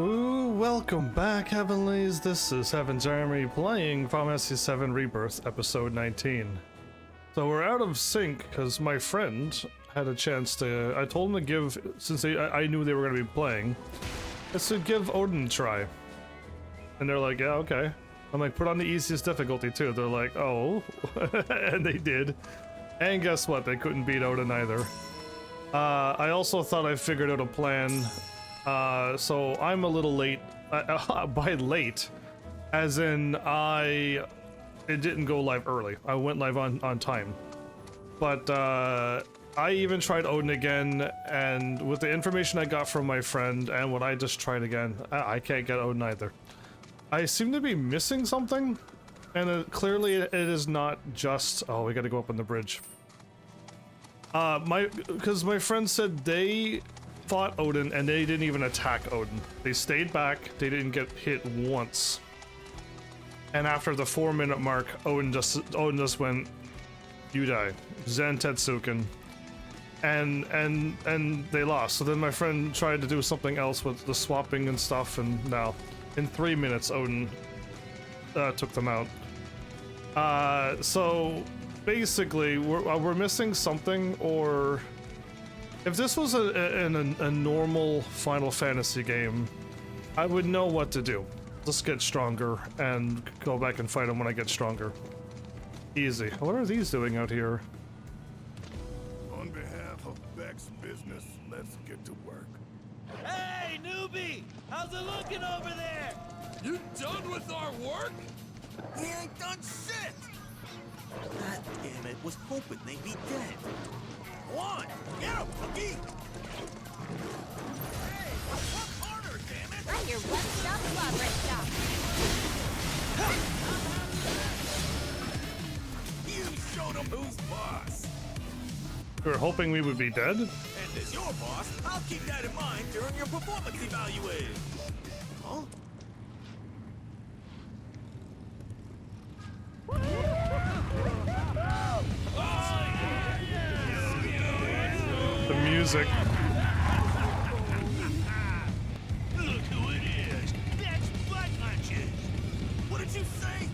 Ooh, welcome back, Heavenlies. This is Heaven's Army playing Final Fantasy VII Rebirth, episode 19. So we're out of sync because my friend had a chance to. I told him to give, since I knew they were going to be playing, I said give Odin a try. And they're like, yeah, okay. I'm like, put on the easiest difficulty too. They're like, oh, and they did. And guess what? They couldn't beat Odin either. I also thought I figured out a plan. So I'm a little late, by late, as in it didn't go live early. I went live on time. But, I even tried Odin again, and with the information I got from my friend and what I just tried again, I can't get Odin either. I seem to be missing something, and clearly it is not just, oh, we gotta go up on the bridge. Because my friend said they fought Odin and they didn't even attack Odin. They stayed back, they didn't get hit once. And after the 4-minute mark, Odin just went, you die. Zen Tetsuken. And they lost. So then my friend tried to do something else with the swapping and stuff, and now, in 3 minutes, Odin took them out. So basically, we're missing something, or if this was a normal Final Fantasy game, I would know what to do. Just get stronger and go back and fight them when I get stronger. Easy. What are these doing out here? On behalf of Beck's business, let's get to work. Hey, newbie! How's it looking over there? You done with our work? He ain't done shit! God damn it, was hoping they'd be dead. One, get him, Cookie! Hey, work harder, damn it! I'm your one-stop clobber shop. You showed him who's boss. We were hoping we would be dead? And as your boss, I'll keep that in mind during your performance evaluation. Huh? The music. Look who it is! That's Butt Lunches! What did you say?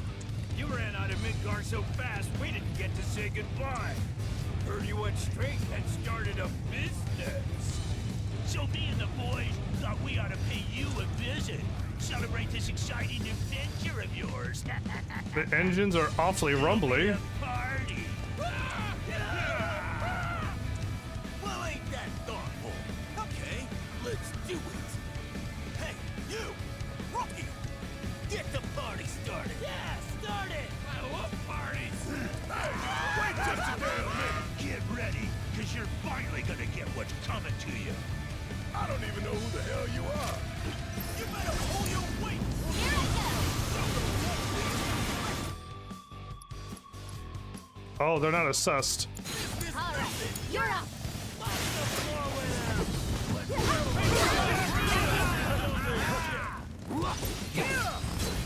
You ran out of Midgar so fast, we didn't get to say goodbye. Heard you went straight and started a business. So me and the boys thought we ought to pay you a visit. Celebrate this exciting new venture of yours. The engines are awfully rumbly. Party! Well, ain't that thoughtful? Okay, let's do it. Hey, you! Rookie! Get the party started! Yeah, start it! I love parties. Hey, wait just a damn minute. Get ready, because you're finally gonna get what's coming to you. I don't even know who the hell you are. You better pull your weight! Here I Oh, they're not assessed. go. All right, you're up.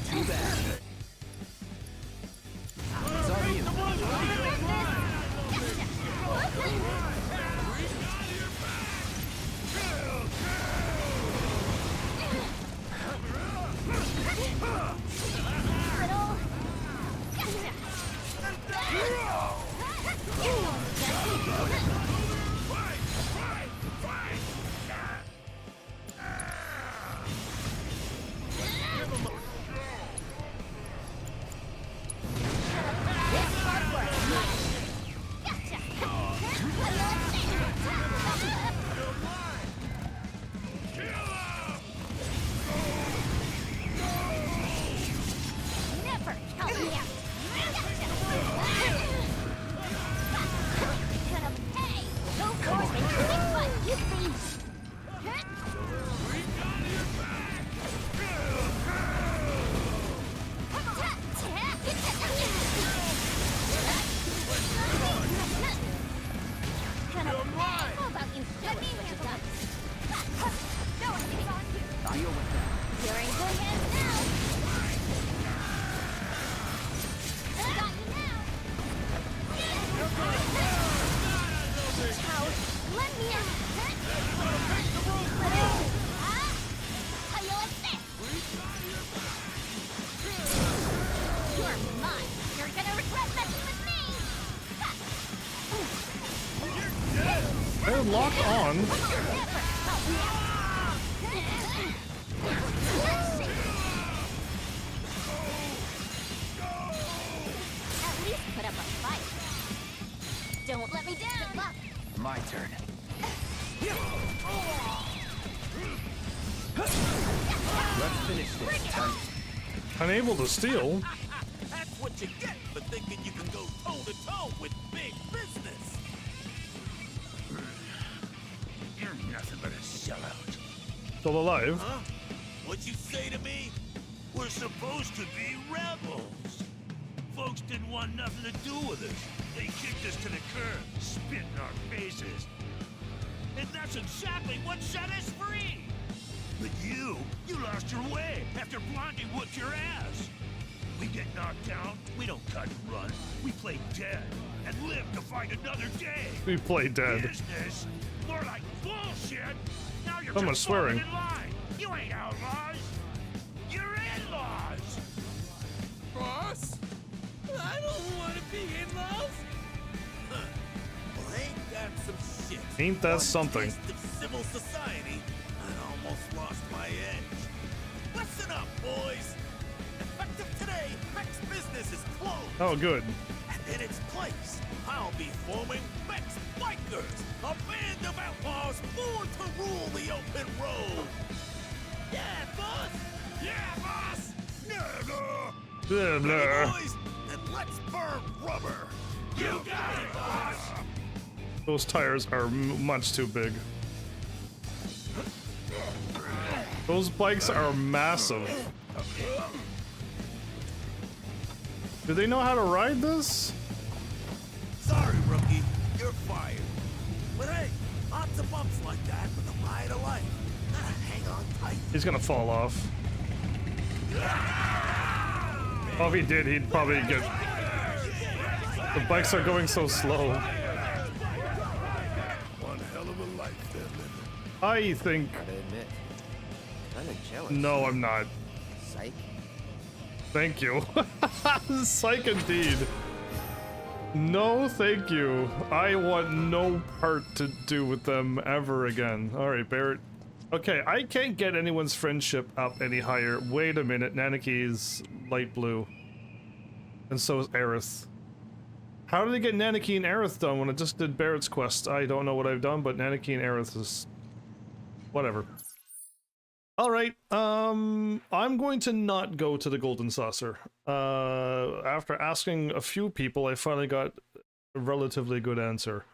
Too bad. It's all you. they're locked on. At least put up a fight. Don't let me down. Good luck. My turn. Let's finish this. Unable to steal. That's what you get for thinking you can go toe-to-toe with big business. You're nothing but a sellout. Still alive. Huh? What'd you say to me? We're supposed to be rebels. Folks didn't want nothing to do with us. They kicked us to the curb, spit in our faces. And that's exactly what set us free. But you lost your way after Blondie whooped your ass. We get knocked down, we don't cut and run. We play dead and live to fight another day. We play dead. Business, more like bullshit. Now you're So much just falling swearing. in line. You ain't outlaws. You're in-laws. Boss? I don't want to be in-laws. Well, ain't that some shit? Ain't that One something? taste of civil society, I almost lost my edge. Listen up, boys. Effective today, Mex Business is closed. Oh, good. And in its place, I'll be forming Mex Bikers, a band of outlaws born to rule the open road. Yeah, boss. Yeah, boss. Blah, Ready, blah. boys? Then let's burn rubber. You got it, boss. Those tires are much too big. Those bikes are massive. Do they know how to ride this? Sorry, rookie. You're fired. But hey, lots of bumps like that with a ride of life. Hang on tight. He's gonna fall off. Oh, if he did, he'd probably get... The bikes are going so slow. One hell of a life they're living. I think... Gotta admit, kinda jealous. No, I'm not. Psych. Thank you. Psych indeed. No, thank you. I want no part to do with them ever again. Alright, Barrett. Okay, I can't get anyone's friendship up any higher. Wait a minute, Nanaki's light blue. And so is Aerith. How did I get Nanaki and Aerith done when I just did Barrett's quest? I don't know what I've done, but Nanaki and Aerith is... whatever. Alright, I'm going to not go to the Golden Saucer. After asking a few people, I finally got a relatively good answer.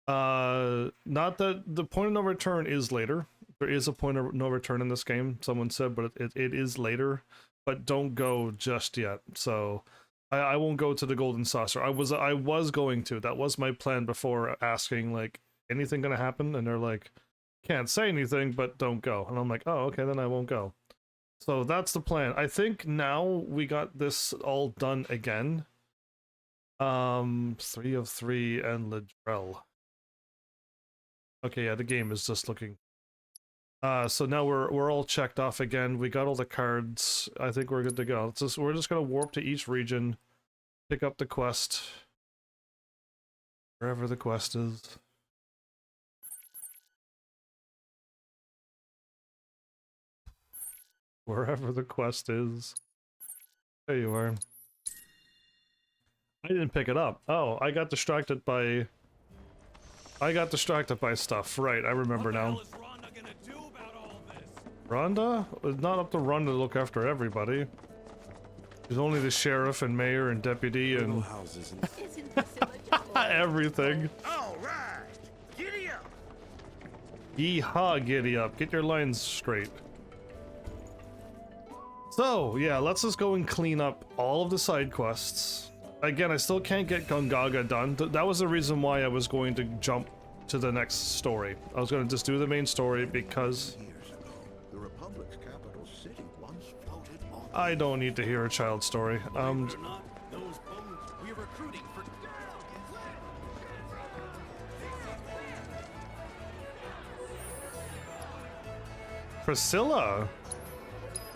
Not that the point of no return is later. There is a point of no return in this game, someone said, but it is later. But don't go just yet. So I won't go to the Golden Saucer. I was going to. That was my plan before asking, like, anything gonna happen? And they're like, can't say anything, but don't go. And I'm like, oh, okay, then I won't go. So that's the plan. I think now we got this all done again. 3 of 3 and Ledrell. Okay, yeah, the game is just looking. So now we're all checked off again. We got all the cards. I think we're good to go. We're just gonna warp to each region, pick up the quest. Wherever the quest is. Wherever the quest is. There you are. I didn't pick it up. Oh, I got distracted by stuff. Right, I remember now. What the hell is Rhonda gonna do about all this? Rhonda? It's not up to Rhonda to look after everybody. There's only the sheriff and mayor and deputy and houses and Isn't this adorable? everything. All right, giddy up. Yeehaw, giddy up. Get your lines straight. So, yeah, let's just go and clean up all of the side quests. Again, I still can't get Gongaga done. That was the reason why I was going to jump to the next story. I was going to just do the main story because Years ago, the Republic's capital city once floated on. I don't need to hear a child story. Or not, those bones we're recruiting for. Priscilla?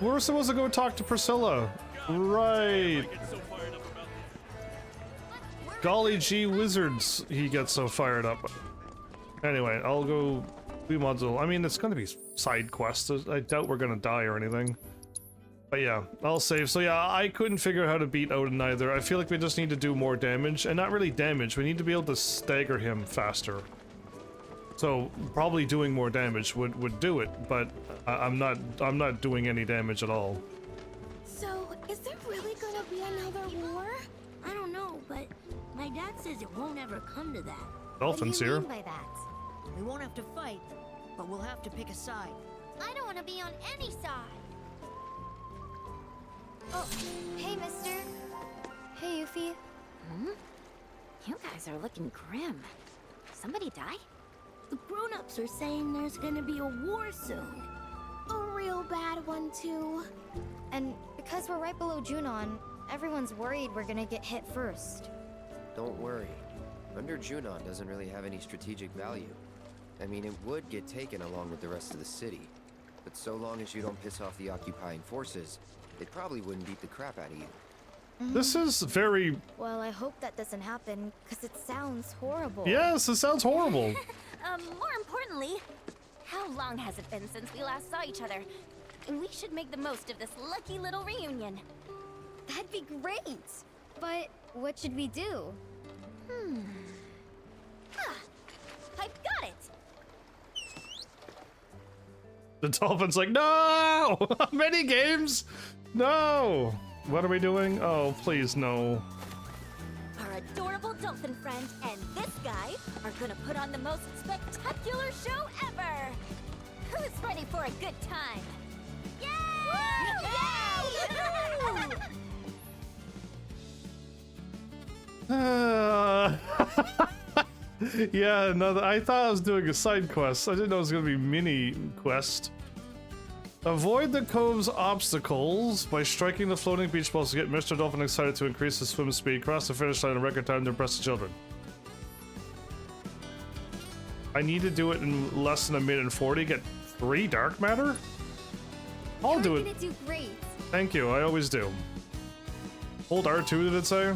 We're supposed to go talk to Priscilla. Right. Golly gee wizards, he gets so fired up. Anyway, I'll go remodel. I mean, it's gonna be side quests. I doubt we're gonna die or anything. But yeah, I'll save. So yeah, I couldn't figure out how to beat Odin either. I feel like we just need to do more damage, and not really damage. We need to be able to stagger him faster. So probably doing more damage would do it, but I'm not doing any damage at all. So, is there really gonna be another war? I don't know, but my dad says it won't ever come to that. Dolphins What do you here. mean by that? We won't have to fight, but we'll have to pick a side. I don't want to be on any side. Oh, hey, mister. Hey, Yuffie. You guys are looking grim. Somebody die? The grown-ups are saying there's gonna be a war soon. A real bad one, too. And because we're right below Junon, everyone's worried we're gonna get hit first. Don't worry. Under Junon doesn't really have any strategic value. I mean, it would get taken along with the rest of the city. But so long as you don't piss off the occupying forces, it probably wouldn't beat the crap out of you. This is very... Well, I hope that doesn't happen, because it sounds horrible. Yes, it sounds horrible. More importantly, how long has it been since we last saw each other? And we should make the most of this lucky little reunion. That'd be great. But what should we do? I've got it! The dolphin's like, no! Many games? No! What are we doing? Oh, please, no. Our adorable dolphin friend and this guy are gonna put on the most spectacular show ever! Who's ready for a good time? Yay! Yeah, no, I thought I was doing a side quest. I didn't know it was gonna be mini quest. Avoid the cove's obstacles by striking the floating beach balls to get Mr. Dolphin excited to increase his swim speed, cross the finish line in record time to impress the children. I need to do it in less than a minute and 40, get 3 dark matter? I'll do it. You're gonna do great. Thank you, I always do. Hold R2, did it say?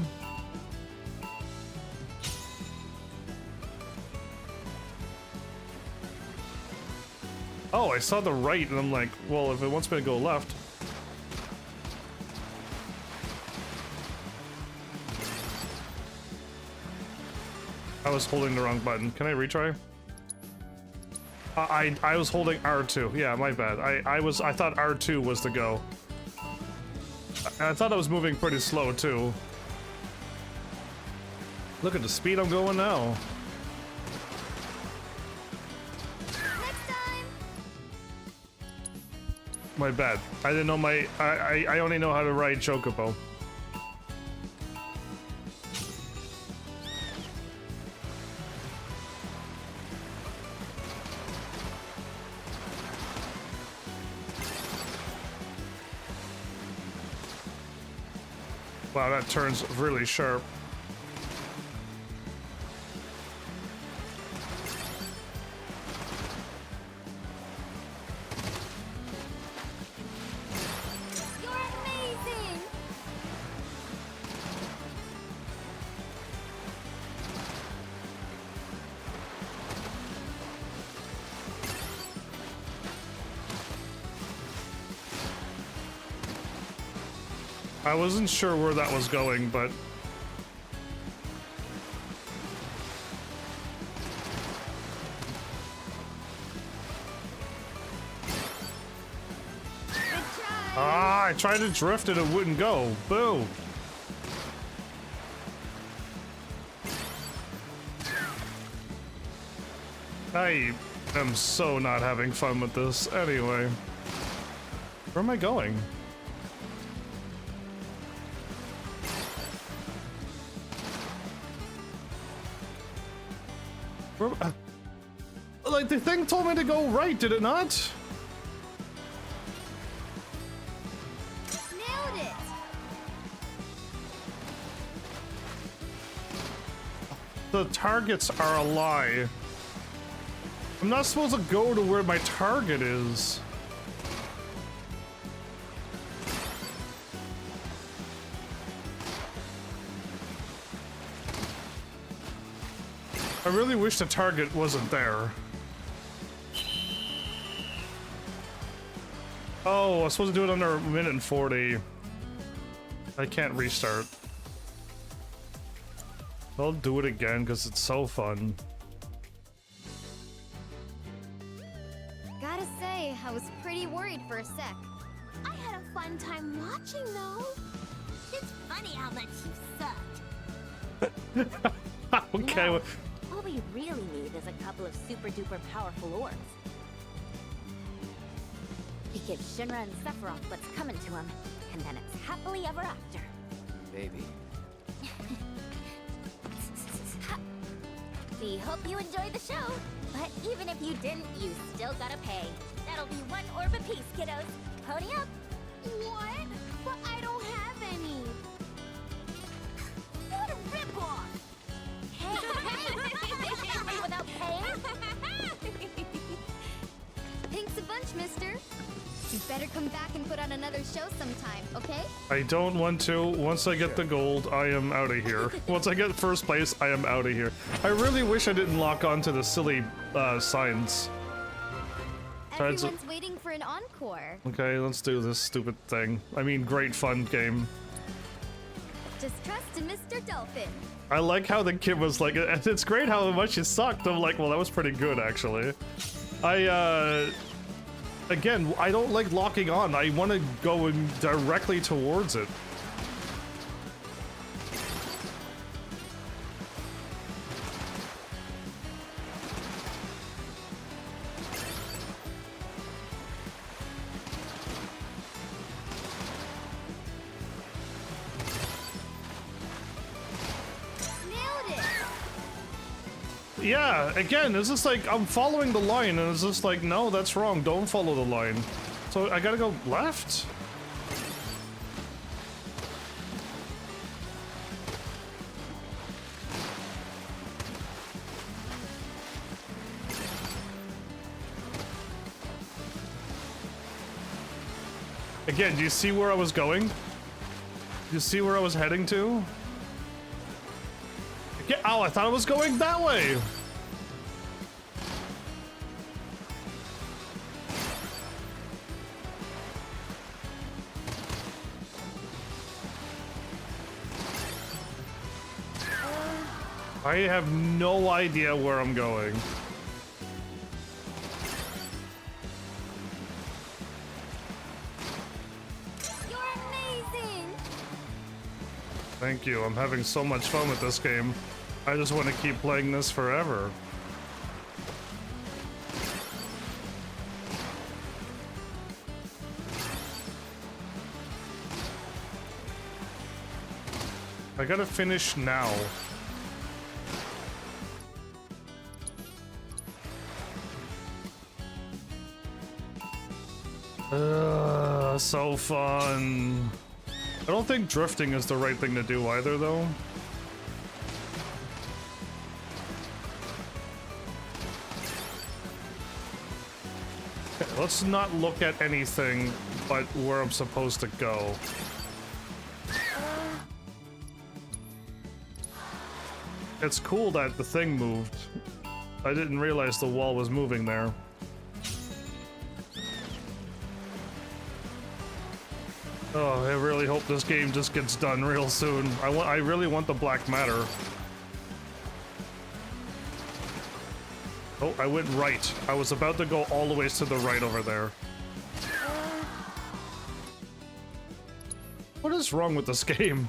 Oh, I saw the right, and I'm like, well, if it wants me to go left. I was holding the wrong button. Can I retry? I was holding R2. Yeah, my bad. I thought R2 was the go. I thought I was moving pretty slow too. Look at the speed I'm going now. Next time! My bad. I didn't know my... I only know how to ride chocobo. Wow, that turns really sharp. You're amazing! I wasn't sure where that was going, but... Ah, I tried to drift and it wouldn't go. Boo. I am so not having fun with this. Anyway. Where am I going? Like, the thing told me to go right, did it not? Nailed it! The targets are a lie. I'm not supposed to go to where my target is. I really wish the target wasn't there. Oh, I was supposed to do it under 1:40. I can't restart. I'll do it again because it's so fun. Gotta say, I was pretty worried for a sec. I had a fun time watching, though. It's funny how much you suck. Okay. No, all we really need is a couple of super duper powerful orbs. We give Shinra and Sephiroth what's coming to them, and then it's happily ever after. Maybe. We hope you enjoyed the show, but even if you didn't, you still gotta pay. That'll be 1 orb apiece, kiddos. Pony up! What? But I don't have any. What a ripoff! Hey! Without paying? Thanks a bunch, mister. You better come back and put on another show sometime, okay? I don't want to. Once I get the gold, I am out of here. Once I get first place, I am out of here. I really wish I didn't lock on to the silly signs. Everyone's waiting for an encore. Okay, let's do this stupid thing. I mean, great fun game. Just trust in Mr. Dolphin. I like how the kid was like, it's great how much you sucked. I'm like, well, that was pretty good, actually. Again, I don't like locking on. I want to go directly towards it. Nailed it! Yeah, again, it's just like, I'm following the line, and it's just like, no, that's wrong, don't follow the line. So I gotta go left? Again, do you see where I was going? Do you see where I was heading to? Oh, I thought I was going that way! I have no idea where I'm going. You're amazing! Thank you, I'm having so much fun with this game. I just want to keep playing this forever. I gotta finish now. So fun. I don't think drifting is the right thing to do either, though. Let's not look at anything but where I'm supposed to go. It's cool that the thing moved. I didn't realize the wall was moving there. Oh, I really hope this game just gets done real soon. I really want the black matter. Oh, I went right. I was about to go all the way to the right over there. What is wrong with this game?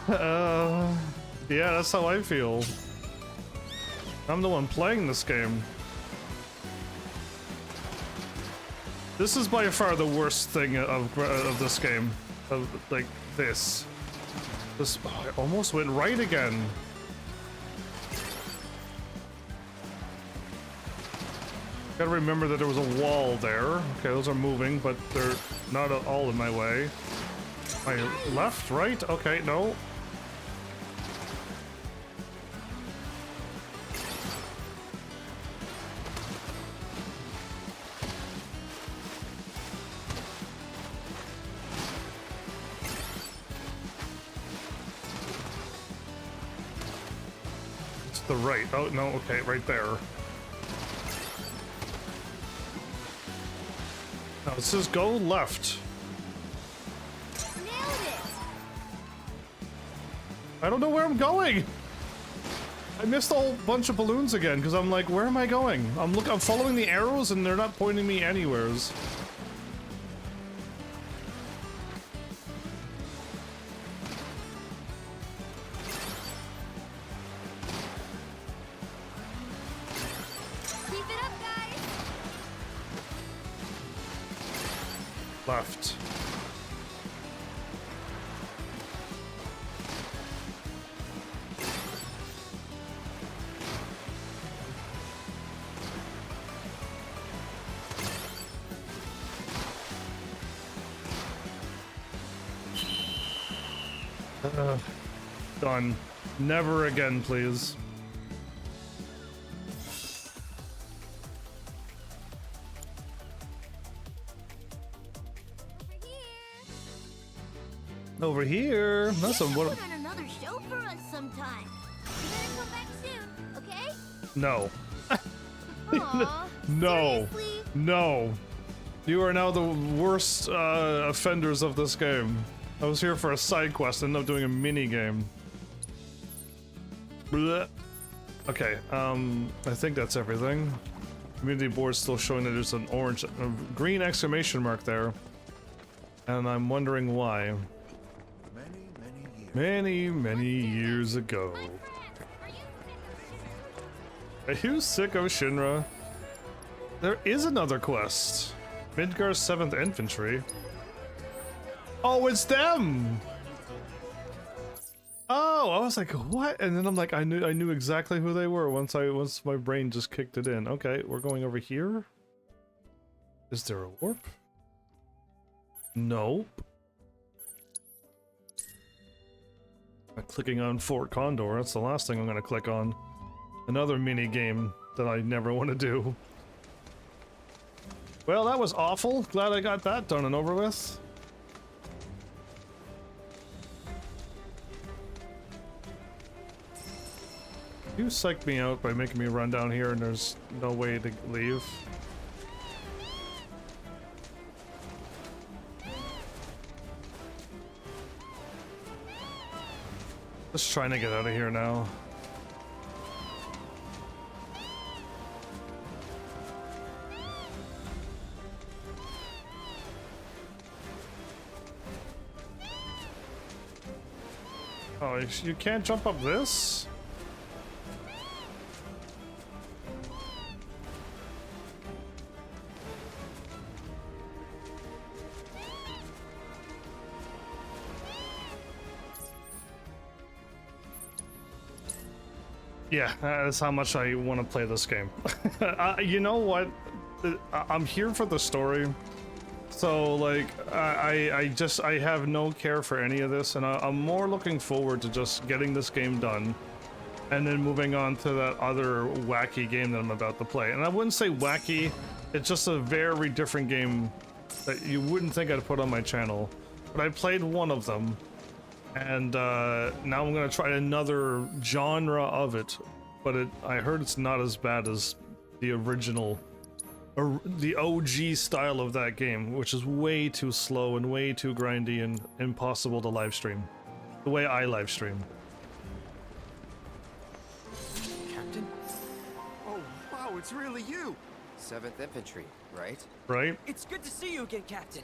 Yeah, that's how I feel. I'm the one playing this game. This is by far the worst thing of this game. Like this. Oh, I almost went right again. Gotta remember that there was a wall there. Okay, those are moving, but they're not at all in my way. My left, right? Okay, no. The right. Oh, no, okay, right there. Now it says go left. Nailed it! I don't know where I'm going. I missed a whole bunch of balloons again because I'm like, where am I going? I'm following the arrows and they're not pointing me anywheres. Keep it up, guys! Left. Done. Never again, please. Over here. That's Maybe what. put on another show for us sometime. You better come back soon, okay? No. Aw, No. seriously? No. You are now the worst offenders of this game. I was here for a side quest and ended up doing a mini game. Blech. Okay, I think that's everything. Community board's still showing that there's an orange, green exclamation mark there. And I'm wondering why. Many years ago. Are you sick of Shinra? There is another quest. Midgar's 7th Infantry. Oh, it's them! Oh, I was like, what? And then I'm like, I knew exactly who they were once my brain just kicked it in. Okay, we're going over here. Is there a warp? Nope. I'm clicking on Fort Condor. That's the last thing I'm gonna click on. Another mini game that I never want to do. Well, that was awful. Glad I got that done and over with. You psyched me out by making me run down here and there's no way to leave. Just trying to get out of here now. Oh, you can't jump up this? Yeah, that's how much I want to play this game. You know what? I'm here for the story. So, like, I have no care for any of this, and I'm more looking forward to just getting this game done, and then moving on to that other wacky game that I'm about to play. And I wouldn't say wacky, it's just a very different game that you wouldn't think I'd put on my channel. But I played one of them, and now I'm gonna try another genre of it, but I heard it's not as bad as the original, or the OG style of that game, which is way too slow and way too grindy and impossible to live stream, the way I live stream. Captain? Oh, wow, it's really you! 7th Infantry, right? Right? It's good to see you again, Captain.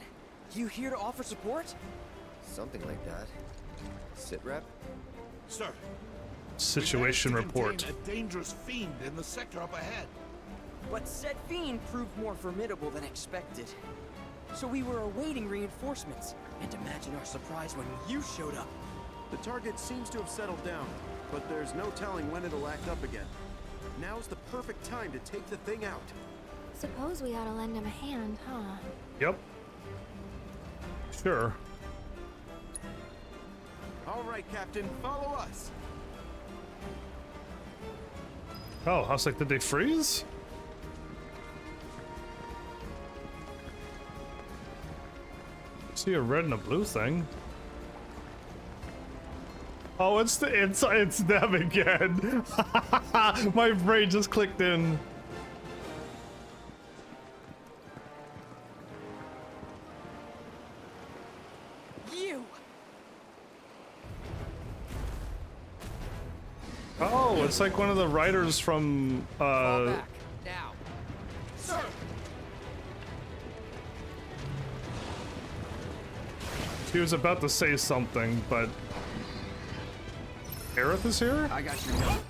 You here to offer support? Something like that. Sit rep? Sir. Situation we managed to report. contain a dangerous fiend in the sector up ahead. But said fiend proved more formidable than expected. So we were awaiting reinforcements, and imagine our surprise when you showed up. The target seems to have settled down, but there's no telling when it'll act up again. Now's the perfect time to take the thing out. Suppose we ought to lend him a hand, huh? Yep. Sure. All right, Captain, follow us. Oh, I was like, did they freeze? See a red and a blue thing. Oh, it's them again. My brain just clicked in. You! Oh, it's like one of the writers from Fall back, now. Sir! He was about to say something, but Aerith is here? I got your note.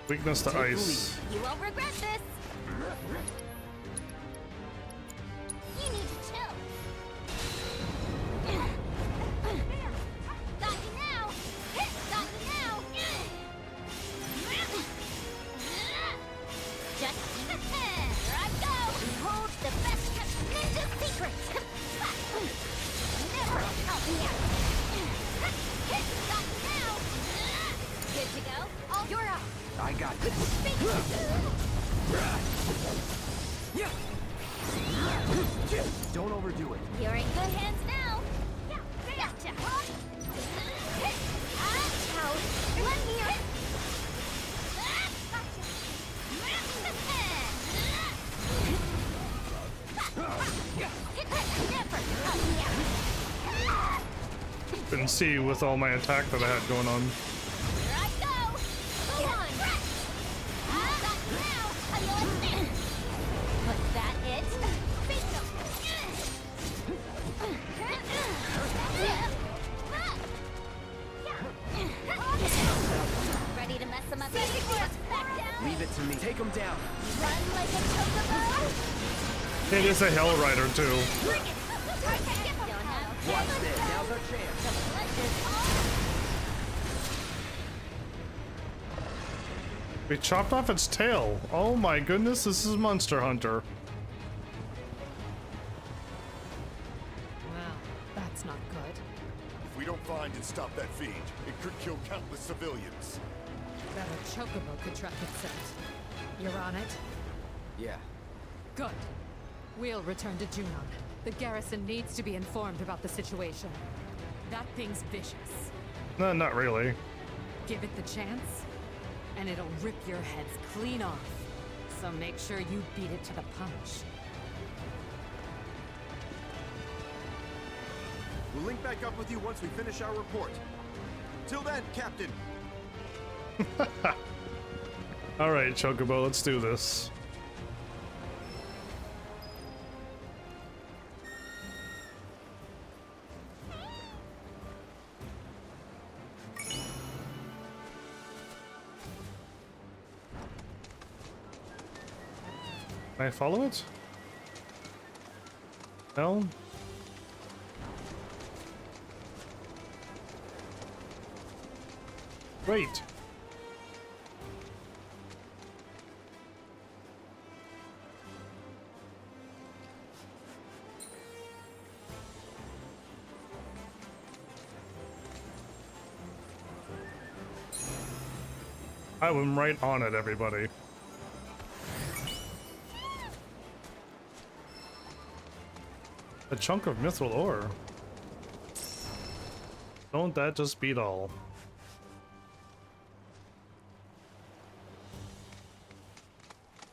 Weakness to ice. You won't regret this. You need to chill. Got you now. Got you now. Just here I go. Behold the best kept ninja secret. Never help me out. Got you now. Good to go. All you're up. I got this. Don't overdo it. You're in good hands now. Gotcha. Ouch. Let me in. Couldn't see with all my attack that I had going on. Here I go. Go on. Got you now. How you like this? Was that it? Bingo. Ready to mess them up? Back down. Leave it to me. Take him down. Run like a chocobo. It is a Hell Rider too. Bring it. Don't have Watch this. Now's our chance. We chopped off its tail. Oh my goodness, this is Monster Hunter. Well, that's not good. If we don't find and stop that feed, it could kill countless civilians. That a chocobo could track its scent. You're on it? Yeah. Good. We'll return to Junon. The garrison needs to be informed about the situation. That thing's vicious. No, not really. Give it the chance, and it'll rip your heads clean off. So make sure you beat it to the punch. We'll link back up with you once we finish our report. Till then, Captain. Alright, Chocobo, let's do this. Can I follow it? No? Wait. I am right on it, everybody. A chunk of mithril ore. Don't that just beat all?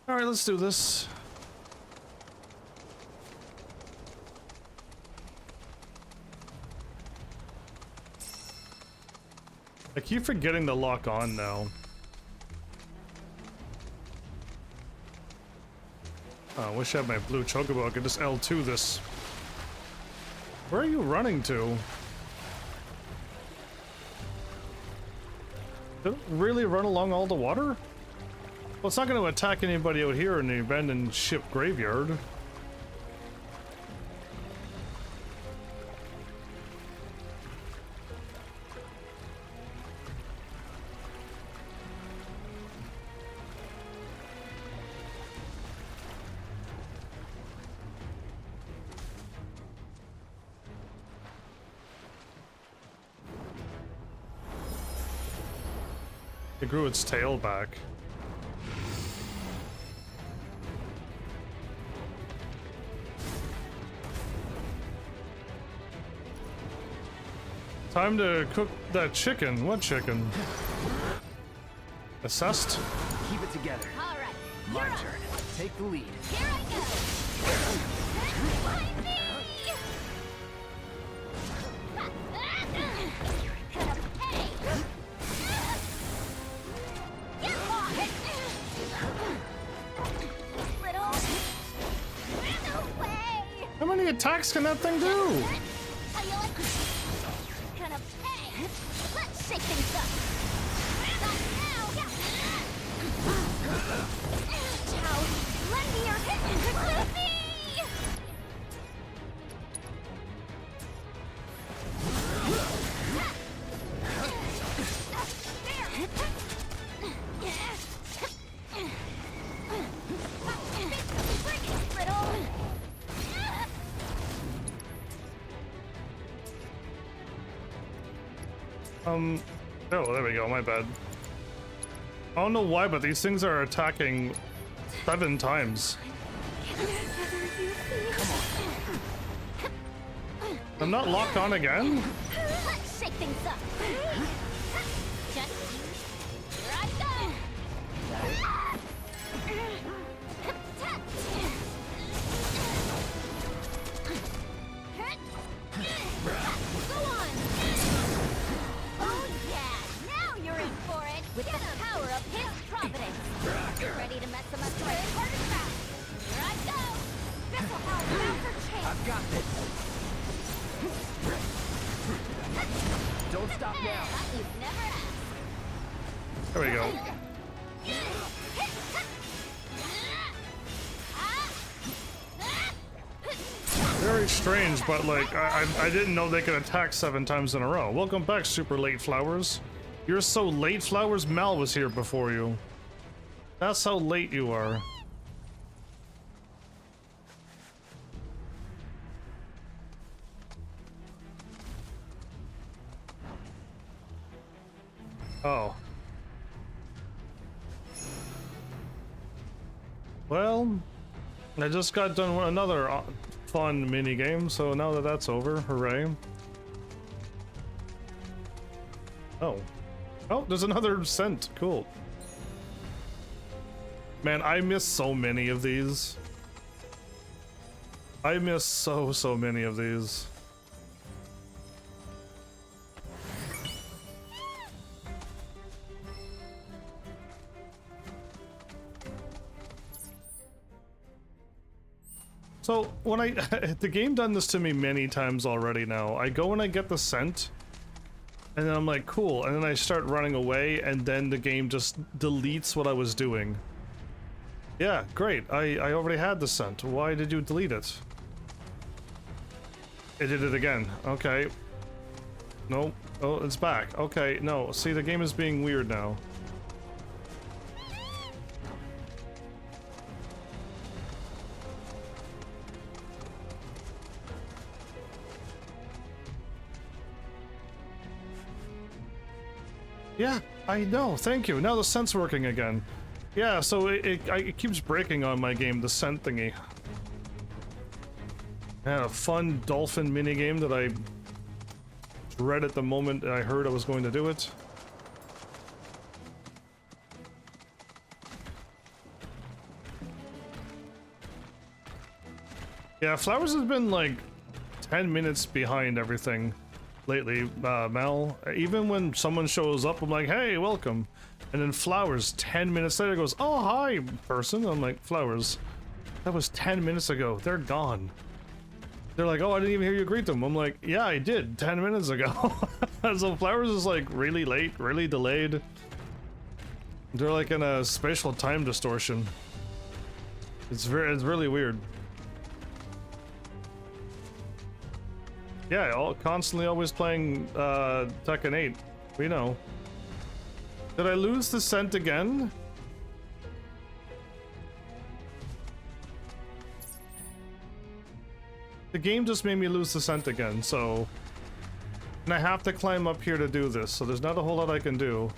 Alright, let's do this. I keep forgetting to lock on now. Oh, I wish I had my blue chocobo. I could just L2 this. Where are you running to? Did it really run along all the water? Well, it's not going to attack anybody out here in the abandoned ship graveyard. It grew its tail back. Time to cook that chicken. What chicken? Assessed? Keep it together. All right. My turn. Take the lead. Here I go. Behind me. Hey. Get off. Little. No way. How many attacks can that thing do? How you like? Gonna pay. Let's shake things up. Not now. Chow, lend me your hit. Lucy! Bring it, little. Oh, there we go, my bad. I don't know why, but these things are attacking 7 times. I'm not locked on again? Let's shake things up. Just here I go. Go on. Oh yeah, now you're in for it. With the power of his providence. Ready to mess him up to a hard fast. Here I go. This will help Master Change. I've got this. Don't stop now. You've never asked. There we go. Very strange, but like, I didn't know they could attack 7 times in a row. Welcome back, Super Late Flowers. You're so late, Flowers. Mal was here before you. That's how late you are. Oh. Well, I just got done with another fun mini game, so now that that's over, hooray. Oh. Oh, there's another scent. Cool. Man, I miss so many of these. I miss so many of these. So when the game done this to me many times already now. I go and I get the scent, and then I'm like, cool, and then I start running away, and then the game just deletes what I was doing. Yeah, great. I already had the scent. Why did you delete it? It did it again. Okay. No. Oh, it's back. Okay, no. See, the game is being weird now. Yeah, I know. Thank you. Now the scent's working again. Yeah, so it keeps breaking on my game, the scent thingy. I had a fun dolphin minigame that I read at the moment I heard I was going to do it. Yeah, Flowers has been like 10 minutes behind everything lately, Mel. Even when someone shows up, I'm like, hey, welcome. And then Flowers, 10 minutes later, goes, oh, hi, person. I'm like, Flowers, that was 10 minutes ago. They're gone. They're like, oh, I didn't even hear you greet them. I'm like, yeah, I did 10 minutes ago. So Flowers is like really late, really delayed. They're like in a spatial time distortion. It's really weird. Yeah, constantly always playing Tekken 8. We know. Did I lose the scent again? The game just made me lose the scent again, so... And I have to climb up here to do this, so there's not a whole lot I can do.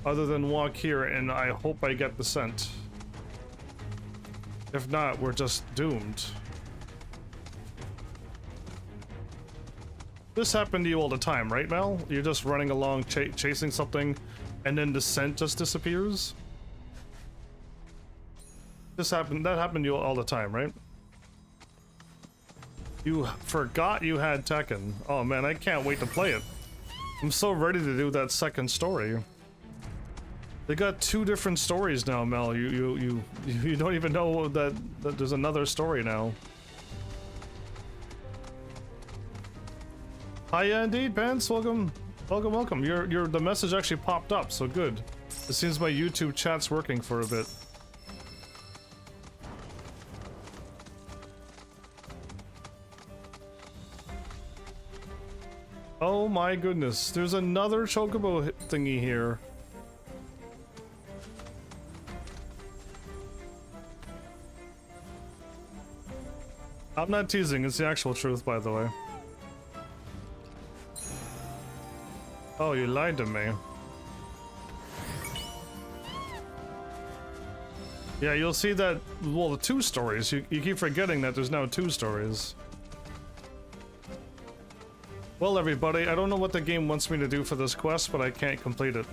Other than walk here, and I hope I get the scent. If not, we're just doomed. This happened to you all the time, right, Mel? You're just running along chasing something, and then the scent just disappears? That happened to you all the time, right? You forgot you had Tekken. Oh man, I can't wait to play it. I'm so ready to do that second story. They got 2 different stories now, Mel. You don't even know that there's another story now. Hi, yeah, indeed, Pants. Welcome, welcome, welcome. The message actually popped up, so good. It seems my YouTube chat's working for a bit. Oh my goodness, there's another chocobo thingy here. I'm not teasing, it's the actual truth, by the way. Oh, you lied to me. Yeah, you'll see that, well, the 2 stories. You keep forgetting that there's now 2 stories. Well, everybody, I don't know what the game wants me to do for this quest, but I can't complete it.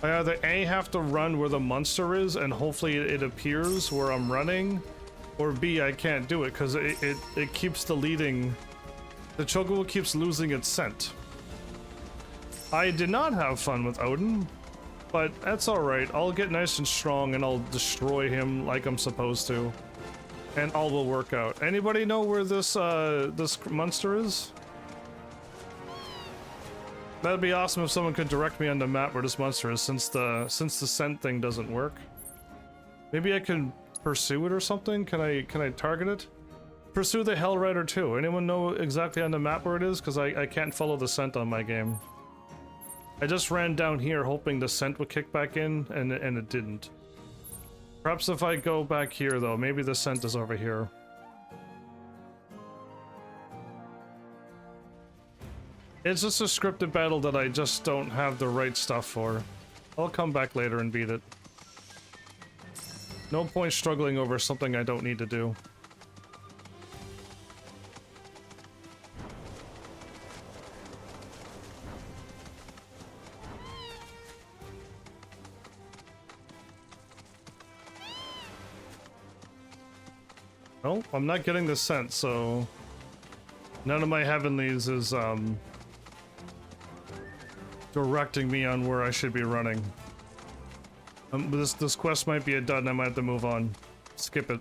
I either A, have to run where the monster is, and hopefully it appears where I'm running, or B, I can't do it, because it keeps deleting... The chocobo keeps losing its scent. I did not have fun with Odin, but that's alright. I'll get nice and strong, and I'll destroy him like I'm supposed to. And all will work out. Anybody know where this monster is? That'd be awesome if someone could direct me on the map where this monster is, since the scent thing doesn't work. Maybe I can pursue it or something? Can I target it? Pursue the Hell Rider too. Anyone know exactly on the map where it is? Because I can't follow the scent on my game. I just ran down here hoping the scent would kick back in, and it didn't. Perhaps if I go back here though, maybe the scent is over here. It's just a scripted battle that I just don't have the right stuff for. I'll come back later and beat it. No point struggling over something I don't need to do. Oh, I'm not getting the scent, so none of my heavenlies is directing me on where I should be running. This quest might be a dud and I might have to move on. Skip it.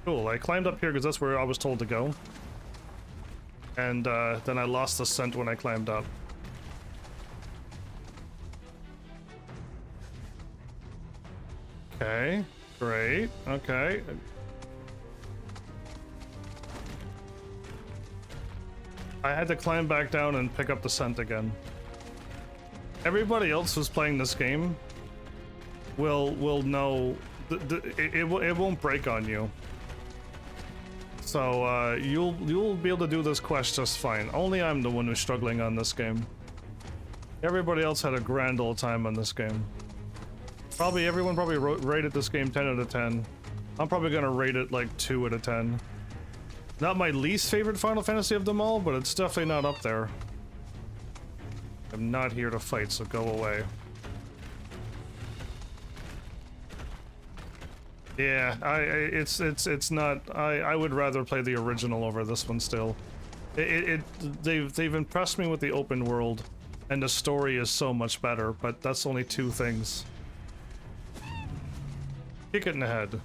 Cool, I climbed up here because that's where I was told to go. And then I lost the scent when I climbed up. Okay, great, okay. I had to climb back down and pick up the scent again. Everybody else who's playing this game will know it won't break on you. So you'll be able to do this quest just fine. Only I'm the one who's struggling on this game. Everybody else had a grand old time on this game. Everyone rated this game 10 out of 10. I'm probably gonna rate it like 2 out of 10. Not my least favorite Final Fantasy of them all, but it's definitely not up there. I'm not here to fight, so go away. Yeah, it's not. I would rather play the original over this one still. They've impressed me with the open world, and the story is so much better. But that's only 2 things. Kick it in the head.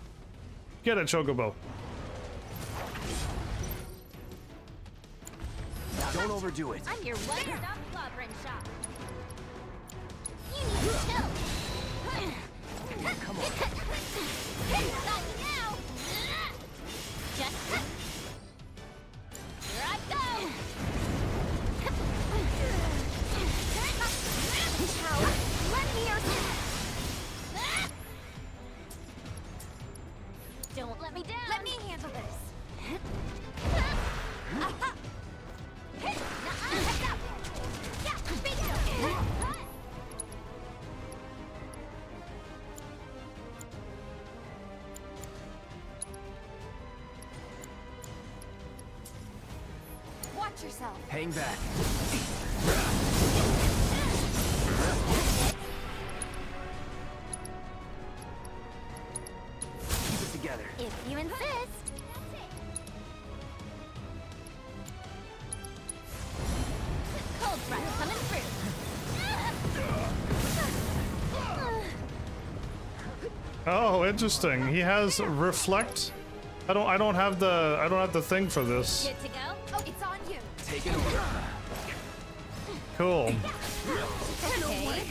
Get it, chocobo. Don't overdo it. I'm your one-stop clobbering shop. You need to chill. Come on. Got you now. Just here I go. Let me or don't let me down. Let me handle this. Watch yourself. Hang back. Keep it together. If you insist. Cold breath coming through. Oh, interesting. He has reflect. I don't have the thing for this. Good to go? Oh, it's on you. Take it over. Cool. Okay. Still here.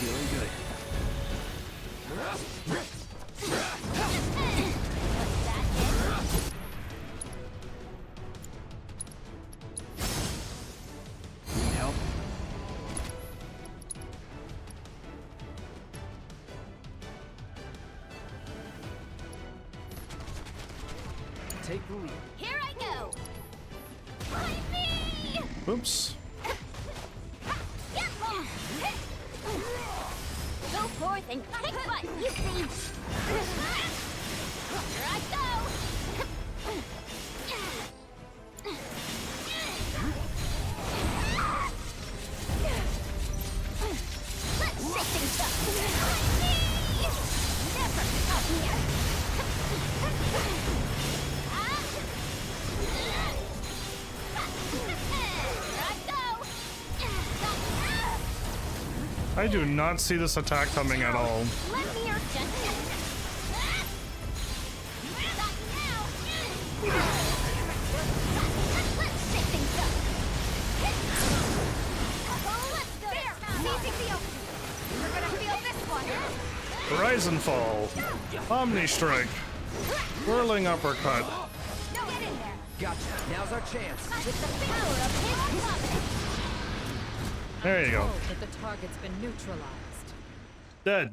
Feeling good. Need help? Take the lead. Here I go. Find me! Oops. Go forth and kick butt, you see! Here I go! Let's shake things up! Never stop here! Here I go! I do not see this attack coming at all. Let me your gentleman. Not now. Let's shake things up. Let's go. There! Seizing the opening. You're gonna feel this one. Horizon Fall. Omni Strike. Whirling Uppercut. No, get in there. Gotcha. Now's our chance. With the power of his puppet. There you go. Oh, but the target's been neutralized. Dead.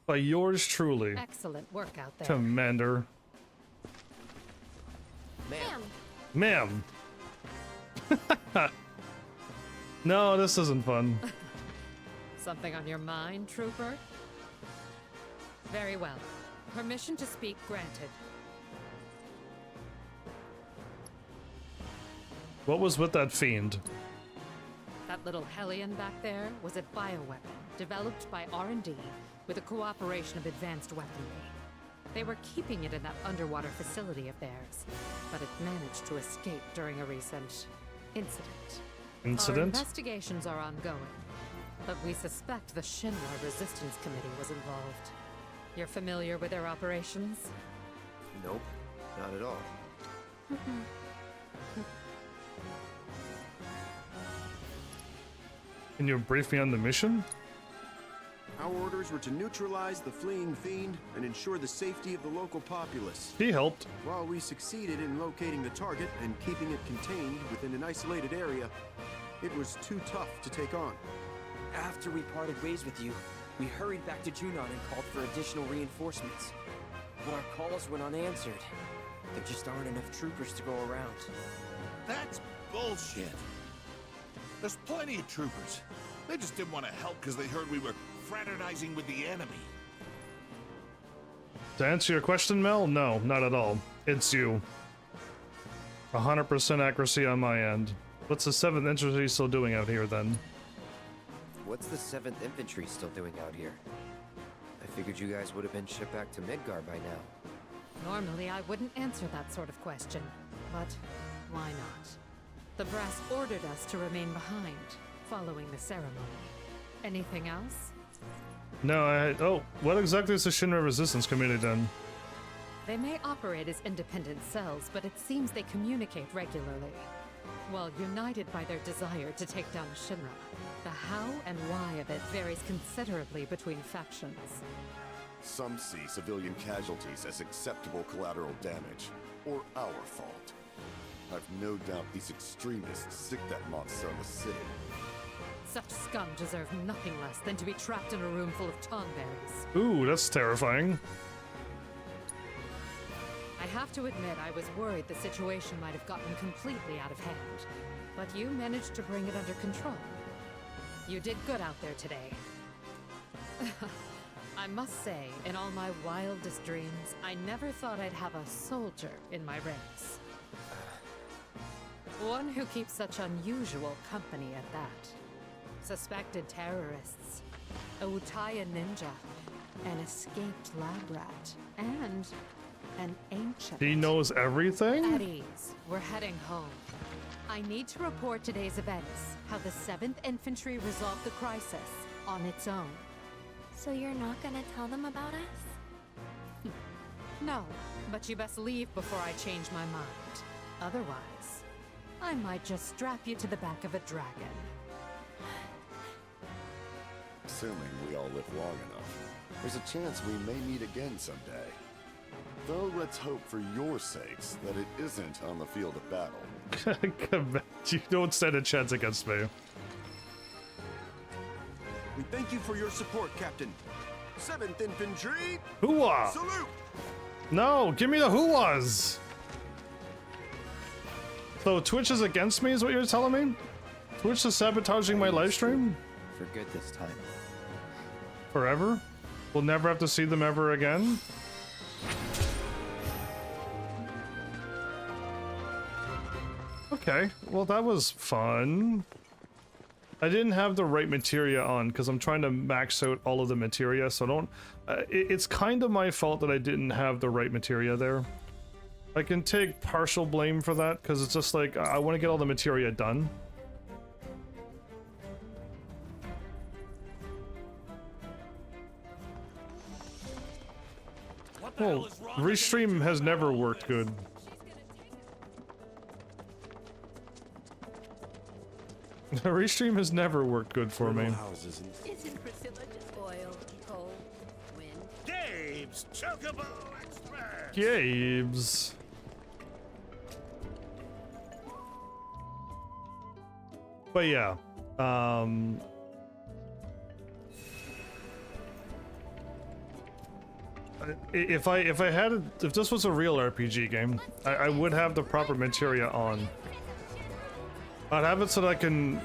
By yours truly, Excellent work out there. Commander. Ma'am. Ma'am. No, this isn't fun. Something on your mind, Trooper? Very well. Permission to speak granted. What was with that fiend? That little hellion back there was a bioweapon developed by R&D with the cooperation of advanced weaponry. They were keeping it in that underwater facility of theirs, but it managed to escape during a recent incident. Our Incident? investigations are ongoing, but we suspect the Shinra Resistance Committee was involved. You're familiar with their operations? Nope, not at all. Can you brief me on the mission? Our orders were to neutralize the fleeing fiend and ensure the safety of the local populace. He helped. While we succeeded in locating the target and keeping it contained within an isolated area, it was too tough to take on. After we parted ways with you, we hurried back to Junon and called for additional reinforcements. But our calls went unanswered. There just aren't enough troopers to go around. That's bullshit. There's plenty of troopers. They just didn't want to help because they heard we were fraternizing with the enemy. To answer your question, Mel, no, not at all. It's you. 100% accuracy on my end. What's the 7th Infantry still doing out here, then? What's the 7th Infantry still doing out here? I figured you guys would have been shipped back to Midgar by now. Normally, I wouldn't answer that sort of question, but why not? The brass ordered us to remain behind, following the ceremony. Anything else? No, oh, what exactly is the Shinra Resistance Committee then? They may operate as independent cells, but it seems they communicate regularly. While united by their desire to take down Shinra, the how and why of it varies considerably between factions. Some see civilian casualties as acceptable collateral damage, or our fault. I've no doubt these extremists sick that monster on the city. Such scum deserve nothing less than to be trapped in a room full of tonberries. Ooh, that's terrifying. I have to admit, I was worried the situation might have gotten completely out of hand. But you managed to bring it under control. You did good out there today. I must say, in all my wildest dreams, I never thought I'd have a soldier in my ranks. One who keeps such unusual company at that. Suspected terrorists, a Utaya ninja, an escaped lab rat, and an ancient. He knows everything? At ease, we're heading home. I need to report today's events, how the 7th Infantry resolved the crisis on its own. So you're not gonna tell them about us? No, but you best leave before I change my mind. Otherwise, I might just strap you to the back of a dragon. Assuming we all live long enough, there's a chance we may meet again someday. Though let's hope for your sakes that it isn't on the field of battle. You don't stand a chance against me. We thank you for your support, Captain. 7th Infantry! Hooah! Salute! No, give me the hooahs! So Twitch is against me is what you're telling me? Twitch is sabotaging my live stream? For good this time. Forever? We'll never have to see them ever again? Okay, well that was fun. I didn't have the right materia on because I'm trying to max out all of the materia, so don't... it's kind of my fault that I didn't have the right materia there. I can take partial blame for that because it's just like, I want to get all the materia done. Well, restream has never worked good. Restream has never worked good for me. Isn't Priscilla just oil, coal, wind? Gabe's chocobo expert. Gabe's. But yeah, if this was a real RPG game, I would have the proper materia on. I'd have it so that I can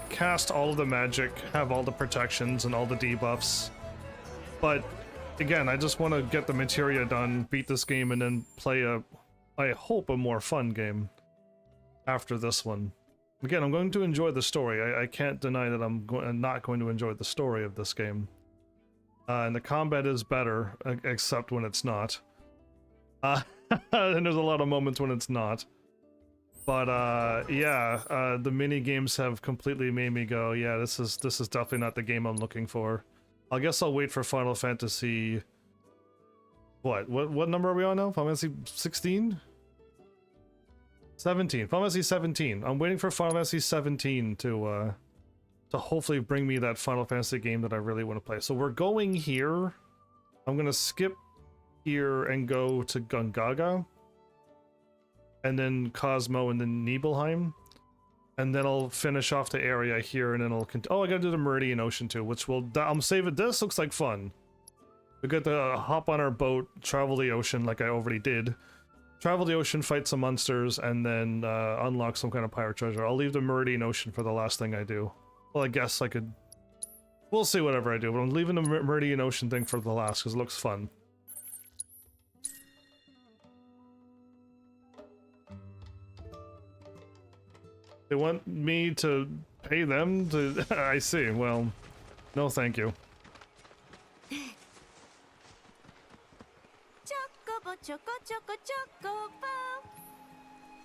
cast all of the magic, have all the protections and all the debuffs. But again, I just want to get the materia done, beat this game, and then play I hope, a more fun game after this one. Again, I'm going to enjoy the story. I can't deny that I'm not going to enjoy the story of this game. And the combat is better, except when it's not. And there's a lot of moments when it's not. But yeah, the mini games have completely made me go, yeah, this is definitely not the game I'm looking for. I guess I'll wait for Final Fantasy. What number are we on now? Final Fantasy 16? 17. Final Fantasy 17. I'm waiting for Final Fantasy 17 to hopefully bring me that Final Fantasy game that I really want to play. So we're going here. I'm gonna skip here and go to Gungaga, and then Cosmo, and then Nibelheim, and then I'll finish off the area here, and then I'll oh, I gotta do the Meridian Ocean too, which will I'm saving. This looks like fun. We get to hop on our boat, travel the ocean like I already did. Travel the ocean, fight some monsters, and then unlock some kind of pirate treasure. I'll leave the Meridian Ocean for the last thing I do. Well, I guess I could... We'll see whatever I do, but I'm leaving the Meridian Ocean thing for the last, because it looks fun. They want me to pay them to... I see, well... No thank you. Chocobo, chocobo.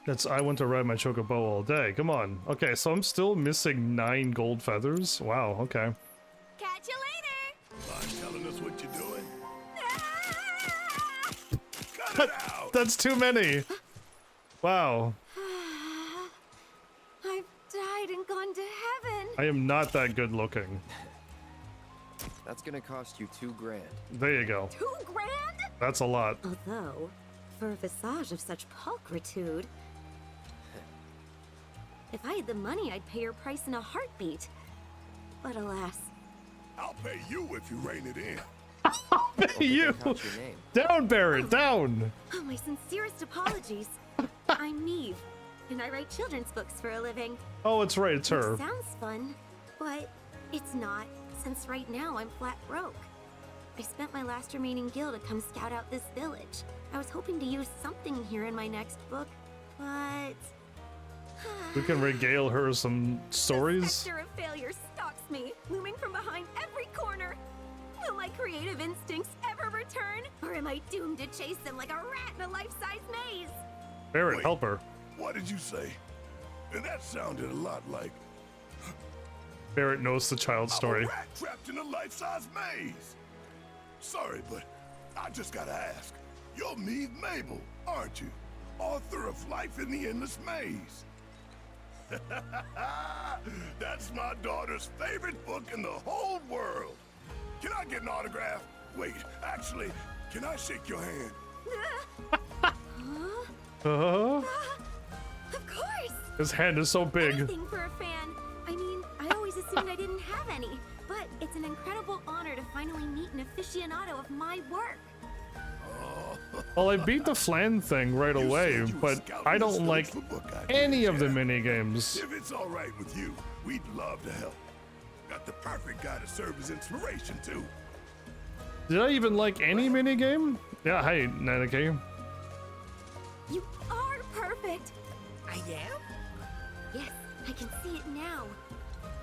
That's I want to ride my chocobo all day. Come on. Okay, so I'm still missing 9 gold feathers. Wow, okay. Catch you later. Mind telling us what you're doing? Cut it out. That's too many. Wow. I've died and gone to heaven. I am not that good looking. That's gonna cost you $2,000. There you go. $2 grand? That's a lot. Although, for a visage of such pulchritude, if I had the money, I'd pay your price in a heartbeat. But alas. I'll pay you if you rein it in. You! Down, Barrett, down! Oh, my sincerest apologies. I'm Neve, and I write children's books for a living. Oh, it's right, it's her. It sounds fun, but it's not, since right now I'm flat broke. I spent my last remaining gil to come scout out this village. I was hoping to use something here in my next book, but... We can regale her some stories. The specter of failure stalks me, looming from behind every corner. Will my creative instincts ever return? Or am I doomed to chase them like a rat in a life-size maze? Barrett, help her. What did you say? And that sounded a lot like... Barrett knows the child story. I'm a rat trapped in a life-size maze. Sorry, but I just gotta ask. You're Neve Mabel, aren't you? Author of Life in the Endless Maze. That's my daughter's favorite book in the whole world. Can I get an autograph? Wait, actually, can I shake your hand? Uh-huh. Of course! His hand is so big. Anything for a fan. I mean, I always assumed I didn't have any, but it's an incredible honor to finally meet an aficionado of my work. Well, I beat the Flan thing right away, but I don't like any of the mini games. If it's all right with you, we'd love to help. Got the perfect guy to serve as inspiration too. Did I even like any mini game? Yeah, hey, Nanaki. You are perfect. I am? Yes, I can see it now.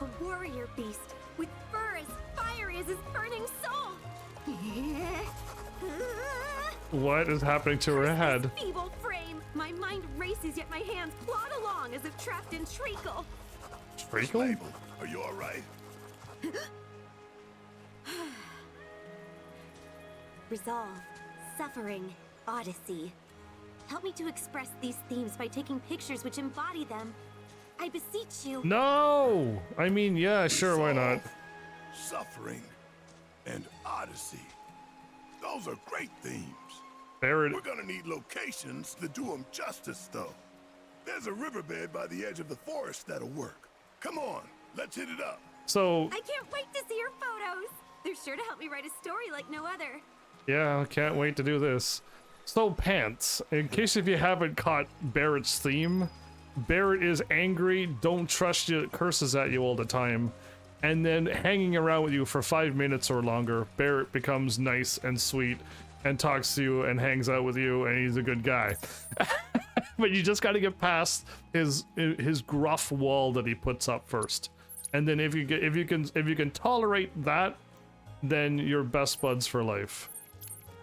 A warrior beast with fur as fiery as his burning soul. What is happening to her head? This feeble frame. My mind races, yet my hands plod along as if trapped in treacle. Treacle? Are you all right? Resolve, suffering, odyssey. Help me to express these themes by taking pictures which embody them. I beseech you. No! I mean, yeah, sure, why not? Suffering and odyssey. Those are great themes. Barrett. We're gonna need locations to do them justice, though. There's a riverbed by the edge of the forest that'll work. Come on, let's hit it up. So... I can't wait to see your photos. They're sure to help me write a story like no other. Yeah, can't wait to do this. So, Pants, in case if you haven't caught Barrett's theme, Barrett is angry, don't trust you, curses at you all the time, and then hanging around with you for 5 minutes or longer, Barrett becomes nice and sweet and talks to you and hangs out with you, and he's a good guy. But you just gotta get past his gruff wall that he puts up first. And then if you can tolerate that, then you're best buds for life.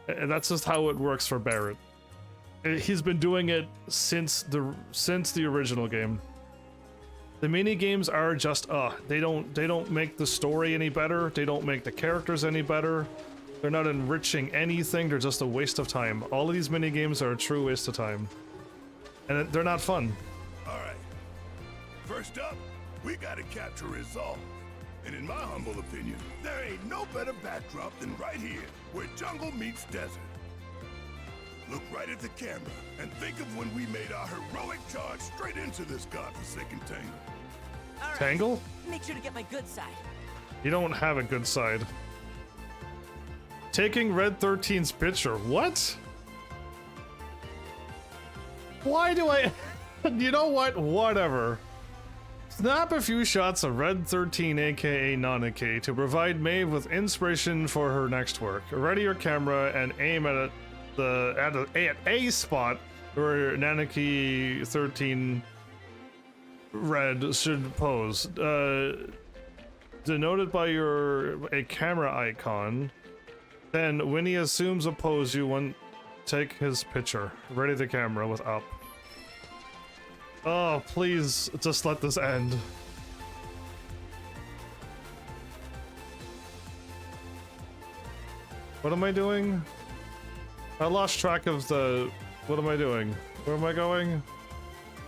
And that's just how it works for Barrett. He's been doing it since the original game. The mini games are just they don't make the story any better. They don't make the characters any better. They're not enriching anything. They're just a waste of time. All of these mini games are a true waste of time, and they're not fun. All right. First up, we gotta capture Resolve. And in my humble opinion, there ain't no better backdrop than right here, where jungle meets desert. Look right at the camera and think of when we made our heroic charge straight into this godforsaken tangle. All right. Tangle? Make sure to get my good side. You don't have a good side. Taking Red 13's picture. What? Why do I... You know what? Whatever. Snap a few shots of Red 13 aka Nanaki to provide Maeve with inspiration for her next work. Ready your camera and aim at a spot where Nanaki 13 Red should pose. Denoted by a camera icon. Then when he assumes a pose, you want take his picture. Ready the camera with up. Oh, please, just let this end. What am I doing? I lost track of the... What am I doing? Where am I going?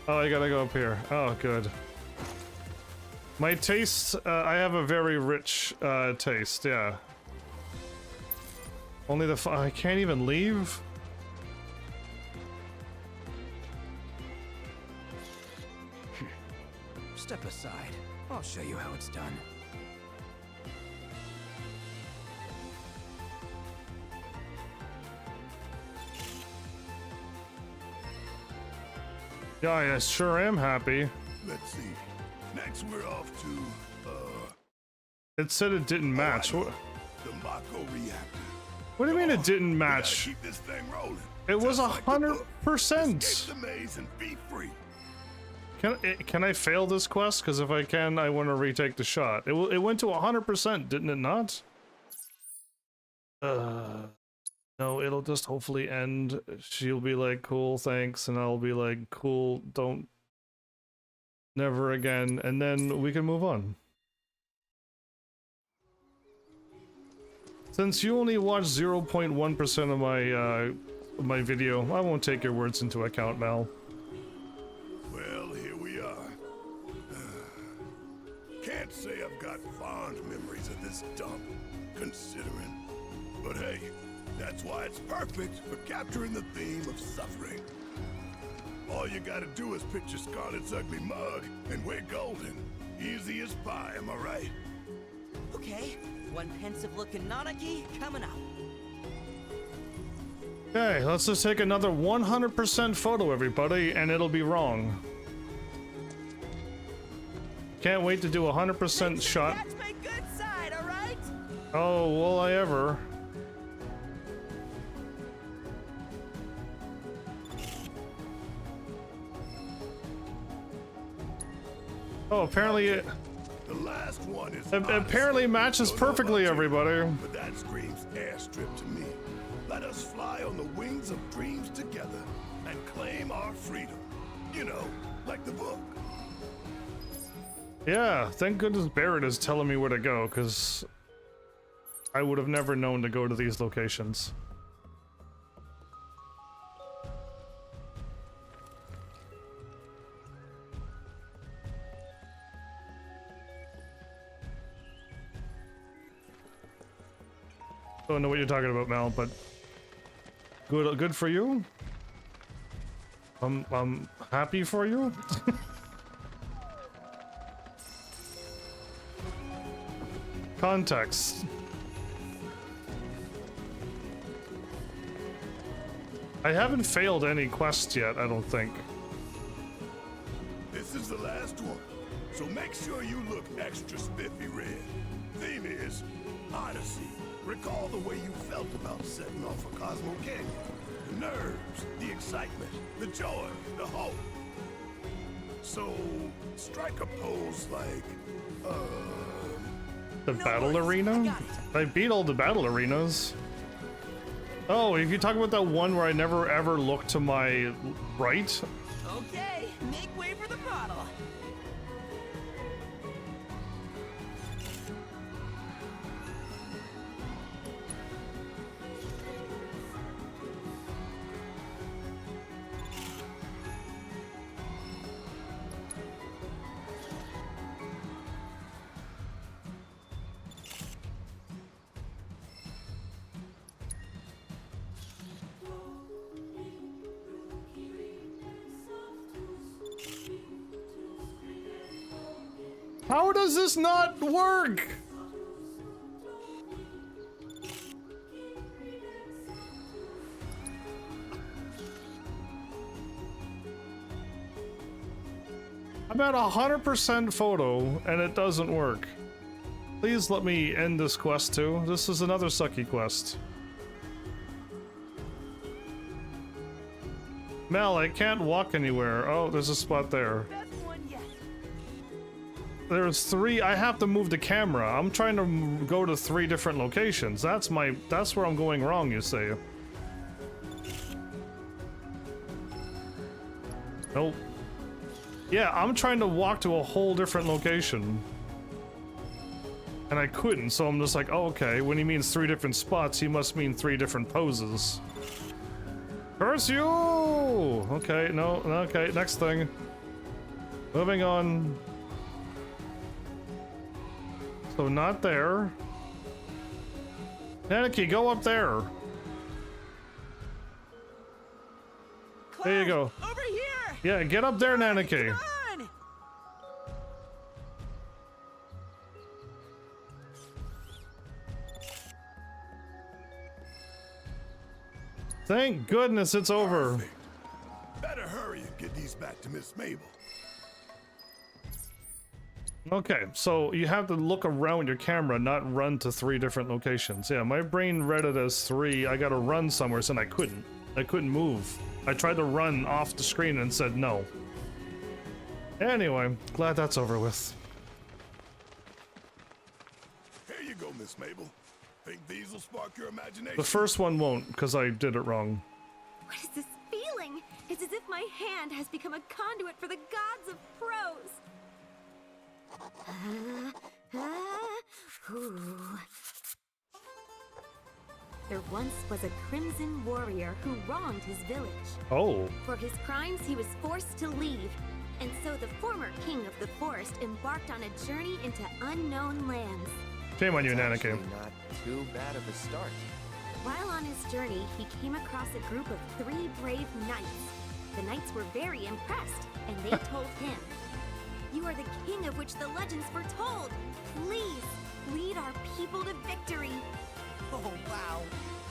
Oh, I gotta go up here. Oh, good. My taste, I have a very rich taste, yeah. Only the I can't even leave? Step aside. I'll show you how it's done. Yeah, I sure am happy. Let's see. Next we're off to, It said it didn't match. What? the Mako reactor. What do you mean it didn't We gotta match? keep this thing rolling. It was Just like the book. 100%. Escape the maze and be free. Can I fail this quest? Because if I can, I want to retake the shot. It went to 100%, didn't it not? No, it'll just hopefully end. She'll be like, cool, thanks, and I'll be like, cool, don't, never again, and then we can move on. Since you only watched 0.1% of my video, I won't take your words into account, Mal. Well, here we are. Can't say I've got fond memories of this dump, considering. But hey, that's why it's perfect for capturing the theme of suffering. All you gotta do is picture Scarlet's ugly mug, and we're golden. Easy as pie, am I right? Okay, one pensive-looking Nanaki coming up. Okay, let's just take another 100% photo, everybody, and it'll be wrong. Can't wait to do a 100% shot. That's my good side, all right? Oh, will I ever? Oh, apparently it... The last one is apparently matches perfectly, everybody. But that screams airstrip to me. Let us fly on the wings of dreams together and claim our freedom. You know, like the book. Yeah, thank goodness Barrett is telling me where to go, because I would have never known to go to these locations. Don't know what you're talking about, Mal, but good for you. I'm happy for you. Context. I haven't failed any quests yet, I don't think. This is the last one, so make sure you look extra spiffy red. Theme is Odyssey. Recall the way you felt about setting off a Cosmo Canyon. The nerves, the excitement, the joy, the hope. So, strike a pose like, The battle arena? I beat all the battle arenas. Oh, if you talk about that one where I never ever looked to my right? Okay, make way for the bottle. How does this not work? I'm at 100% photo and it doesn't work. Please let me end this quest too. This is another sucky quest. Mel, I can't walk anywhere. Oh, there's a spot there. There's 3. I have to move the camera. I'm trying to go to 3 different locations. That's where I'm going wrong, you say. Nope. Yeah, I'm trying to walk to a whole different location. And I couldn't, so I'm just like, oh, okay. When he means 3 different spots, he must mean 3 different poses. Curse you! Okay, no, okay, next thing. Moving on. So not there. Nanaki, go up there. There you go. Over here! Yeah, get up there, Nanaki. Come on! Thank goodness it's over. Perfect. Better hurry and get these back to Miss Mabel. Okay, so you have to look around your camera, not run to 3 different locations. Yeah, my brain read it as 3. I gotta run somewhere, and I couldn't. I couldn't move. I tried to run off the screen and said no. Anyway, glad that's over with. Here you go, Miss Mabel. Think these will spark your imagination? The first one won't, because I did it wrong. What is this feeling? It's as if my hand has become a conduit for the gods of prose. There once was a crimson warrior who wronged his village. Oh. For his crimes, he was forced to leave. And so the former king of the forest embarked on a journey into unknown lands. Shame on you, It's Nanaki. actually not too bad of a start. While on his journey, he came across a group of 3 brave knights. The knights were very impressed, and they told him, "You are the king of which the legends foretold. Please, lead our people to victory." Oh, wow.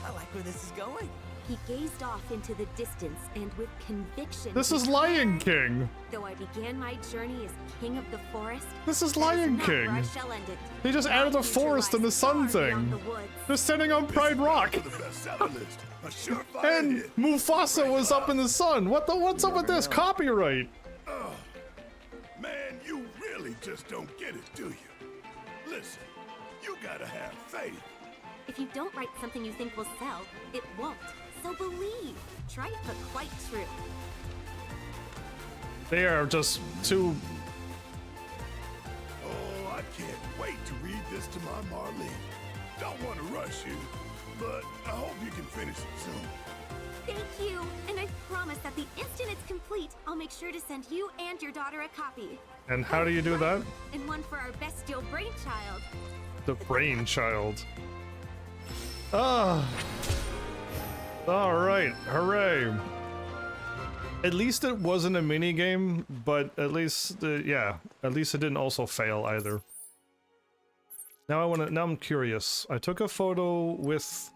I like where this is going. He gazed off into the distance, and with conviction... This is Lion King. Though I began my journey as king of the forest... This is that Lion not King. where I shall end it. They just My added the future forest and the lies sun far beyond thing. the woods. They're standing on Pride Rock. The bestseller list. A surefire And hit. Mufasa was up in the sun. What's up with this? Copyright. Oh, man, you really just don't get it, do you? Listen, you gotta have faith. If you don't write something you think will sell, it won't. So believe. Try it, but quite true. They are just too... Oh, I can't wait to read this to my Marlene. Don't want to rush you, but I hope you can finish it soon. Thank you. And I promise that the instant it's complete, I'll make sure to send you and your daughter a copy. And how do you do that? And one for our bestial brainchild. The brainchild. Ah. All right, hooray. At least it wasn't a mini game, but at least, yeah, at least it didn't also fail either. Now I'm curious. I took a photo with...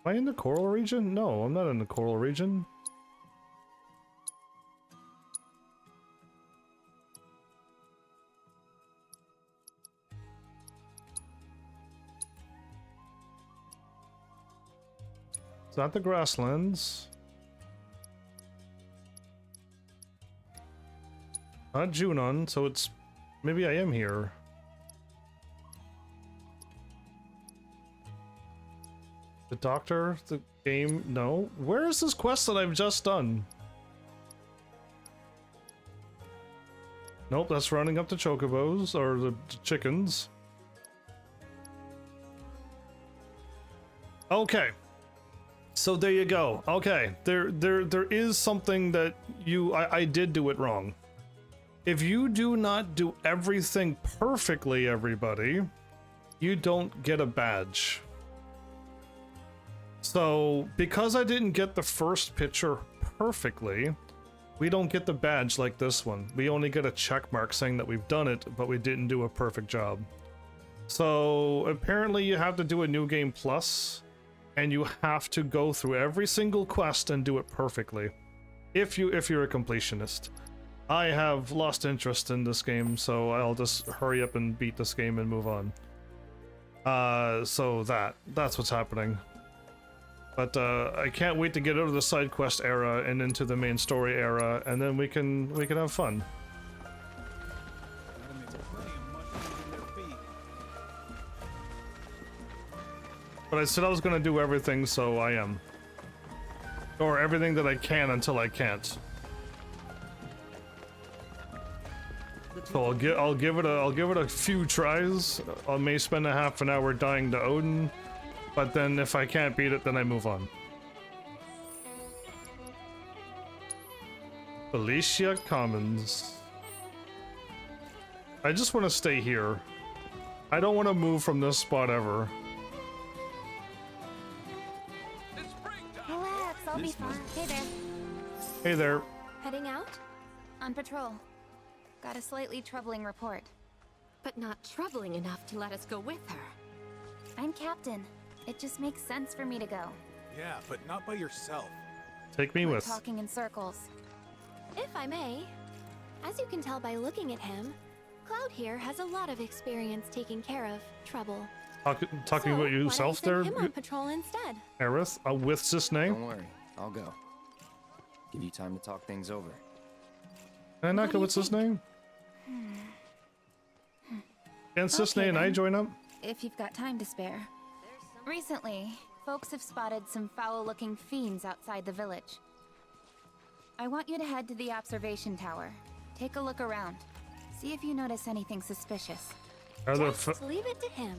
Am I in the coral region? No, I'm not in the coral region. It's not the grasslands. Not Junon, so it's... Maybe I am here. The doctor? The game? No. Where is this quest that I've just done? Nope, that's running up the chocobos, or the chickens. Okay. So there you go. Okay, there is something that I did do it wrong. If you do not do everything perfectly, everybody, you don't get a badge. So, because I didn't get the first picture perfectly, we don't get the badge like this one. We only get a check mark saying that we've done it, but we didn't do a perfect job. So, apparently you have to do a New Game Plus, and you have to go through every single quest and do it perfectly. If you're a completionist. I have lost interest in this game, so I'll just hurry up and beat this game and move on. So that's what's happening. But I can't wait to get out of the side quest era and into the main story era, and then we can have fun. But I said I was gonna do everything, so I am. Or everything that I can until I can't. So I'll give it a few tries. I may spend a half an hour dying to Odin, but then if I can't beat it, then I move on. Felicia Commons. I just want to stay here. I don't want to move from this spot ever. Relax, I'll be fine. Hey there. Hey there. Heading out? On patrol. Got a slightly troubling report. But not troubling enough to let us go with her. I'm captain. It just makes sense for me to go. Yeah, but not by yourself. Take me We're with. talking in circles. If I may, as you can tell by looking at him, Cloud here has a lot of experience taking care of trouble. Talking about yourself there, him on patrol instead. Aerith, with Cisne. Don't worry, I'll go. Give you time to talk things over. Can I not go with Cisne? Can Cisne and I join up? If you've got time to spare. Recently, folks have spotted some foul-looking fiends outside the village. I want you to head to the observation tower. Take a look around. See if you notice anything suspicious. Are there Just leave it to him.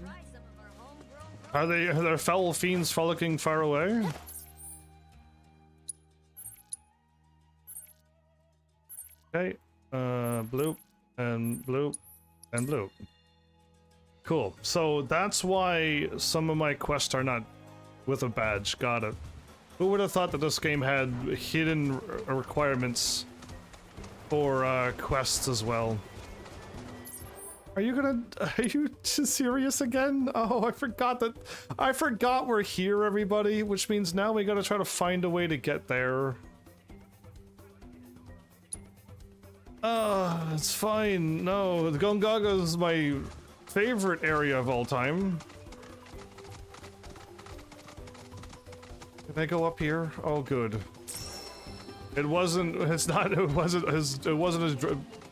are there foul fiends frolicking far away? Okay, bloop and bloop and bloop. Cool. So that's why some of my quests are not with a badge. Got it. Who would have thought that this game had hidden requirements for quests as well? Are you serious again? Oh, I forgot we're here, everybody, which means now we gotta try to find a way to get there. It's fine. No, the Gongaga is my favorite area of all time. Can I go up here? Oh, good. It wasn't as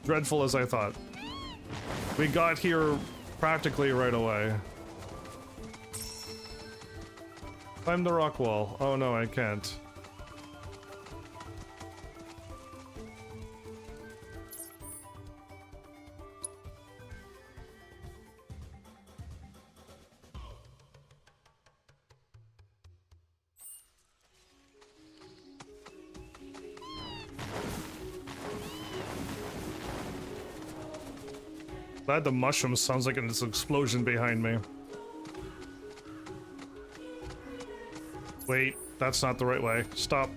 dreadful as I thought. We got here practically right away. Climb the rock wall. Oh no, I can't. Glad the mushroom sounds like this explosion behind me. Wait, that's not the right way. Stop.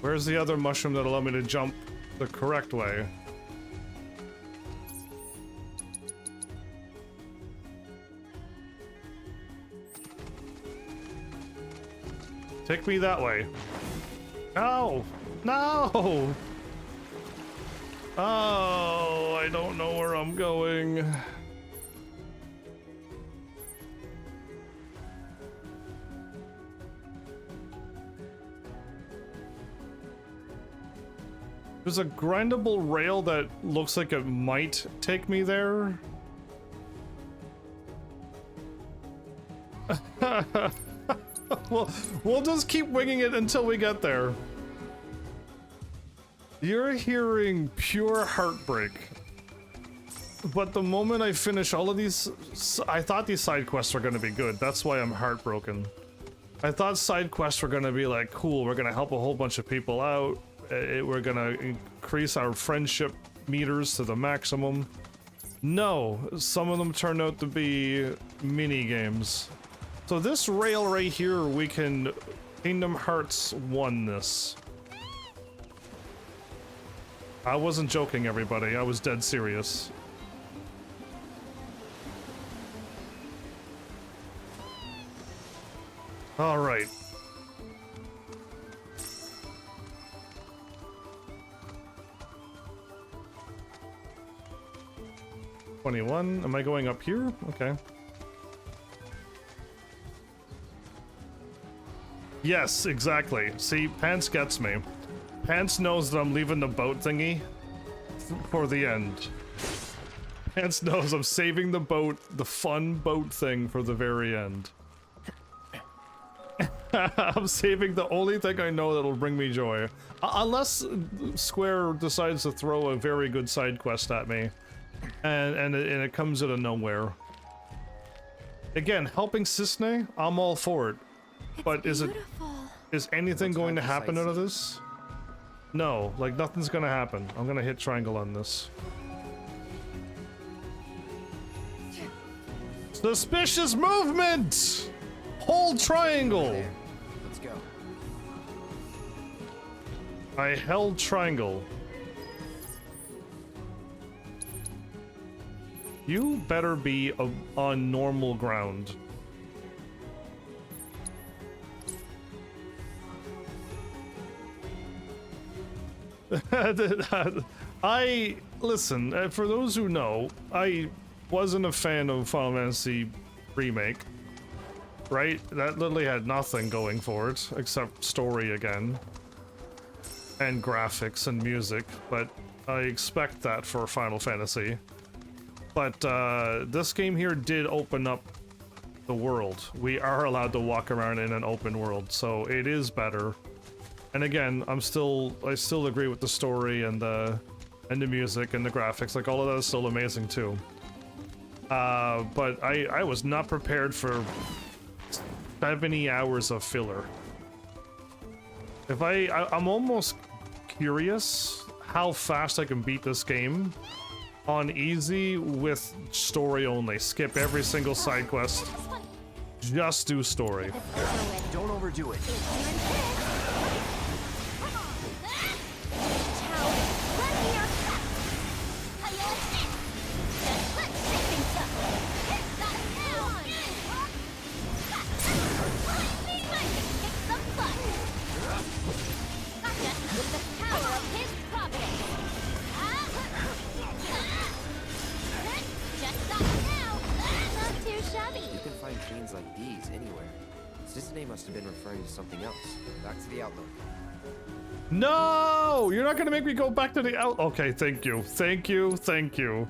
Where's the other mushroom that'll allow me to jump the correct way? Take me that way. No! No! Oh, I don't know where I'm going. There's a grindable rail that looks like it might take me there. We'll just keep winging it until we get there. You're hearing pure heartbreak. But the moment I finish all of these, I thought these side quests were going to be good. That's why I'm heartbroken. I thought side quests were going to be like, cool, we're going to help a whole bunch of people out. We're going to increase our friendship meters to the maximum. No, some of them turned out to be mini games. So this rail right here, we can Kingdom Hearts 1 this. I wasn't joking, everybody. I was dead serious. All right. $21. Am I going up here? Okay. Yes, exactly. See, Pants gets me. Pants knows that I'm leaving the boat thingy for the end. Pants knows I'm saving the boat, the fun boat thing, for the very end. I'm saving the only thing I know that'll bring me joy. Unless Square decides to throw a very good side quest at me. And it comes out of nowhere. Again, helping Cisne, I'm all for it. But is Is anything going to happen out of this? No, like nothing's gonna happen. I'm gonna hit triangle on this. Suspicious movement! Hold triangle! There. Let's go. I held triangle. You better be on normal ground. Listen, for those who know, I wasn't a fan of Final Fantasy Remake, right? That literally had nothing going for it, except story again, and graphics and music, but I expect that for Final Fantasy. But this game here did open up the world. We are allowed to walk around in an open world, so it is better. And again, I still agree with the story and the music and the graphics. Like, all of that is still amazing too. But I was not prepared for 70 hours of filler. If I'm almost curious how fast I can beat this game on easy with story only. Skip every single side quest. Just do story. Don't overdo it. Like these anywhere. Cicene must have been referring to something else. Back to the outlook. No! You're not gonna make me go back to the out. Okay, thank you. Thank you. Thank you.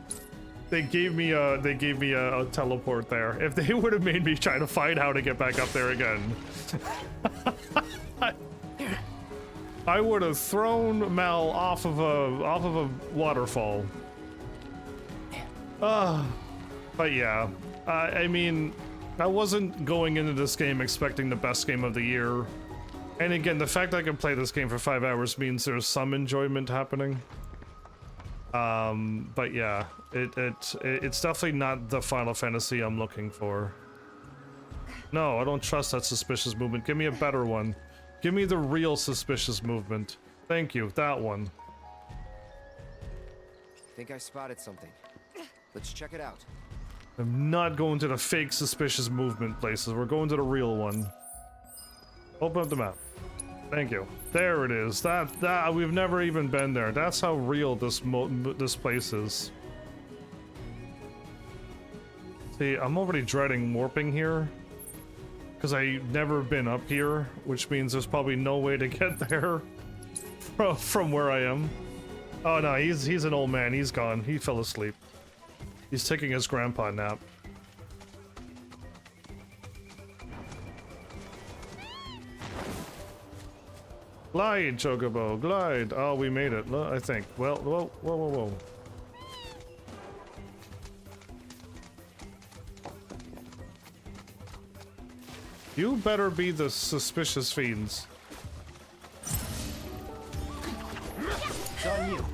They gave me a teleport there. If they would have made me try to find how to get back up there again. I would have thrown Mal off of a waterfall. But yeah. I mean, I wasn't going into this game expecting the best game of the year. And again, the fact that I can play this game for 5 hours means there's some enjoyment happening. But yeah, it's definitely not the Final Fantasy I'm looking for. No, I don't trust that suspicious movement. Give me a better one. Give me the real suspicious movement. Thank you, that one. Think I spotted something. Let's check it out. I'm not going to the fake suspicious movement places. We're going to the real one. Open up the map. Thank you. There it is. That we've never even been there. That's how real this place is. See, I'm already dreading warping here because I've never been up here, which means there's probably no way to get there from where I am. Oh no, he's an old man. He's gone. He fell asleep. He's taking his grandpa nap. Glide, chocobo, glide. Oh, we made it, I think. Well, whoa, whoa, whoa, whoa. You better be the suspicious fiends. It's on you.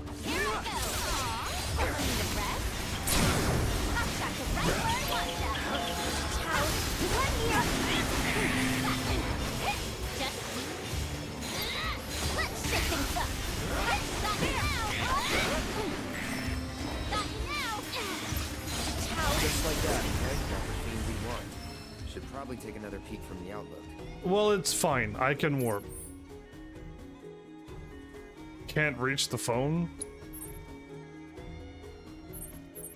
Just like that, okay? After Fiend V1. Should probably take another peek from the outlook. Well, it's fine. I can warp. Can't reach the phone?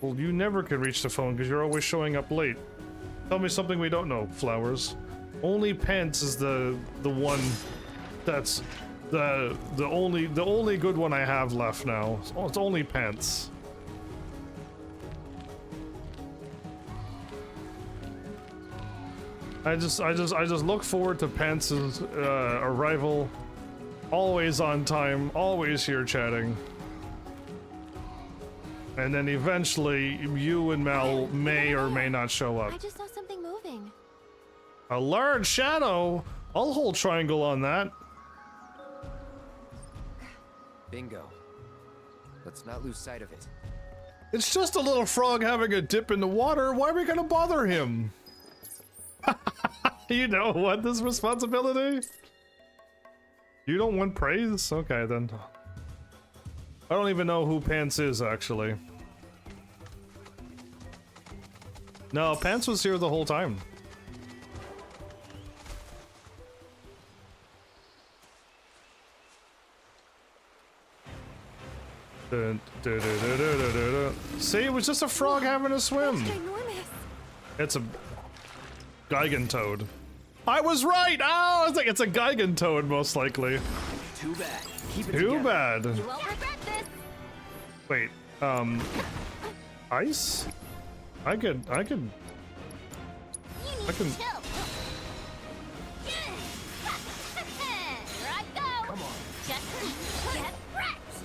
Well, you never can reach the phone because you're always showing up late. Tell me something we don't know, Flowers. Only Pants is the one that's the only good one I have left now. Oh, it's only Pants. I just look forward to Pants' arrival. Always on time, always here chatting. And then eventually, you and Mel may or may not show up. I just saw something moving. A large shadow? I'll hold triangle on that. Bingo. Let's not lose sight of it. It's just a little frog having a dip in the water. Why are we gonna bother him? You don't want this responsibility? You don't want praise? Okay, then. I don't even know who Pants is, actually. No, Pants was here the whole time. Dun, dun, dun, dun, dun, dun, dun, dun. See, it was just a frog having a swim. It's a Gigantoad. I was right! Oh, I was like, it's a Gigantoad, most likely. Too bad. Keep it Too together. bad. You won't regret this. Wait, ice? I can. You need I can. to chill. Here I go. Come on. Just get wrecked.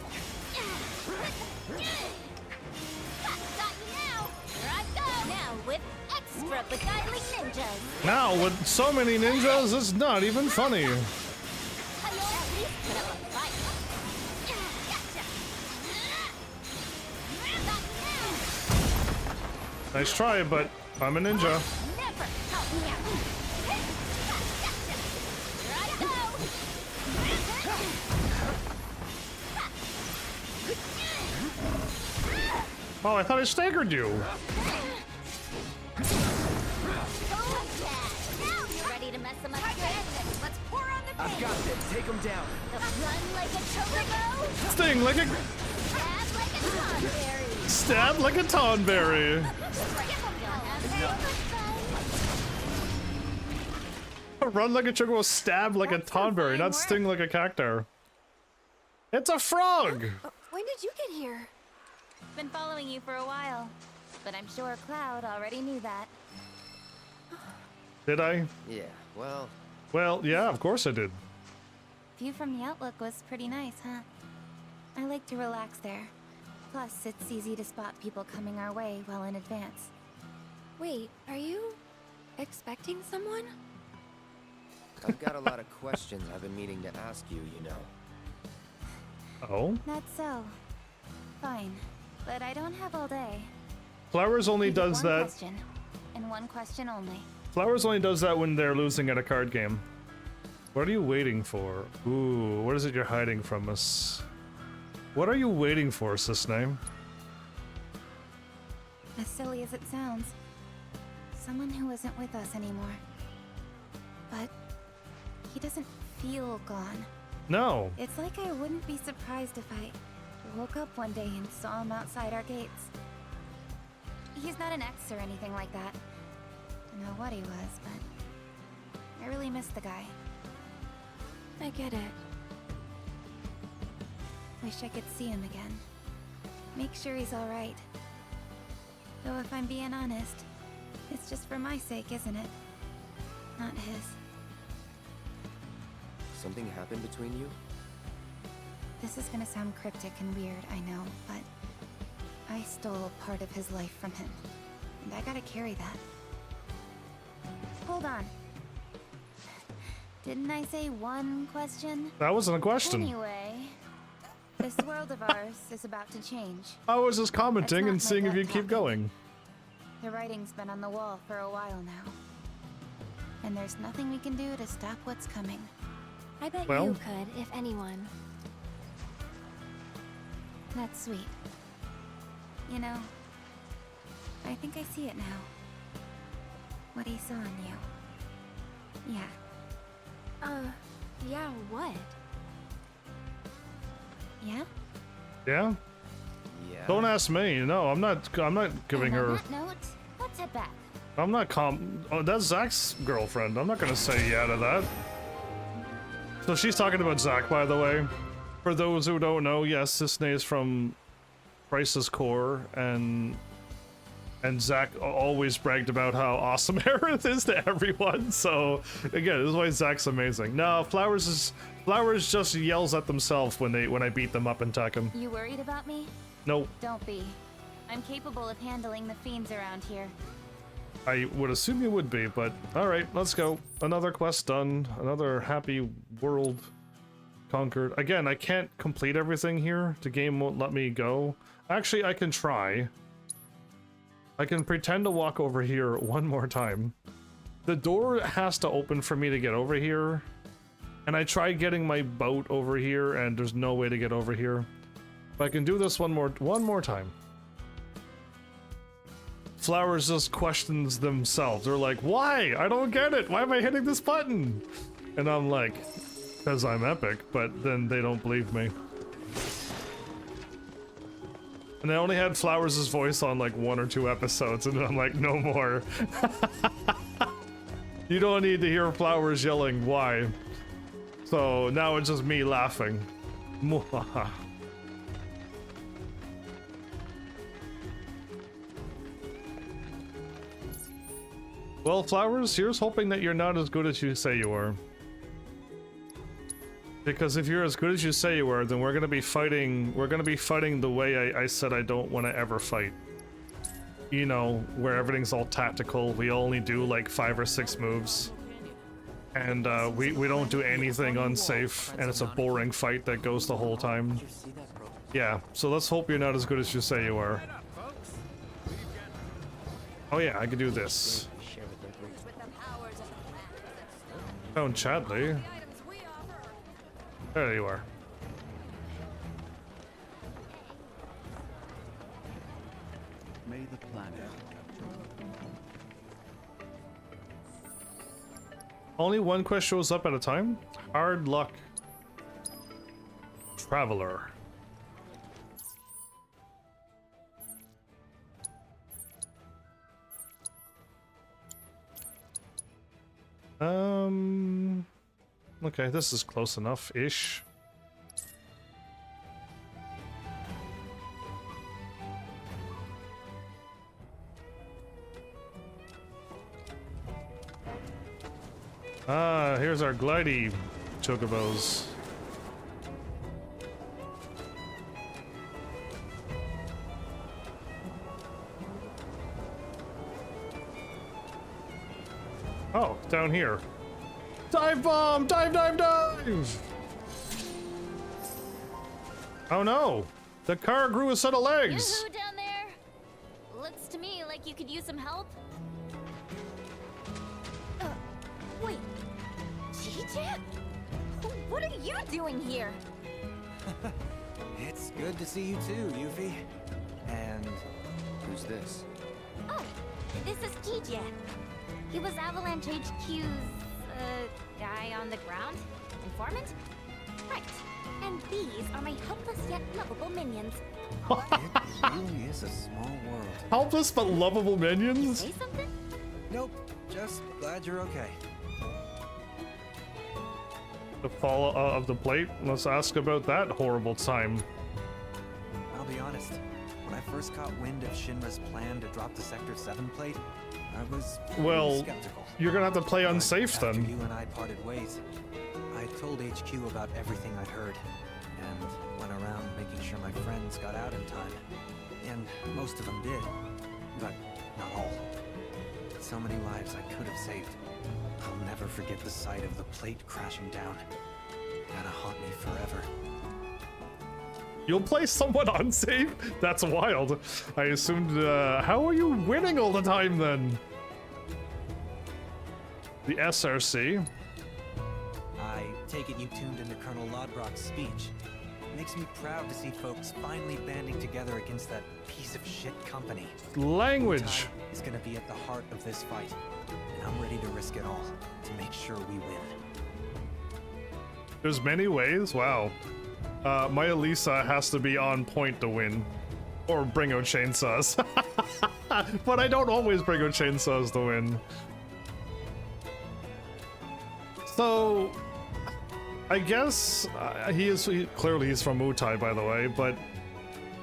Got you now. Here I go. Now with extra beguiling ninjas. Now, with so many ninjas, it's not even funny. At least put up a fight. Gotcha. Got you now. Nice try, but I'm a ninja. Never help me out. Gotcha. Here I go. Oh, I thought I staggered you. Oh, yeah. Now you're ready to mess them up good. Let's pour on the paint. I've got this. Take them down. Run like a chocobo. Sting like a. Stab like a tonberry. Stab like a tonberry. Run like a chocobo, stab like a tonberry, not sting like a cactar. It's a frog! When did you get here? Been following you for a while, but I'm sure Cloud already knew that. Did I? Yeah, well... Well, yeah, of course I did. View from the Outlook was pretty nice, huh? I like to relax there. Plus, it's easy to spot people coming our way well in advance. Wait, are you expecting someone? I've got a lot of questions I've been meaning to ask you, you know. Oh? Not so. Fine, but I don't have all day. Flowers only You get does one that. question, and one question only. Flowers only does that when they're losing at a card game. What are you waiting for? Ooh, what is it you're hiding from us? What are you waiting for, Sis-Name? As silly as it sounds, someone who isn't with us anymore. But he doesn't feel gone. No. It's like I wouldn't be surprised if I woke up one day and saw him outside our gates. He's not an ex or anything like that. I don't know what he was, but I really miss the guy. I get it. Wish I could see him again. Make sure he's alright. Though if I'm being honest, it's just for my sake, isn't it? Not his. Something happened between you? This is gonna sound cryptic and weird, I know, but I stole part of his life from him, and I gotta carry that. Hold on. Didn't I say one question? That wasn't a question. Anyway, this world of ours is about to change. I was just commenting That's and not seeing my if you gut keep going. The writing's been on the wall for a while now. And there's nothing we can do to stop what's coming. I bet Well- you could, if anyone. That's sweet. You know, I think I see it now. What he saw in you. Yeah. Yeah, what? Yeah? Yeah? Yeah. Don't ask me. No, I'm not giving And on her. that note, let's head back. I'm not oh, that's Zach's girlfriend. I'm not gonna say yeah to that. So she's talking about Zach, by the way. For those who don't know, yes, Cisne is from Crisis Core, and Zach always bragged about how awesome Aerith is to everyone. So again, this is why Zach's amazing. No, Flowers just yells at themselves when I beat them up and attack them. You worried about me? Nope. Don't be. I'm capable of handling the fiends around here. I would assume you would be, but alright, let's go. Another quest done. Another happy world conquered. Again, I can't complete everything here. The game won't let me go. Actually, I can try. I can pretend to walk over here one more time. The door has to open for me to get over here. And I tried getting my boat over here, and there's no way to get over here. But I can do this one more time. Flowers just questions themselves. They're like, why? I don't get it. Why am I hitting this button? And I'm like, because I'm epic, but then they don't believe me. And I only had Flowers' voice on like 1 or 2 episodes, and I'm like, no more. You don't need to hear Flowers yelling, why? So now it's just me laughing. Well, Flowers, here's hoping that you're not as good as you say you are. Because if you're as good as you say you are, then we're gonna be fighting the way I said I don't want to ever fight. You know, where everything's all tactical, we only do like 5 or 6 moves. And we don't do anything unsafe, and it's a boring fight that goes the whole time. Yeah, so let's hope you're not as good as you say you are. Oh yeah, I can do this. Found Chadley. There you are. May the planet. Only one quest shows up at a time? Hard luck. Traveler. Okay, this is close enough-ish. Ah, here's our glidey chocobos. Oh, down here. Dive bomb! Dive, dive, dive! Oh no! The car grew a set of legs! Yoo-hoo down there! Looks to me like you could use some help. Wait. TJ? What are you doing here? It's good to see you too, Yuffie. And who's this? Oh, this is TJ. He was Avalanche HQ's, guy on the ground? Informant? Right. And these are my helpless yet lovable minions. it really is a small world. Helpless but lovable minions? You say something? Nope. Just glad you're okay. The fall of the plate? Let's ask about that horrible time. I'll be honest. When I first caught wind of Shinra's plan to drop the Sector 7 plate, I was skeptical. You're gonna have to play unsafe after then. you and I parted ways, I told HQ about everything I'd heard, and went around making sure my friends got out in time. And most of them did, but not all. So many lives I could have saved. I'll never forget the sight of the plate crashing down. Gonna haunt me forever. You'll play someone unsafe? That's wild. I assumed, how are you winning all the time then? The SRC. I take it you tuned into Colonel Lodbrok's speech. It makes me proud to see folks finally banding together against that piece of shit company. Language is gonna be at the heart of this fight, and I'm ready to risk it all to make sure we win. There's many ways? Wow. My Elisa has to be on point to win. Or bring out chainsaws. But I don't always bring out chainsaws to win. So, I guess clearly he's from Mutai, by the way, but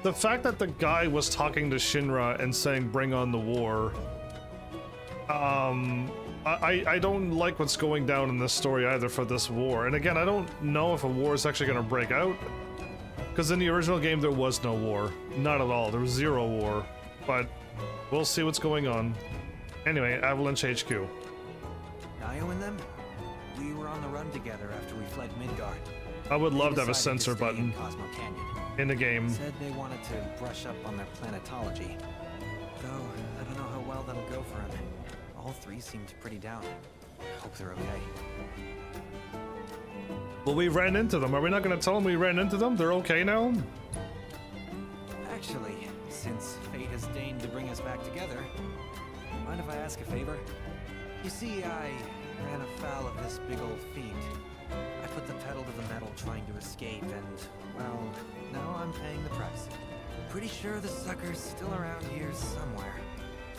the fact that the guy was talking to Shinra and saying bring on the war, I don't like what's going down in this story either for this war. And again, I don't know if a war is actually going to break out, because in the original game there was no war. Not at all. There was zero war. But we'll see what's going on. Anyway, Avalanche HQ. Nio and them? We were on the run together after we fled Midgard. I would love to They have a decided censor stay in button Cosmo Canyon. in the game. Said they wanted to brush up on their planetology. Though, I don't know how well that'll go for him. All three seemed pretty down. Hope they're okay. Well, we ran into them. Are we not going to tell them we ran into them? They're okay now? Actually, since fate has deigned to bring us back together, mind if I ask a favor? You see, I ran afoul of this big old fiend. I put the pedal to the metal trying to escape, and, well, now I'm paying the price. Pretty sure the sucker's still around here somewhere.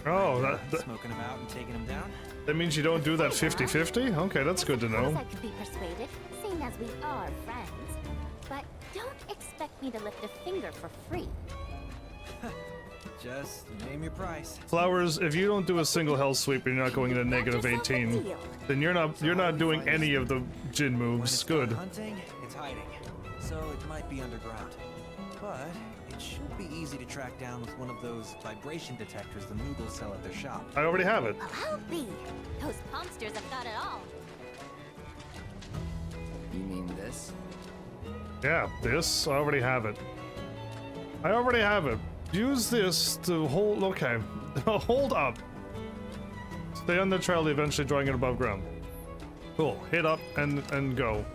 Oh, that smoking about and taking him down? That means you don't do that 50-50? Okay, that's good to know. I could be persuaded, seeing as we are friends. But don't expect me to lift a finger for free. Just name your price. Flowers, if you don't do a single hell sweep and you're not going into negative 18, then you're not doing any of the Jin moves. Good. Hunting, it's hiding, so it might be underground. But it should be easy to track down with one of those vibration detectors the Moogles sell at their shop. I already have it. Well, I'll be. Those Pomsters have got it all. You mean this? Yeah, this. I already have it. I already have it. Use this to hold. Okay. Hold up. Stay on the trail, eventually drawing it above ground. Cool. Hit up and go.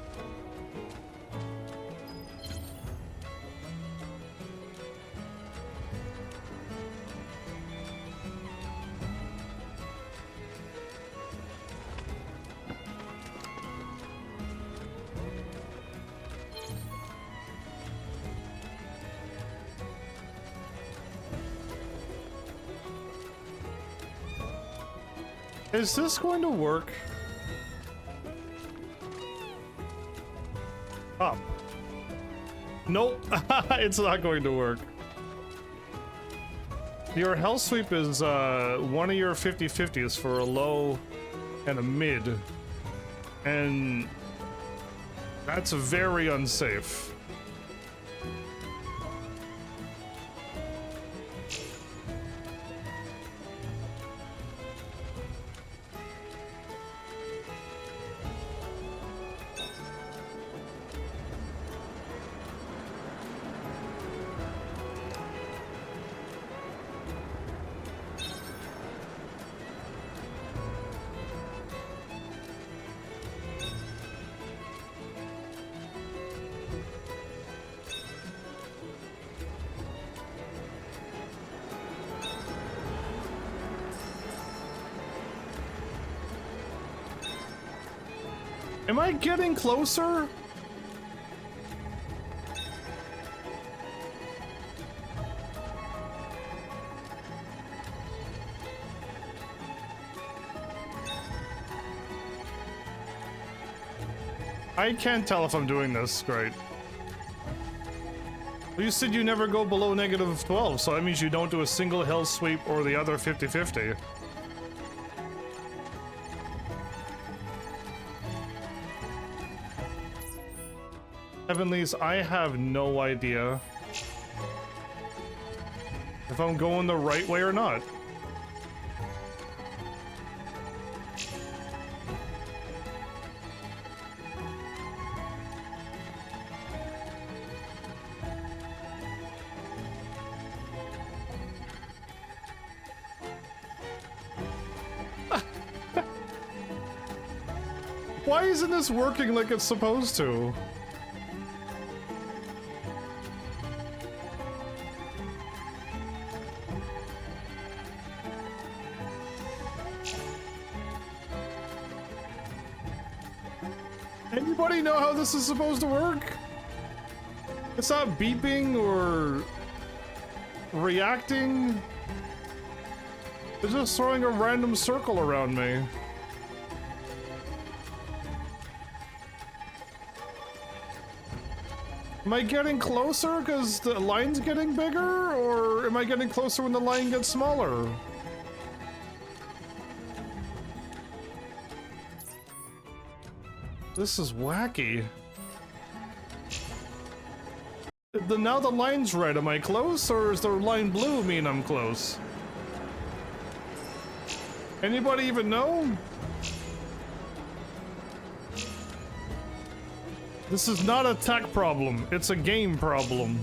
Is this going to work? Up. Nope. It's not going to work. Your hell sweep is one of your 50-50s for a low and a mid. And that's very unsafe. Am I getting closer? I can't tell if I'm doing this great. Well, you said you never go below negative 12, so that means you don't do a single hell sweep or the other 50-50. Heavenlies, I have no idea if I'm going the right way or not. Why isn't this working like it's supposed to? Anybody know how this is supposed to work? It's not beeping or reacting. It's just throwing a random circle around me. Am I getting closer because the line's getting bigger, or am I getting closer when the line gets smaller? This is wacky. Now the line's red. Am I close, or is the line blue mean I'm close? Anybody even know? This is not a tech problem, it's a game problem.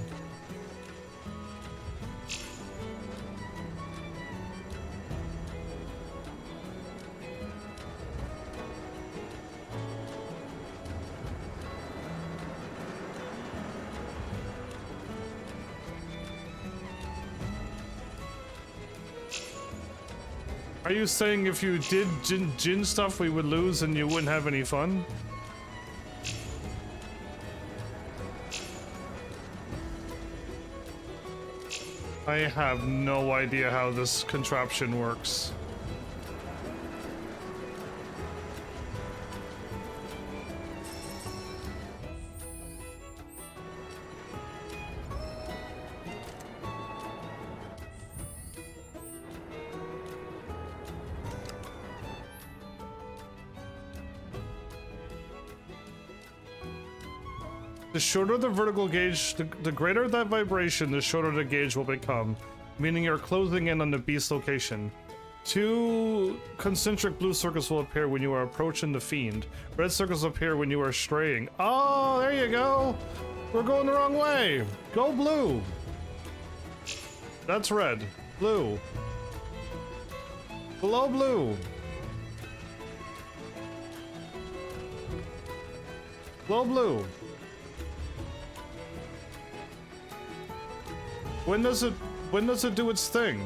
Are you saying if you did Jin stuff we would lose and you wouldn't have any fun? I have no idea how this contraption works. The shorter the vertical gauge, the greater that vibration, the shorter the gauge will become, meaning you're closing in on the beast location. 2 concentric blue circles will appear when you are approaching the fiend. Red circles appear when you are straying. Oh, there you go! We're going the wrong way! Go blue! That's red. Blue. Below blue. Below blue. When does it do its thing?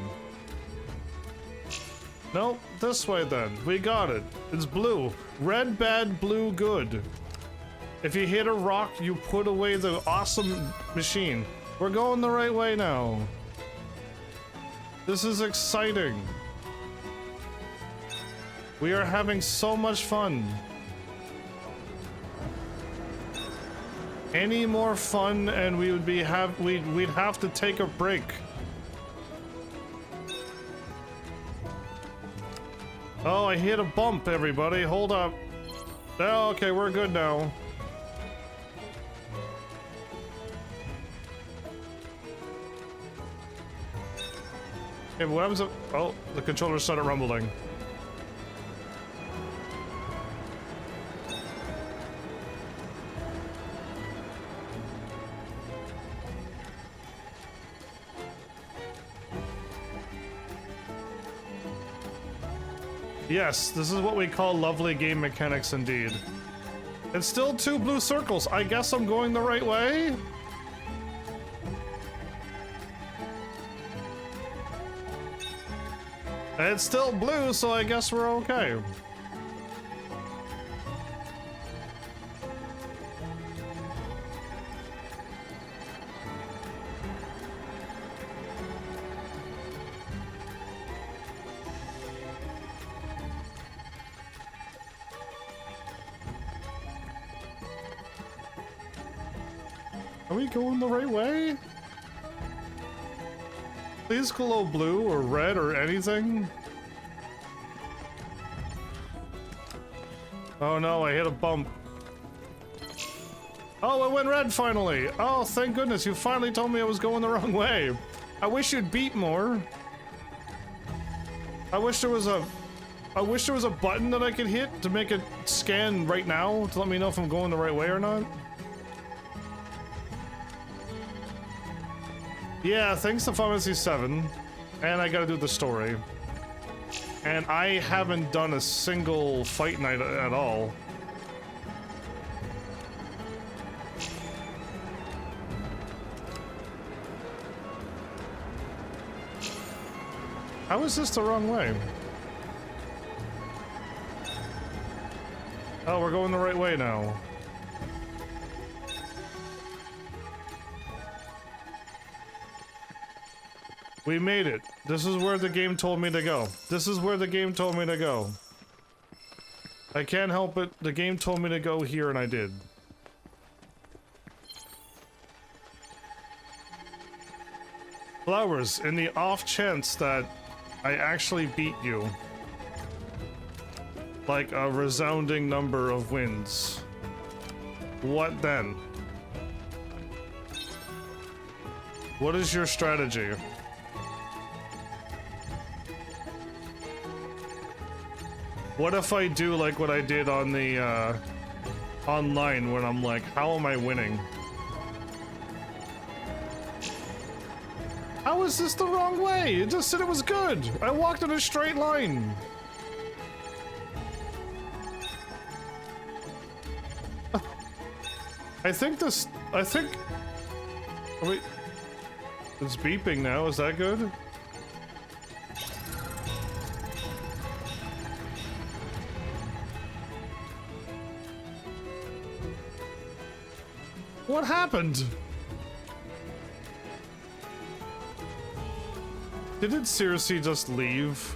Nope, this way then. We got it. It's blue. Red bad, blue good. If you hit a rock, you put away the awesome machine. We're going the right way now. This is exciting. We are having so much fun. Any more fun and we would be we'd have to take a break. Oh, I hit a bump, everybody. Hold up. Oh, okay, we're good now. Okay, but what happens if... Oh, the controller started rumbling. Yes, this is what we call lovely game mechanics indeed. It's still 2 blue circles. I guess I'm going the right way? It's still blue, so I guess we're okay. Are we going the right way? Please glow blue or red or anything. Oh no, I hit a bump. Oh, it went red finally. Oh, thank goodness, you finally told me I was going the wrong way. I wish you'd beat more. I wish there was a button that I could hit to make it scan right now to let me know if I'm going the right way or not. Yeah, thanks to Final Fantasy VII, and I gotta do the story. And I haven't done a single fight night at all. How is this the wrong way? Oh, we're going the right way now. We made it. This is where the game told me to go. This is where the game told me to go. I can't help it. The game told me to go here and I did. Flowers, in the off chance that I actually beat you. Like a resounding number of wins. What then? What is your strategy? What if I do like what I did on the online when I'm like, how am I winning? How is this the wrong way? It just said it was good. I walked in a straight line. I think. Wait. It's beeping now. Is that good? What happened? Did it seriously just leave?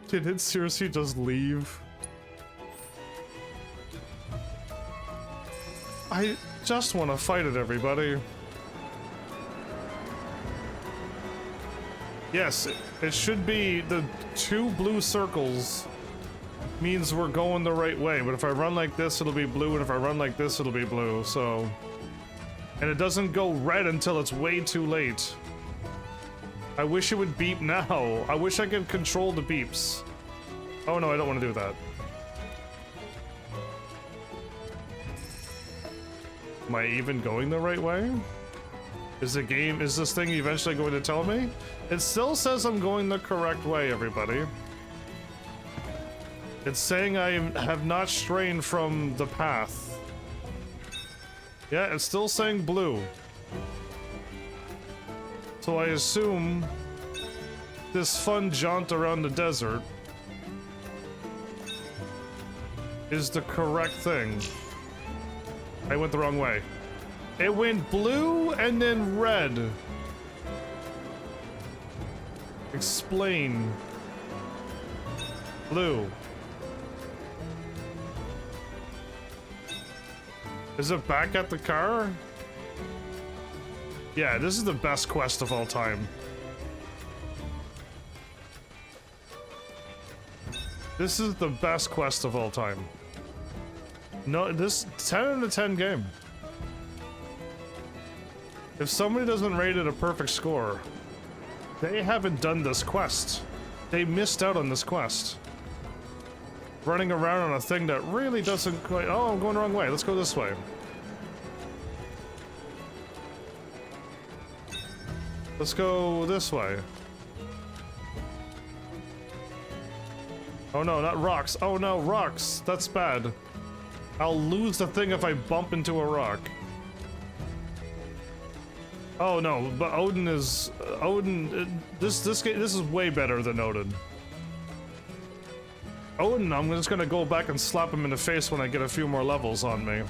Did it seriously just leave? I just want to fight it, everybody. Yes, it should be the 2 blue circles means we're going the right way, but if I run like this, it'll be blue, and if I run like this, it'll be blue, so... And it doesn't go red until it's way too late. I wish it would beep now. I wish I could control the beeps. Oh no, I don't want to do that. Am I even going the right way? Is this thing eventually going to tell me? It still says I'm going the correct way, everybody. It's saying I have not strayed from the path. Yeah, it's still saying blue. So I assume this fun jaunt around the desert is the correct thing. I went the wrong way. It went blue and then red. Explain. Blue. Is it back at the car? Yeah, this is the best quest of all time. This is the best quest of all time. No, this 10 out of 10 game. If somebody doesn't rate it a perfect score, they haven't done this quest. They missed out on this quest. Running around on a thing that really doesn't quite... Oh, I'm going the wrong way. Let's go this way. Let's go this way. Oh no, not rocks. Oh no, rocks. That's bad. I'll lose the thing if I bump into a rock. Oh no, but Odin is... This is way better than Odin. Odin, I'm just gonna go back and slap him in the face when I get a few more levels on me.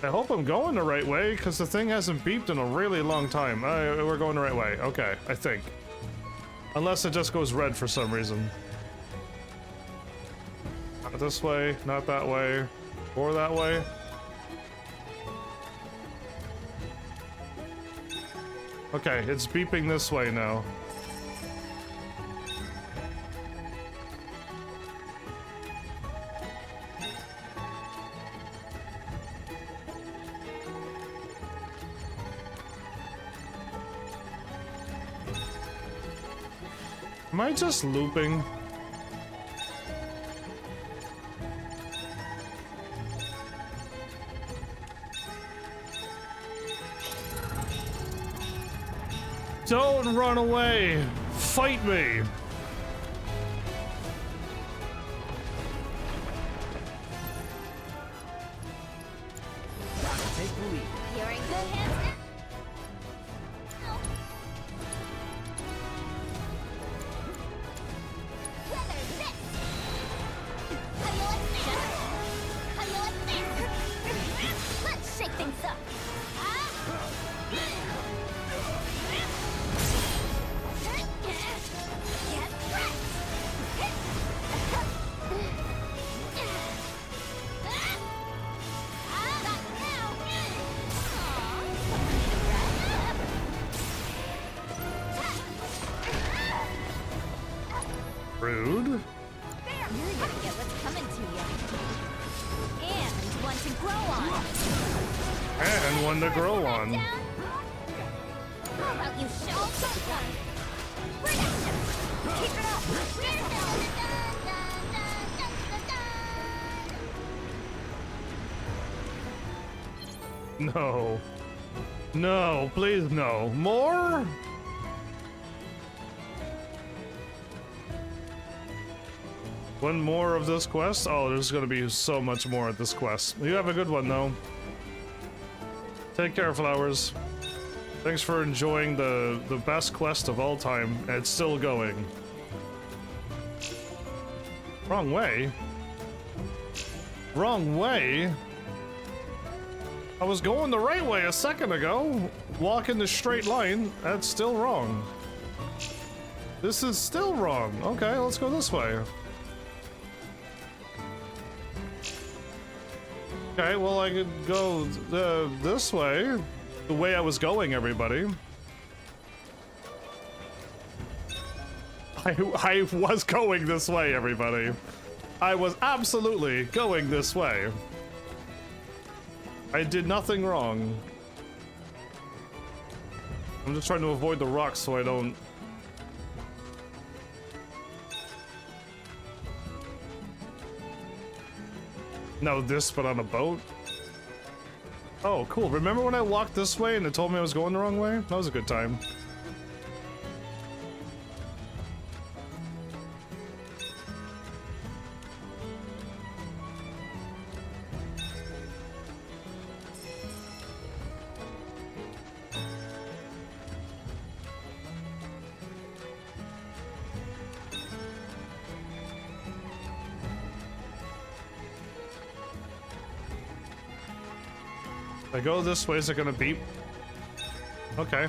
I hope I'm going the right way, because the thing hasn't beeped in a really long time. We're going the right way. Okay, I think. Unless it just goes red for some reason. Not this way, not that way, or that way. Okay, it's beeping this way now. Am I just looping? Don't run away! Fight me! Take the lead. You're in good hands now. Weather this. How do you like this? How do you like this? Let's shake things up. Rude. You're gonna get what's coming to you. And one to grow on. And one to grow on. How about you show someone? No. No, please no. More? One more of this quest? Oh, there's gonna be so much more at this quest. You have a good one, though. Take care, Flowers. Thanks for enjoying the best quest of all time. It's still going. Wrong way? Wrong way? I was going the right way a second ago. Walking the straight line. That's still wrong. This is still wrong. Okay, let's go this way. Okay, well I could go this way. The way I was going, everybody. I was going this way, everybody. I was absolutely going this way. I did nothing wrong. I'm just trying to avoid the rocks so I don't... No, this, but on a boat? Oh, cool. Remember when I walked this way and it told me I was going the wrong way? That was a good time. If I go this way, is it gonna beep? Okay.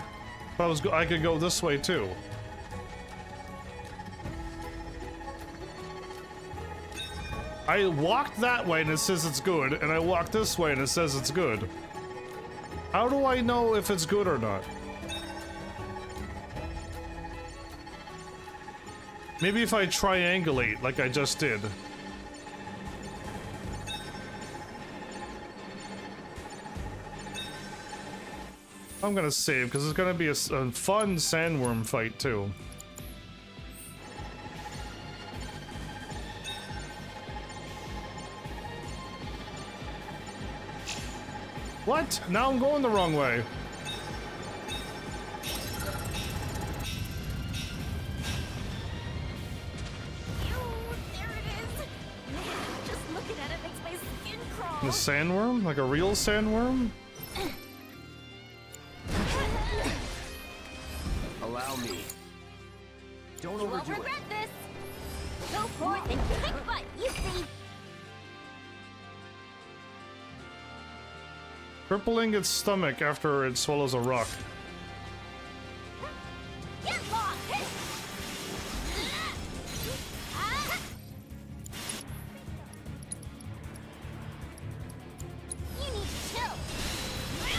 I could go this way too. I walked that way and it says it's good, and I walked this way and it says it's good. How do I know if it's good or not? Maybe if I triangulate like I just did. I'm gonna save because it's gonna be a fun sandworm fight too. What? Now I'm going the wrong way. Just looking at it makes my skin crawl. The sandworm? Like a real sandworm? Allow me. Don't overdo it. Regret this. Go forth and kick butt, you see. Crippling its stomach after it swallows a rock. Get lost. You need to chill.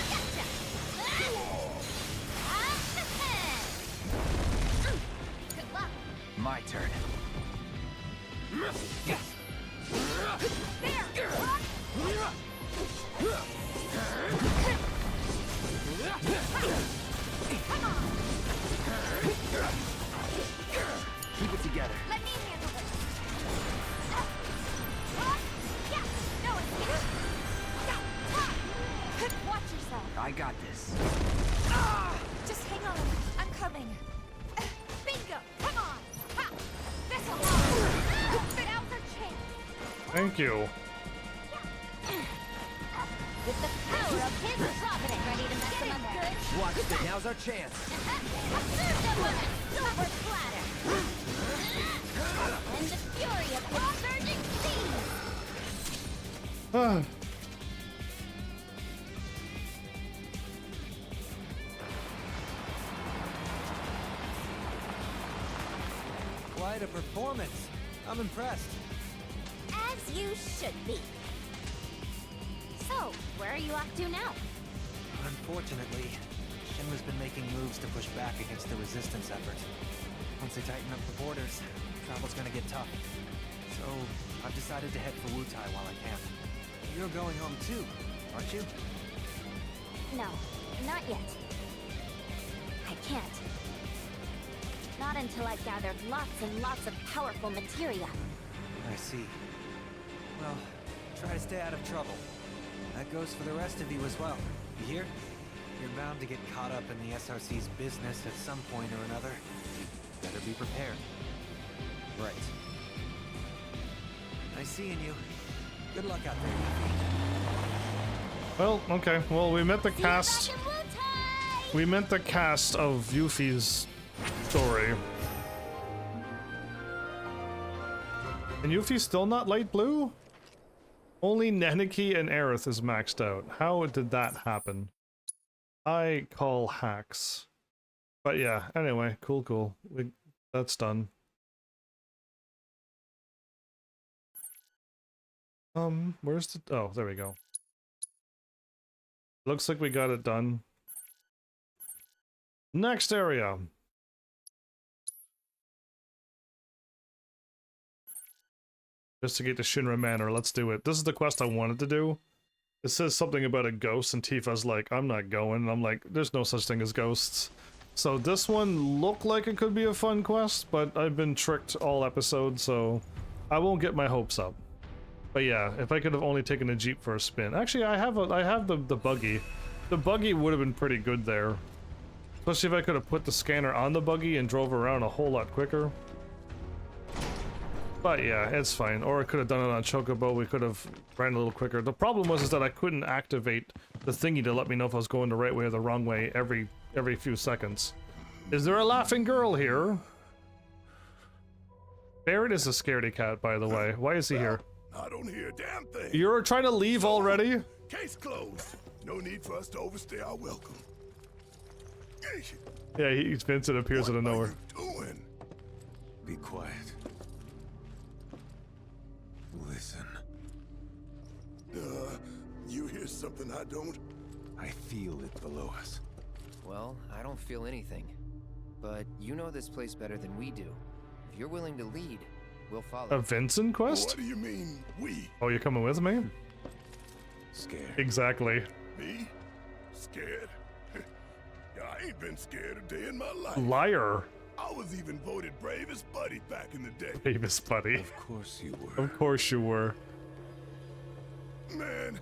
Gotcha. Good luck. My turn. Keep it together. Let me handle this. Yeah, no escape. Watch yourself. I got this. Just hang on. I'm coming. Bingo. Come on. Ha. This'll fit out the chance. Thank you. With the power of his providence, ready to mess them up good. Watch it. Now's our chance. Serve them with a silver platter. And the fury of his surging seas. Quite a performance. I'm impressed. As you should be. So, where are you off to now? Unfortunately, Shinra's been making moves to push back against the resistance effort. Once they tighten up the borders, travel's gonna get tough. So, I've decided to head for Wutai while I can. You're going home too, aren't you? No, not yet. I can't. Not until I've gathered lots and lots of powerful materia. I see. Well, try to stay out of trouble. That goes for the rest of you as well. You hear? You're bound to get caught up in the SRC's business at some point or another. Better be prepared. Right. Nice seeing you. Good luck out there, Yuffie. Well, okay. Well, we met the cast. We met the cast of Yuffie's story. And Yuffie's still not light blue? Only Neniki and Aerith is maxed out. How did that happen? I call hacks. But yeah, anyway, cool. That's done. Where's the... Oh, there we go. Looks like we got it done. Next area. Investigate the Shinra Manor. Let's do it. This is the quest I wanted to do. It says something about a ghost, and Tifa's like, I'm not going. And I'm like, there's no such thing as ghosts. So this one looked like it could be a fun quest, but I've been tricked all episode, so I won't get my hopes up. But yeah, if I could have only taken a Jeep for a spin. Actually, I have the buggy. The buggy would have been pretty good there. Especially if I could have put the scanner on the buggy and drove around a whole lot quicker. But yeah, it's fine. Or I could have done it on chocobo. We could have ran a little quicker. The problem was is that I couldn't activate the thingy to let me know if I was going the right way or the wrong way every few seconds. Is there a laughing girl here? Barrett is a scaredy cat, by the way. Why is he here? I don't hear a damn thing. You're trying to leave already? Case closed. No need for us to overstay our welcome. Yeah, Vincent appears out of nowhere. Doing? Be quiet. Listen. You hear something I don't? I feel it below us. Well, I don't feel anything. But you know this place better than we do. If you're willing to lead, we'll follow. A Vincent quest? What do you mean, we? Oh, you're coming with me? Scared. Exactly. Me? Scared? I ain't been scared a day in my life. Liar. I was even voted bravest buddy back in the day. Bravest buddy. Of course you were. Of course you were. Man,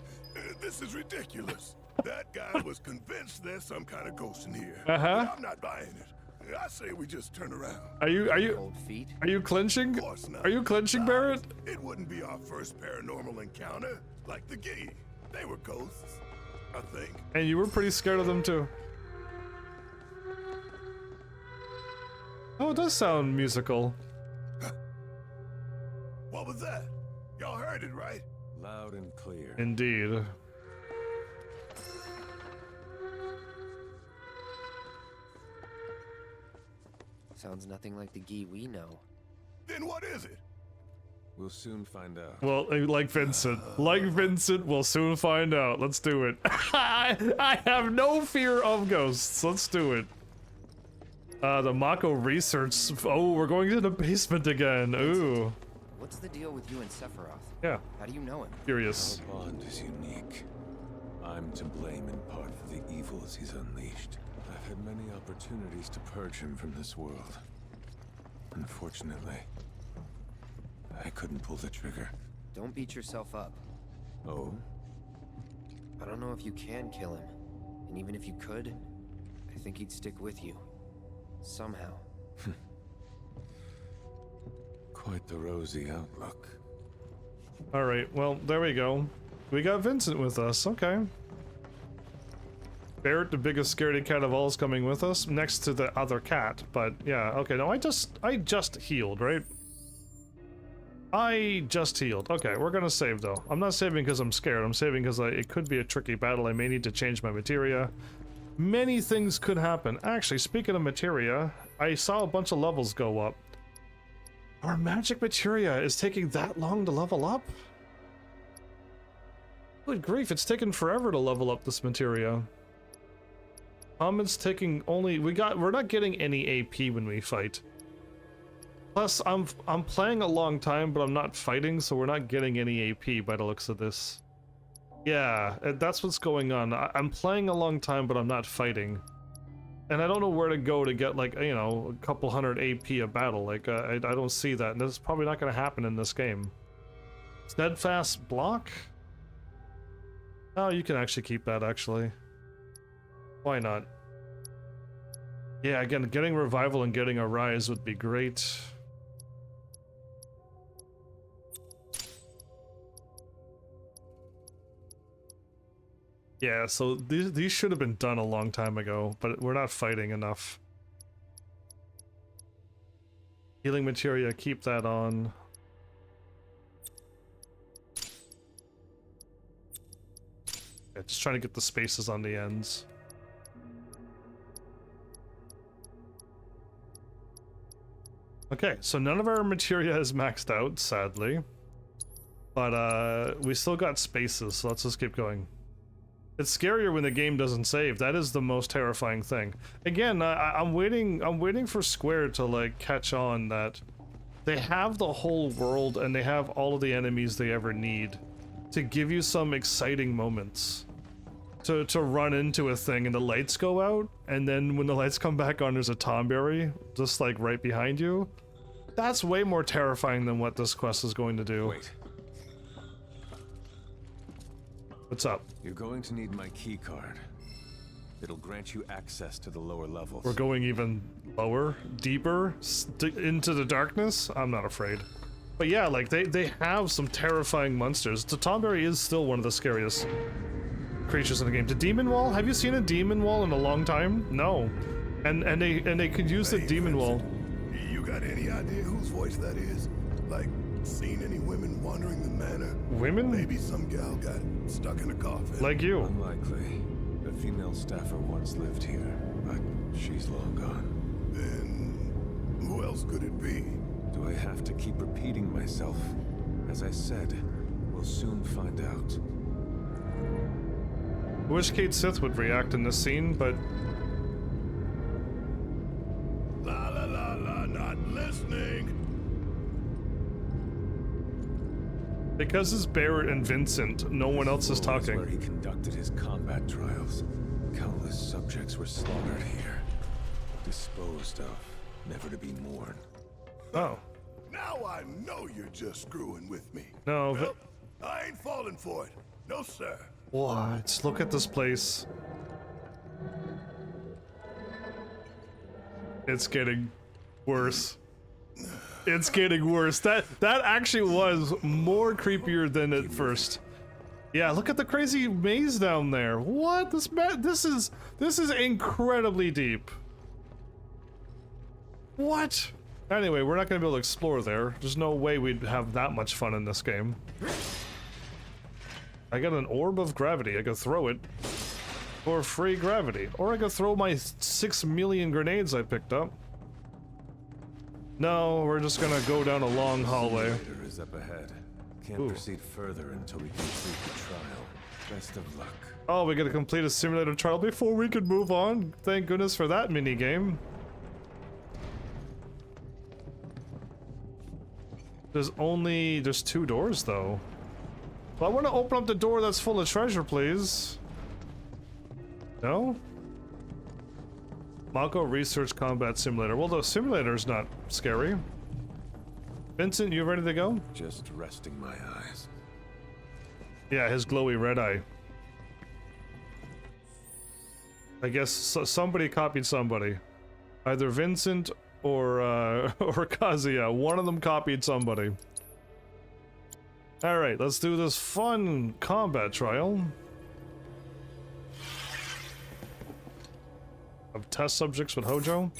this is ridiculous. That guy was convinced there's some kind of ghost in here. Uh-huh. I'm not buying it. I say we just turn around. Are you clinching? Of course not. Are you clinching, Barrett? It wouldn't be our first paranormal encounter. Like the Gee. They were ghosts, I think. And you were pretty scared of them too. Oh, it does sound musical. What was that? Y'all heard it, right? Loud and clear. Indeed. Sounds nothing like the Gee we know. Then what is it? We'll soon find out. Well, like Vincent. Like Vincent, we'll soon find out. Let's do it. I have no fear of ghosts. Let's do it. The Mako research. Oh, we're going to the basement again. Ooh. What's the deal with you and Sephiroth? Yeah. How do you know him? Curious. Our bond is unique. I'm to blame in part for the evils he's unleashed. I've had many opportunities to purge him from this world. Unfortunately, I couldn't pull the trigger. Don't beat yourself up. Oh? I don't know if you can kill him. And even if you could, I think he'd stick with you. Somehow. Quite the rosy outlook. Alright, well, there we go. We got Vincent with us, okay. Barrett, the biggest scaredy cat of all, is coming with us, next to the other cat, but yeah, okay, no, I just healed, right? I just healed. Okay, we're gonna save though. I'm not saving because I'm scared, I'm saving because it could be a tricky battle, I may need to change my materia. Many things could happen. Actually, speaking of materia, I saw a bunch of levels go up. Our magic materia is taking that long to level up? Good grief, it's taken forever to level up this materia. It's taking only we're not getting any AP when we fight. Plus, I'm playing a long time, but I'm not fighting, so we're not getting any AP by the looks of this. Yeah, that's what's going on. I'm playing a long time, but I'm not fighting. And I don't know where to go to get, like, you know, a couple hundred AP a battle. Like, I don't see that. And this is probably not going to happen in this game. Steadfast block? Oh, you can actually keep that, actually. Why not? Yeah, again, getting revival and getting a rise would be great. Yeah, so these should have been done a long time ago, but we're not fighting enough. Healing materia, keep that on. Yeah, just trying to get the spaces on the ends. Okay, so none of our materia is maxed out, sadly. But we still got spaces, so let's just keep going. It's scarier when the game doesn't save. That is the most terrifying thing. Again, I'm waiting for Square to like catch on that they have the whole world and they have all of the enemies they ever need to give you some exciting moments. To run into a thing and the lights go out, and then when the lights come back on, there's a tomberry just like right behind you. That's way more terrifying than what this quest is going to do. Wait. What's up? You're going to need my key card. It'll grant you access to the lower levels. We're going even lower, deeper, into the darkness? I'm not afraid. But yeah, like they have some terrifying monsters. The tomberry is still one of the scariest creatures in the game. The demon wall? Have you seen a demon wall in a long time? No. And they could use the demon wall. You got any idea whose voice that is? Like, seen any women wandering the manor? Women? Maybe some gal got stuck in a coffin. Like you. Unlikely. A female staffer once lived here, but she's long gone. Then who else could it be? Do I have to keep repeating myself? As I said, we'll soon find out. I wish Kate Sith would react in this scene, but La la la la, not listening. because it's Barrett and Vincent, no one else is talking. Where he conducted his combat trials. Countless subjects were slaughtered here. Disposed of, never to be mourned. Oh. Now I know you're just screwing with me. No, Well, I ain't falling for it. No, sir. What? Look at this place. It's getting worse. It's getting worse. That actually was more creepier than at first. Yeah, look at the crazy maze down there. What? This is incredibly deep. What? Anyway, we're not gonna be able to explore there. There's no way we'd have that much fun in this game. I got an orb of gravity. I could throw it for free gravity. Or I could throw my 6 million grenades I picked up. No, we're just gonna go down a long hallway. Simulator is up ahead. Can't proceed further until we complete the trial. Best of luck. Oh, we gotta complete a simulator trial before we can move on. Thank goodness for that mini game. There's 2 doors though. Well, I want to open up the door that's full of treasure, please. No? Mako Research Combat Simulator. Well, the simulator's not scary. Vincent, you ready to go? Just resting my eyes. Yeah, his glowy red eye. I guess somebody copied somebody. Either Vincent or Kazuya. One of them copied somebody. Alright, let's do this fun combat trial. Of test subjects with Hojo.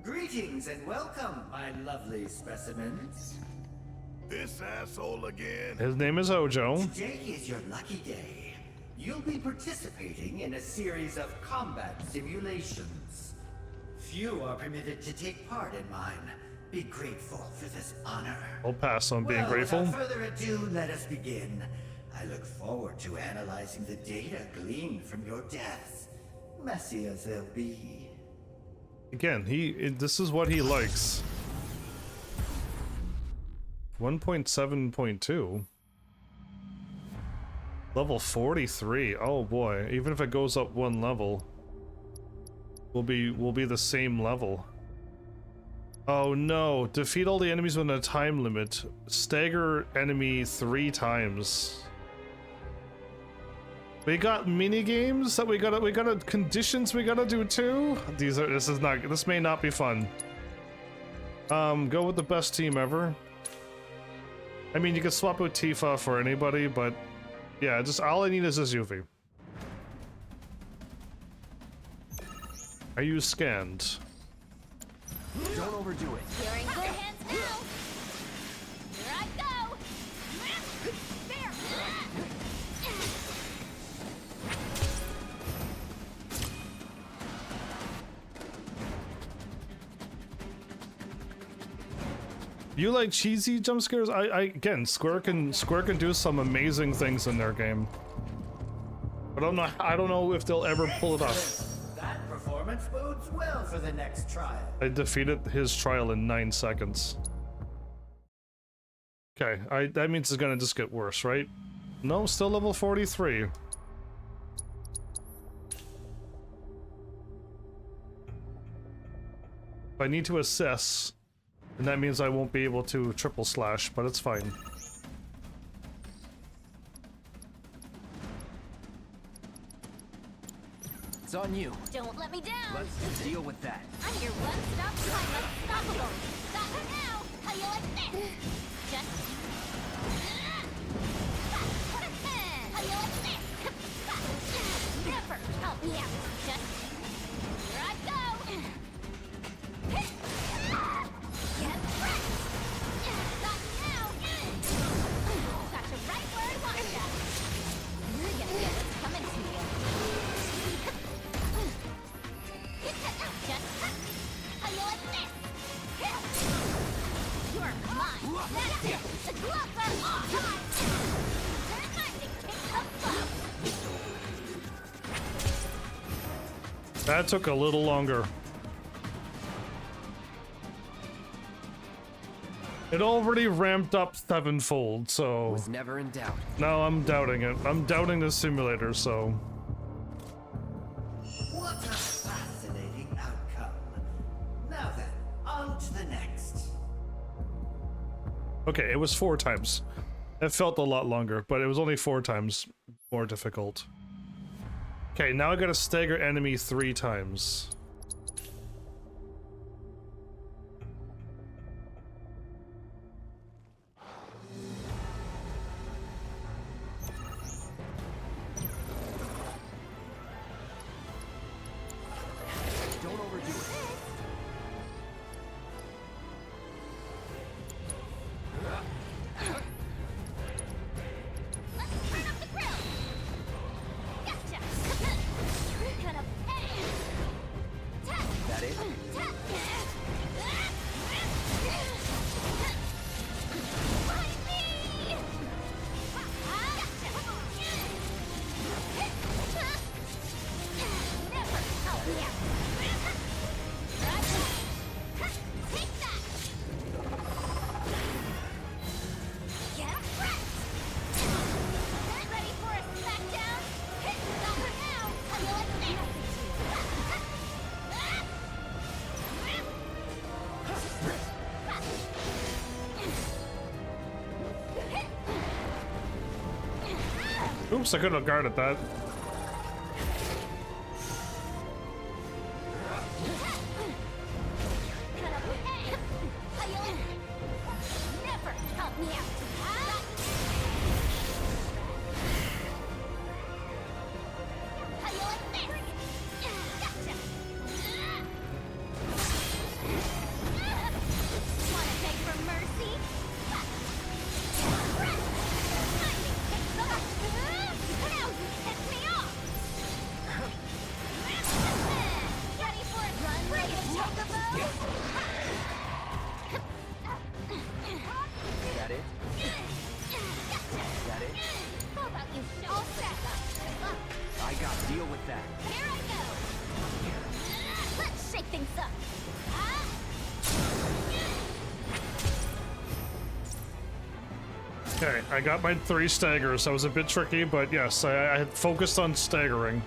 Greetings and welcome, my lovely specimens. This asshole again. His name is Hojo. Today is your lucky day. You'll be participating in a series of combat simulations. Few are permitted to take part in mine. Be grateful for this honor. I'll pass on being grateful. Without further ado, let us begin. I look forward to analyzing the data gleaned from your deaths, messy as they'll be. Again, this is what he likes. 1.7.2. Level 43. Oh boy, even if it goes up 1 level. will be the same level. Oh no, defeat all the enemies within a time limit. Stagger enemy 3 times. We got mini games that we gotta conditions we gotta do too. This may not be fun. Go with the best team ever. I mean, you can swap out Tifa for anybody, but yeah, just all I need is this UV. Are you scanned? Don't overdo it. You're in good hands now. Here I go. There. You like cheesy jump scares? Again, Square can do some amazing things in their game, but I don't know if they'll ever pull it off. That performance bodes well for the next trial. I defeated his trial in 9 seconds. Okay, that means it's gonna just get worse, right? No, still level 43. If I need to assess, and that means I won't be able to triple slash, but it's fine. It's on you. Don't let me down. Let's deal with that. I'm your one-stop crime unstoppable. Stop her now. How you like this? Just. How you like this? Never help me out. Just. Here I go. Get wrecked. Stop now. Got you right where I want ya. You're gonna get what's coming to you. How you like this? You are mine. That's it. The gloves are off. Turn my to kick the butt. That took a little longer. It already ramped up 7-fold, so... Was never in doubt. No, I'm doubting it. I'm doubting the simulator, so... What a fascinating outcome. Now then, on to the next. Okay, it was 4 times. It felt a lot longer, but it was only 4 times more difficult. Okay, now I gotta stagger enemy 3 times. Don't overdo it. Let's turn up the grill. Gotcha. You're gonna pay. That it? Never help me out. Take that. Get wrecked. Get ready for a smackdown. Stop her now. How you like this? Oops, I couldn't have guarded that. Never help me out. How you like this? Gotcha. Wanna beg for mercy? Now you piss me off. Ready for a run, bring it, chocobo? That it? That it? How about you all set up? I got deal with that. Here I go. Let's shake things up. Okay, I got my 3 staggers. That was a bit tricky, but yes, I had focused on staggering.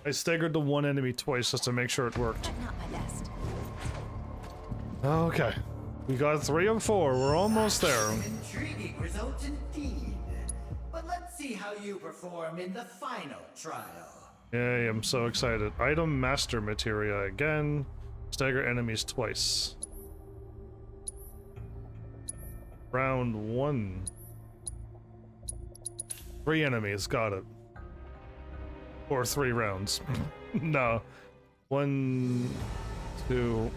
I staggered the one enemy twice just to make sure it worked. But not my best. Okay. We got 3 of 4. We're almost there. Intriguing result indeed. But let's see how you perform in the final trial. Yay, I'm so excited. Item master materia again. Stagger enemies twice. Round 1. 3 enemies, got it. Or 3 rounds. No. 1, 2.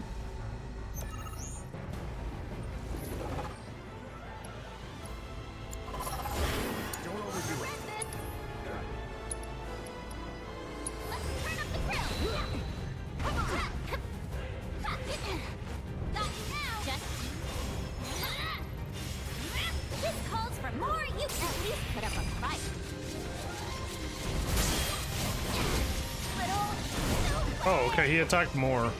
Oh, okay, he attacked more.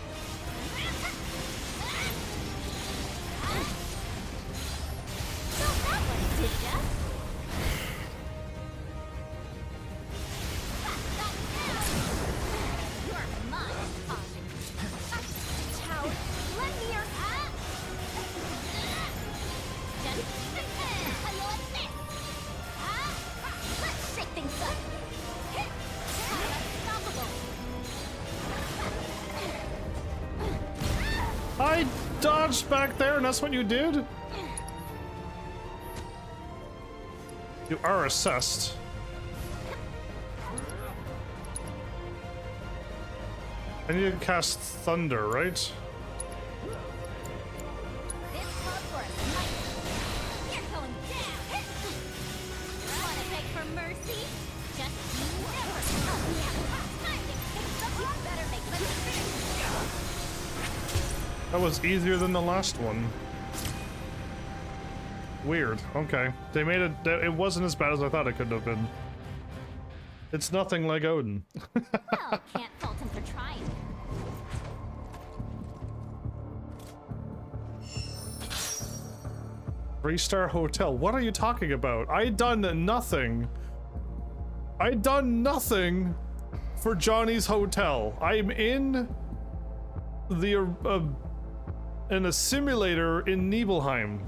I dodged back there and that's what you did? You are assessed. I need to cast Thunder, right? That was easier than the last one. Weird. Okay. They made it... It wasn't as bad as I thought it could have been. It's nothing like Odin. Well, can't fault him for trying. Three-star hotel. What are you talking about? I done nothing. I done nothing for Johnny's hotel. I'm in the in a simulator in Nibelheim.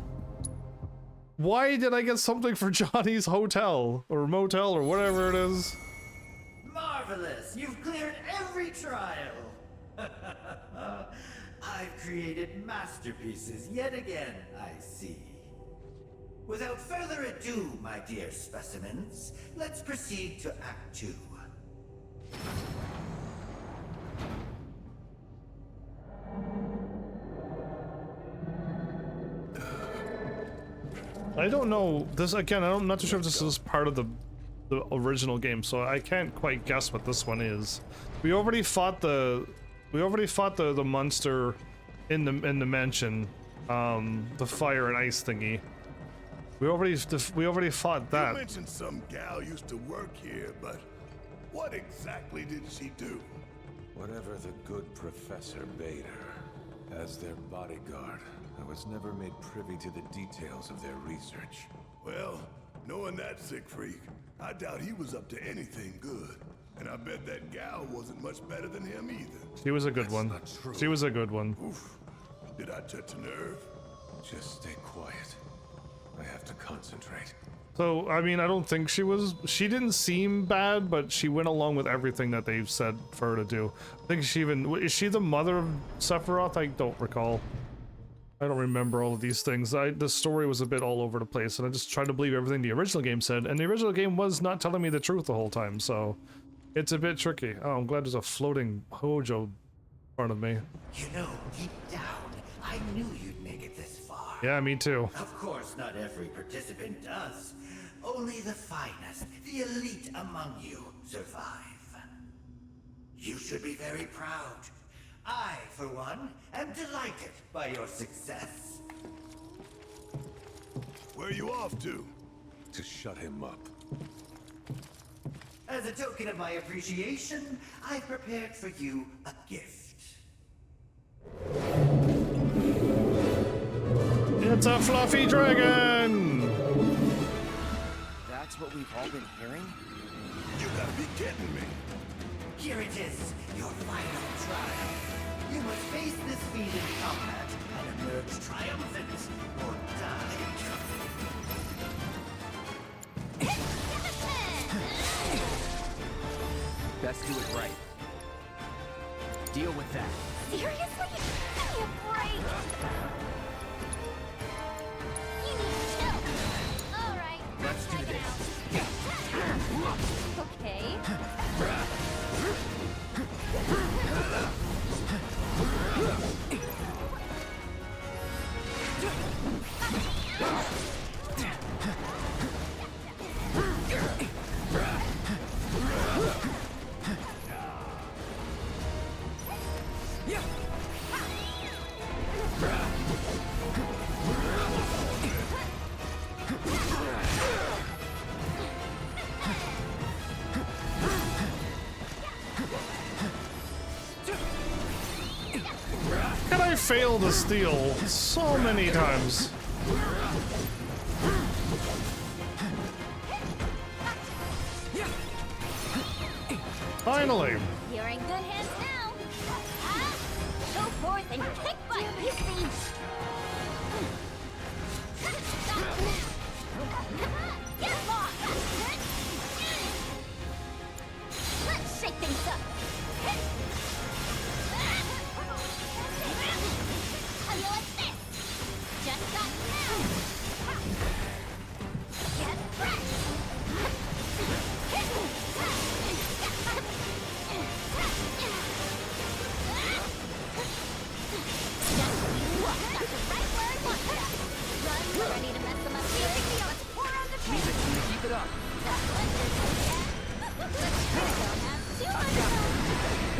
Why did I get something for Johnny's hotel or motel or whatever it is? Marvelous! You've cleared every trial. I've created masterpieces yet again, I see. Without further ado, my dear specimens, let's proceed to Act 2. I don't know this again. I'm not too sure if this is part of the original game, so I can't quite guess what this one is. We already fought the monster in the mansion, the fire and ice thingy. We already fought that. You mentioned some gal used to work here, but what exactly did she do? Whatever the good professor bade her. As their bodyguard, I was never made privy to the details of their research. Well, knowing that sick freak, I doubt he was up to anything good. And I bet that gal wasn't much better than him either. She was a good one. She was a good one. Oof. Did I touch a nerve? Just stay quiet. I have to concentrate. So, I mean, I don't think she didn't seem bad, but she went along with everything that they've said for her to do. I think is she the mother of Sephiroth? I don't recall. I don't remember all of these things. The story was a bit all over the place, and I just tried to believe everything the original game said, and the original game was not telling me the truth the whole time, so it's a bit tricky. Oh, I'm glad there's a floating Hojo in front of me. You know, deep down, I knew you'd make it this far. Yeah, me too. Of course, not every participant does. Only the finest, the elite among you, survive. You should be very proud. I, for one, am delighted by your success. Where are you off to? To shut him up. As a token of my appreciation, I've prepared for you a gift. It's a fluffy dragon! That's what we've all been hearing? You gotta be kidding me. Here it is, your final trial. You must face this fiend in combat and emerge triumphant or die. Best do it right. Deal with that. Seriously? Give me a break! You need to chill. Alright, Let's do this. okay. Can I fail to steal so many times? Finally! You're in good hands now. Go forth and kick butt, you see. Come on, get lost. Let's shake things up. How do you like this? Just got now. Get fresh. Keep it up.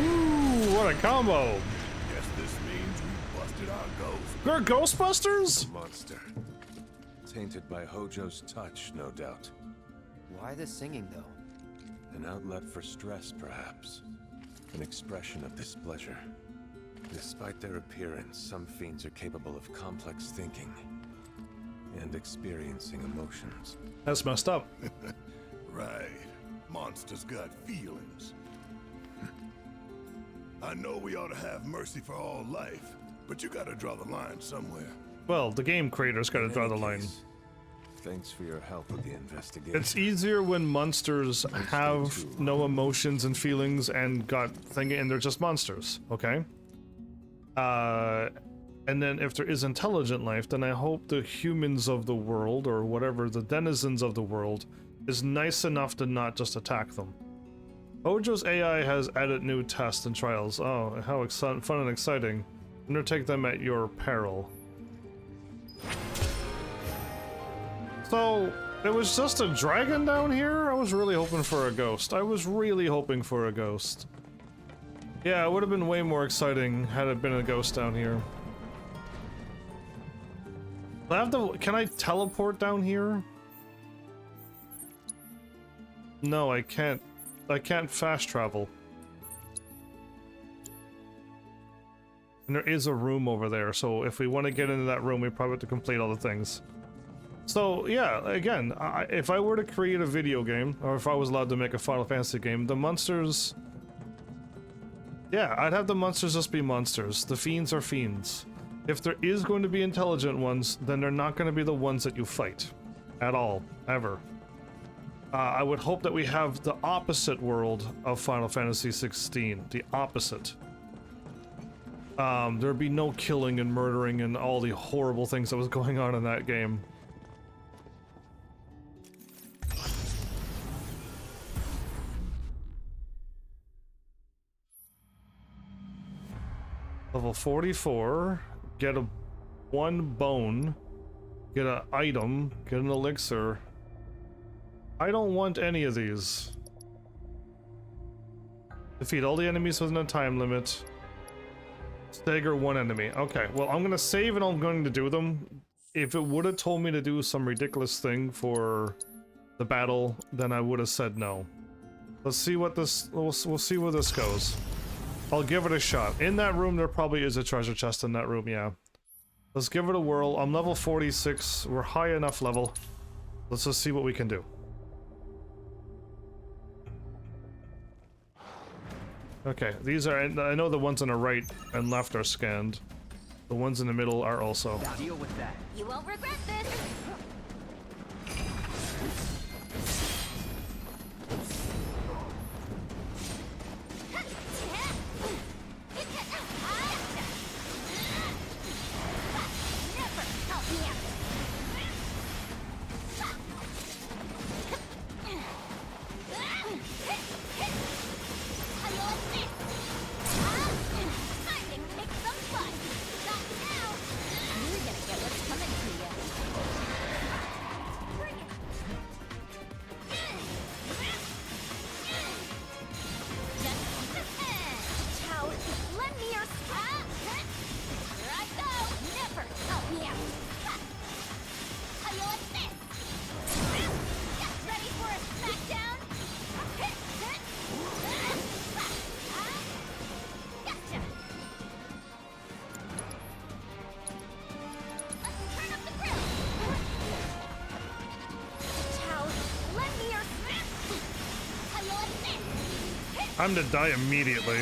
Ooh, what a combo! Guess this means we busted our ghost. They're Ghostbusters? Monster. Tainted by Hojo's touch, no doubt. Why the singing, though? An outlet for stress, perhaps. An expression of displeasure. Despite their appearance, some fiends are capable of complex thinking and experiencing emotions. That's messed up. Right. Monsters got feelings. I know we ought to have mercy for all life, but you gotta draw the line somewhere. Well, the game creators gotta draw the line. Thanks for your help with the investigation. It's easier when monsters have no emotions and feelings and and they're just monsters, okay? And then if there is intelligent life, then I hope the humans of the world, or whatever, the denizens of the world, is nice enough to not just attack them. Hojo's AI has added new tests and trials. Oh, how fun and exciting. Undertake them at your peril. So, it was just a dragon down here? I was really hoping for a ghost. I was really hoping for a ghost. Yeah, it would have been way more exciting had it been a ghost down here. Can I teleport down here? No, I can't. I can't fast travel. And there is a room over there, so if we want to get into that room, we probably have to complete all the things. So, yeah, again, if I were to create a video game, or if I was allowed to make a Final Fantasy game, the monsters... Yeah, I'd have the monsters just be monsters. The fiends are fiends. If there is going to be intelligent ones, then they're not going to be the ones that you fight. At all. Ever. I would hope that we have the opposite world of Final Fantasy XVI. The opposite. There'd be no killing and murdering and all the horrible things that was going on in that game. Level 44, get one bone, get an item, get an elixir. I don't want any of these. Defeat all the enemies within a time limit. Stagger one enemy. Okay, well, I'm gonna save and I'm going to do them. If it would have told me to do some ridiculous thing for the battle, then I would have said no. Let's see what this... We'll see where this goes. I'll give it a shot. In that room, there probably is a treasure chest in that room, yeah. Let's give it a whirl. I'm level 46. We're high enough level. Let's just see what we can do. Okay, these are. I know the ones on the right and left are scanned. The ones in the middle are also. Deal with that. You won't regret this. I'm to die immediately.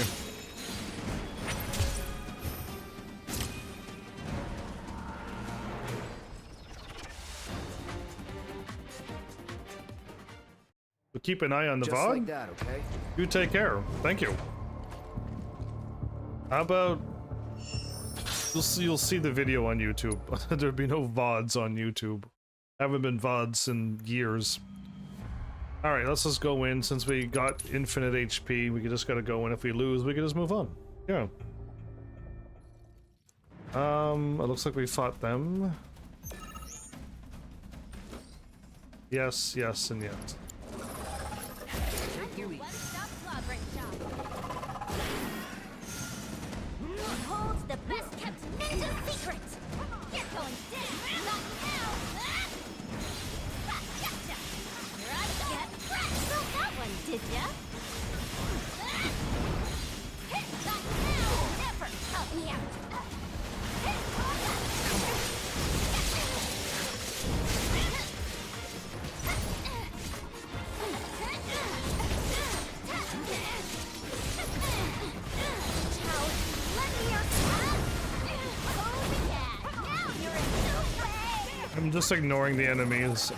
But keep an eye on the Just VOD. like that, okay? You take care. Thank you. How about you'll see the video on YouTube. There'll be no VODs on YouTube. Haven't been VODs in years. Alright, let's just go in. Since we got infinite HP, we just gotta go in. If we lose, we can just move on. Yeah. It looks like we fought them. Yes, yes, and yes. Holds the best kept ninja secret. You're going down. Not now. Gotcha. Get fresh. Well, that one, did ya? Not now. Never. Help me out. I'm just ignoring the enemies.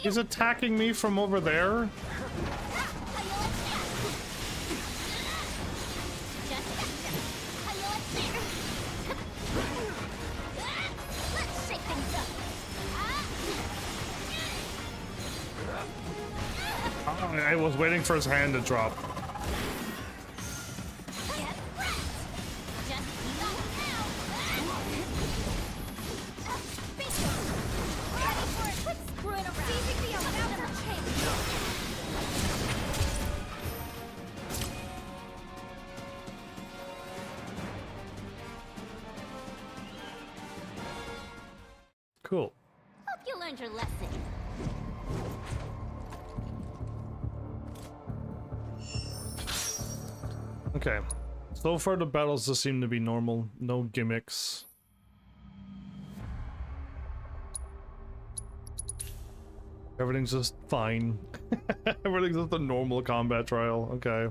He's attacking me from over there? I was waiting for his hand to drop. Cool. Hope you learned your lesson. Okay. So far the battles just seem to be normal. No gimmicks. Everything's just fine. Everything's just a normal combat trial. Okay.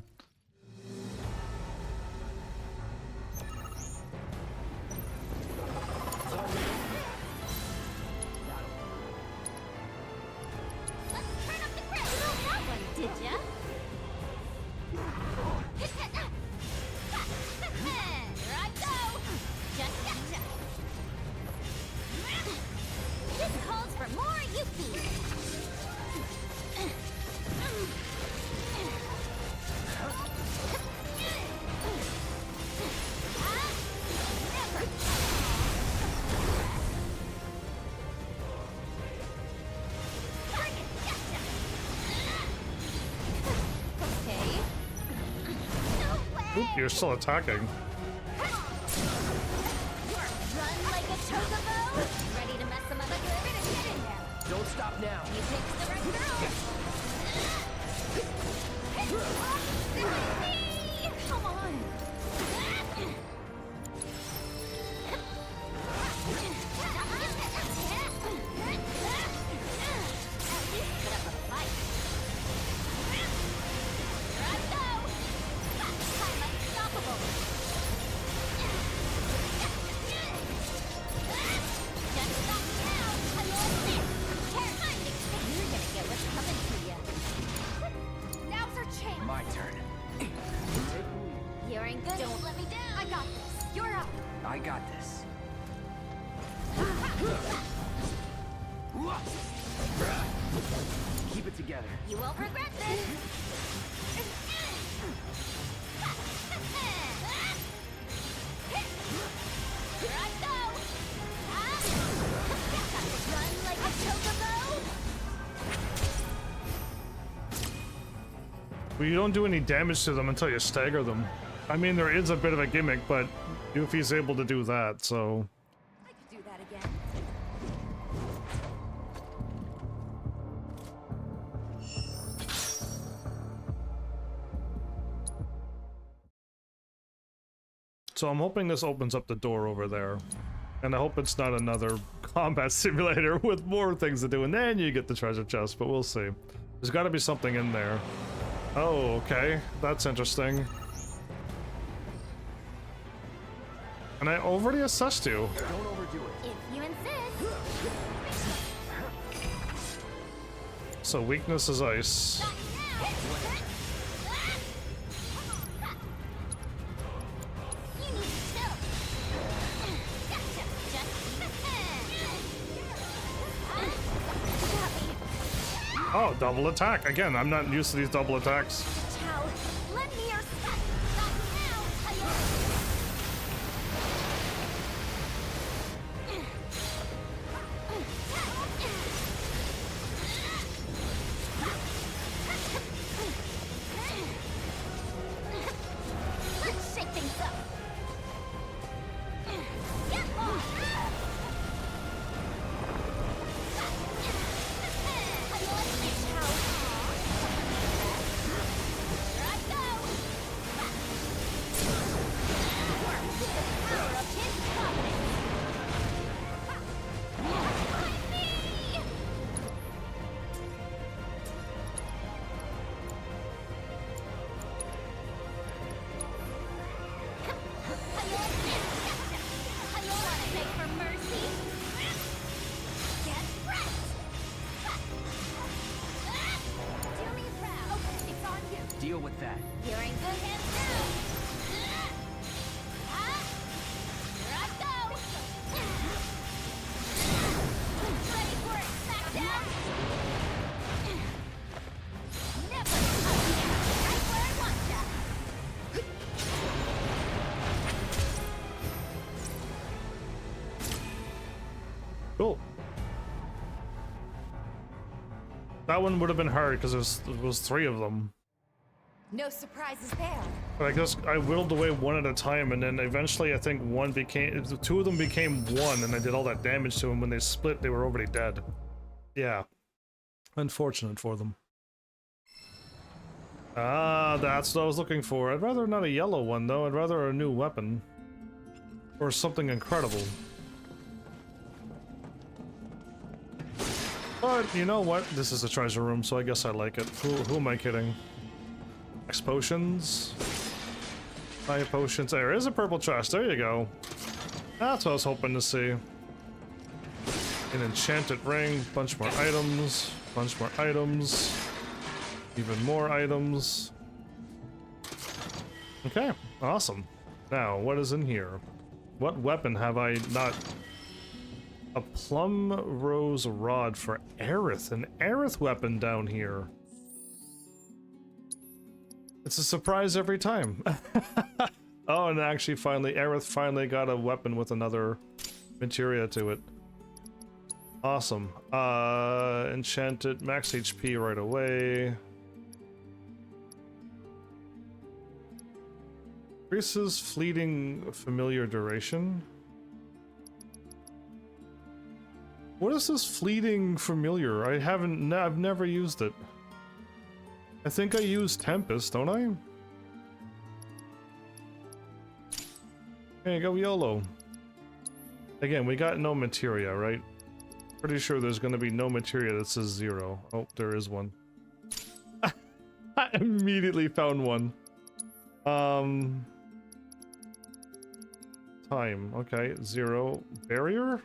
Oop, you're still attacking. You won't regret this. Here I go. Run like a chocobo. Well, you don't do any damage to them until you stagger them. I mean, there is a bit of a gimmick, but Yuffie's able to do that, so... I could do that again. So I'm hoping this opens up the door over there. And I hope it's not another combat simulator with more things to do, and then you get the treasure chest, but we'll see. There's gotta be something in there. Oh, okay. That's interesting. And I already assessed you. Don't overdo it. If you insist. So weakness is ice. Oh, double attack. Again, I'm not used to these double attacks. Lend me your stuff. Let's shake things up. Deal with that. You're in good hands now. Here I go. Ready for it, smackdown. Never right where I want ya. Cool. That one would have been hard because there was 3 of them. No surprises there. But I guess I whittled away one at a time, and then eventually I think 2 of them became 1, and I did all that damage to them. When they split, they were already dead. Yeah. Unfortunate for them. Ah, that's what I was looking for. I'd rather not a yellow one, though. I'd rather a new weapon. Or something incredible. But, you know what? This is a treasure room, so I guess I like it. Who am I kidding? X potions. Fire potions. There is a purple chest. There you go. That's what I was hoping to see. An enchanted ring. Bunch more items. Bunch more items. Even more items. Okay. Awesome. Now, what is in here? What weapon have I not... A plum rose rod for Aerith. An Aerith weapon down here. It's a surprise every time. Oh, and actually Aerith finally got a weapon with another materia to it. Awesome. Enchanted, max HP right away. Increases fleeting familiar duration. What is this fleeting familiar? I've never used it. I think I use Tempest, don't I? There you go, YOLO. Again, we got no materia, right? Pretty sure there's gonna be no materia that says 0. Oh, there is one. I immediately found one. Time, okay, 0. Barrier?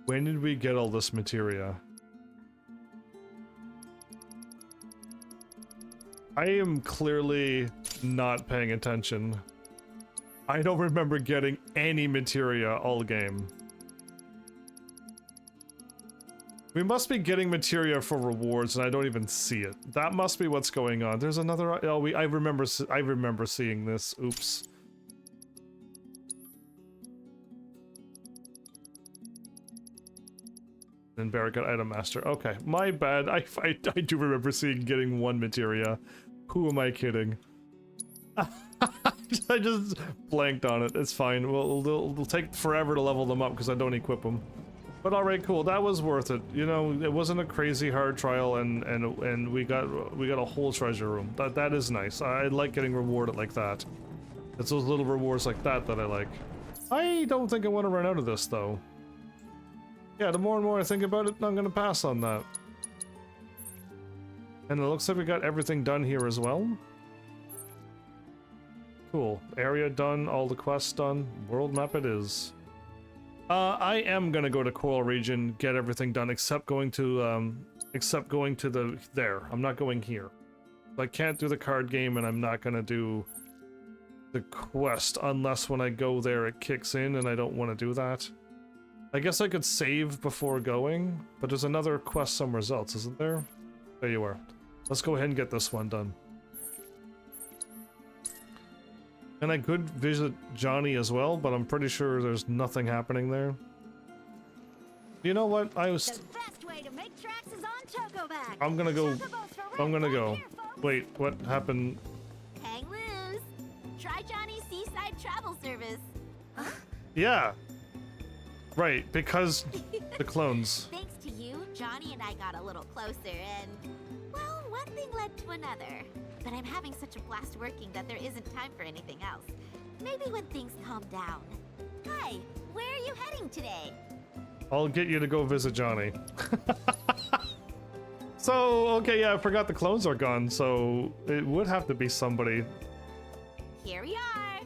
When did we get all this materia? I am clearly not paying attention. I don't remember getting any materia all game. We must be getting materia for rewards, and I don't even see it. That must be what's going on. There's another. Oh, I remember seeing this. Oops. And Barricade Item Master. Okay, my bad. I do remember getting one materia. Who am I kidding? I just blanked on it. It's fine. It'll take forever to level them up because I don't equip them. But alright, cool. That was worth it. You know, it wasn't a crazy hard trial, and we got a whole treasure room. That is nice. I like getting rewarded like that. It's those little rewards like that that I like. I don't think I want to run out of this though. Yeah, the more and more I think about it, I'm gonna pass on that. And it looks like we got everything done here as well. Cool. Area done, all the quests done. World map it is. I am gonna go to Coral Region, get everything done, except going to the there. I'm not going here. I can't do the card game, and I'm not gonna do the quest unless when I go there it kicks in, and I don't want to do that. I guess I could save before going, but there's another quest somewhere else, isn't there? There you are. Let's go ahead and get this one done. And I could visit Johnny as well, but I'm pretty sure there's nothing happening there. You know what? The best way to make tracks is on Chocoback. I'm gonna go. Wait, what happened? Hang loose. Try Johnny's Seaside Travel Service. Huh? Yeah. Right, because the clones. Thanks to you, Johnny and I got a little closer, and well, one thing led to another. But I'm having such a blast working that there isn't time for anything else. Maybe when things calm down. Hi, where are you heading today? I'll get you to go visit Johnny. So, okay, yeah, I forgot the clones are gone, so it would have to be somebody. Here we are.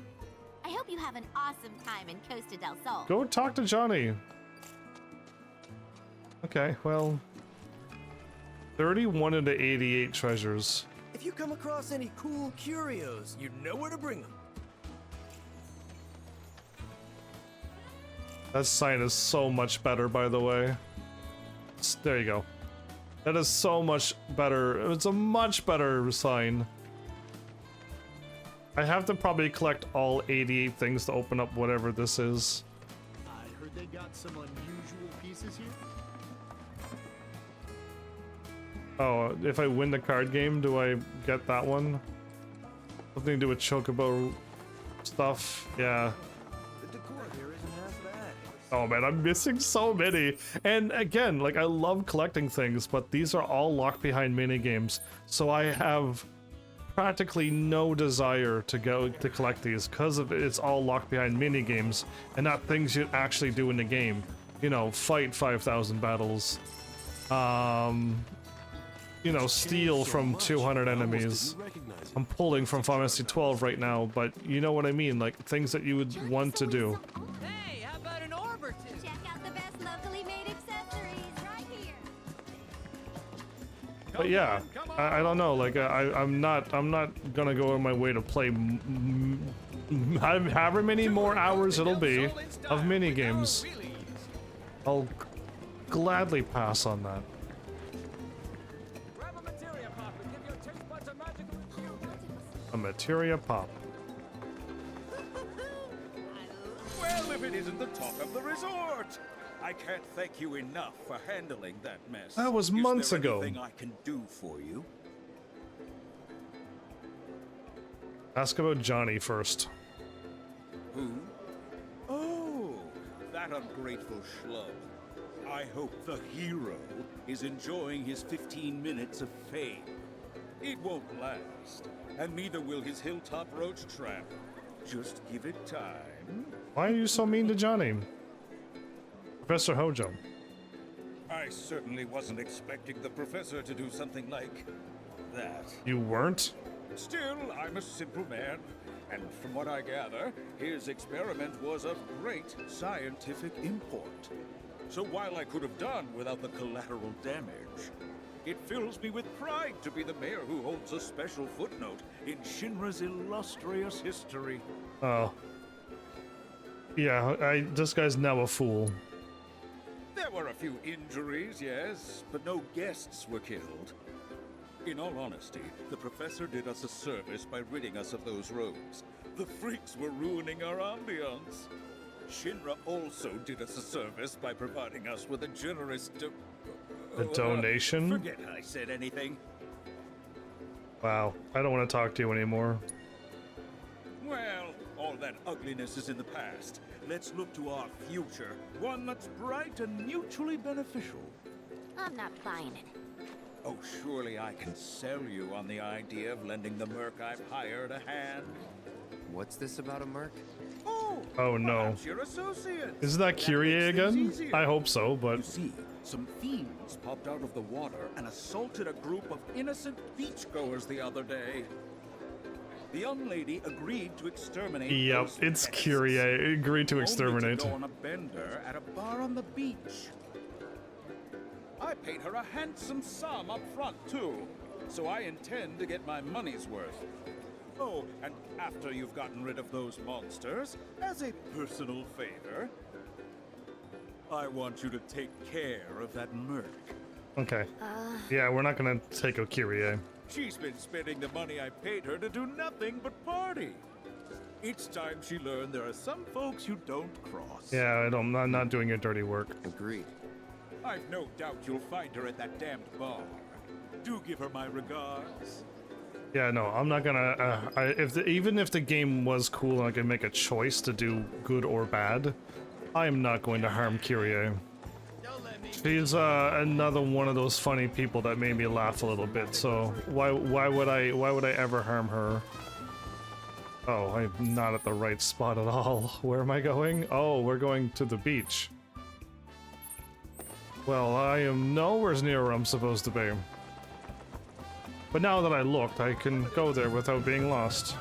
I hope you have an awesome time in Costa del Sol. Go talk to Johnny. Okay, well, 31 into 88 treasures. If you come across any cool curios, you know where to bring them. That sign is so much better, by the way. There you go. That is so much better. It's a much better sign. I have to probably collect all 88 things to open up whatever this is. I heard they got some unusual pieces here. Oh, if I win the card game, do I get that one? Something to do with chocobo stuff? Yeah. The decor here isn't half bad. Oh man, I'm missing so many. And again, like, I love collecting things, but these are all locked behind minigames. So I have practically no desire to go to collect these because of it's all locked behind minigames and not things you actually do in the game. You know, fight 5,000 battles. You know, steal from 200 enemies. I'm pulling from Final Fantasy 12 right now, but you know what I mean, like things that you would want to do. Hey, how about an orb or two? Check out the best locally made accessories right here. But yeah, I don't know, like I'm not gonna go on my way to play however many more hours it'll be of mini games. I'll gladly pass on that. A materia pop. Well, if it isn't the talk of the resort! I can't thank you enough for handling that mess. That was months ago. Is there anything I can do for you? Ask about Johnny first. Who? Oh, that ungrateful schlub. I hope the hero is enjoying his 15 minutes of fame. It won't last, and neither will his hilltop roach trap. Just give it time. Why are you so mean to Johnny? Professor Hojo. I certainly wasn't expecting the professor to do something like that. You weren't? Still, I'm a simple man, and from what I gather, his experiment was of great scientific import. So while I could have done without the collateral damage, it fills me with pride to be the mayor who holds a special footnote in Shinra's illustrious history. Oh. Yeah, this guy's now a fool. There were a few injuries, yes, but no guests were killed. In all honesty, the professor did us a service by ridding us of those robes. The freaks were ruining our ambiance. Shinra also did us a service by providing us with a generous donation? Forget I said anything. Wow, I don't want to talk to you anymore. Well, all that ugliness is in the past. Let's look to our future, one that's bright and mutually beneficial. I'm not buying it. Oh, surely I can sell you on the idea of lending the merc I've hired a hand. What's this about a merc? Oh no. Perhaps your associates. Isn't that Kyrie again? easier. I hope so, but... You see, some fiends popped out of the water and assaulted a group of innocent beachgoers the other day. The young lady agreed to exterminate Yep, those it's pests, Kyrie. Agreed to only exterminate. to go on a bender at a bar on the beach. I paid her a handsome sum up front, too, so I intend to get my money's worth. Oh, and after you've gotten rid of those monsters, as a personal favor, I want you to take care of that merc. Okay. Yeah, we're not gonna take a Kyrie. She's been spending the money I paid her to do nothing but party. It's time she learned there are some folks you don't cross. Yeah, I'm not doing your dirty work. Agreed. I've no doubt you'll find her at that damned bar. Do give her my regards. Yeah, no, I'm not gonna. Even if the game was cool and I could make a choice to do good or bad, I am not going to harm Kyrie. She's another one of those funny people that made me laugh a little bit. So why would I ever harm her? Oh, I'm not at the right spot at all. Where am I going? Oh, we're going to the beach. Well, I am nowhere near where I'm supposed to be. But now that I looked, I can go there without being lost.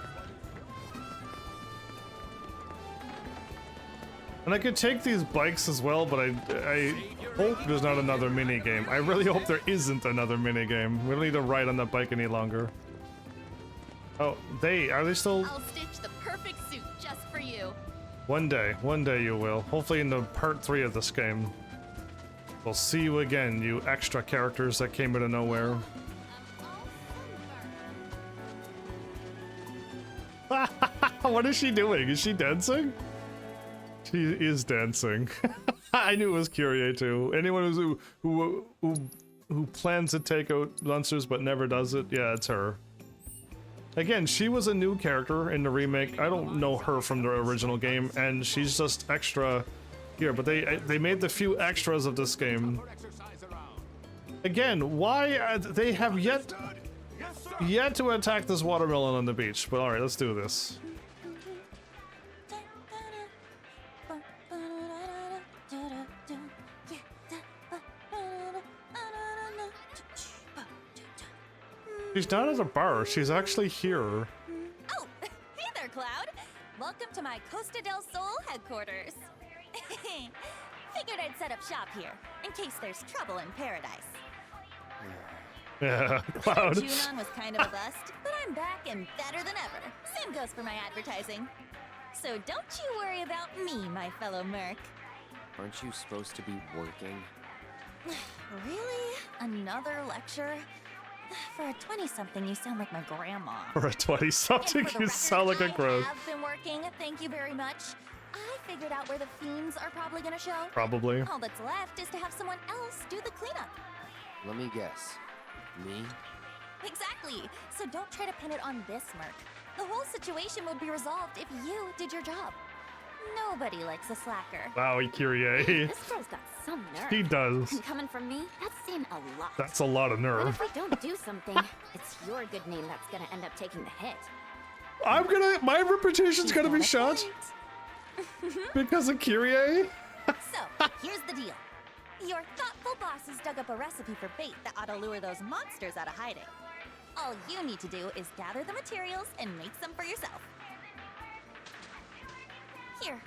And I could take these bikes as well, but I hope there's not another minigame. I really hope there isn't another minigame. We don't need to ride on that bike any longer. Oh, are they still? I'll stitch the perfect suit just for you. One day you will. Hopefully in the part 3 of this game. We'll see you again, you extra characters that came out of nowhere. What is she doing? Is she dancing? She is dancing. I knew it was Kyrie too. Anyone who plans to take out monsters but never does it, yeah, it's her. Again, she was a new character in the remake. I don't know her from the original game, and she's just extra here. But they made the few extras of this game. Again, why they have yet to attack this watermelon on the beach? But all right, let's do this. She's not at a bar, she's actually here. Oh, hey there, Cloud. Welcome to my Costa del Sol headquarters. Figured I'd set up shop here, in case there's trouble in paradise. Yeah, Cloud. Junon was kind of a bust, but I'm back and better than ever. Same goes for my advertising. So don't you worry about me, my fellow merc. Aren't you supposed to be working? Really? Another lecture? For a 20-something, you sound like my grandma. For a 20-something, you sound like a grandma. I have been working, thank you very much. I figured out where the fiends are probably gonna show. Probably. All that's left is to have someone else do the cleanup. Let me guess. Me? Exactly. So don't try to pin it on this merc. The whole situation would be resolved if you did your job. Nobody likes a slacker. Wow, Kyrie. This girl's got some nerve. He does. And coming from me, that's saying a lot. That's a lot of But nerve. if we don't do something, it's your good name that's gonna end up taking the hit. My reputation's gonna be shot. Because of Kyrie? So, here's the deal. Your thoughtful bosses dug up a recipe for bait that ought to lure those monsters out of hiding. All you need to do is gather the materials and make some for yourself. Here.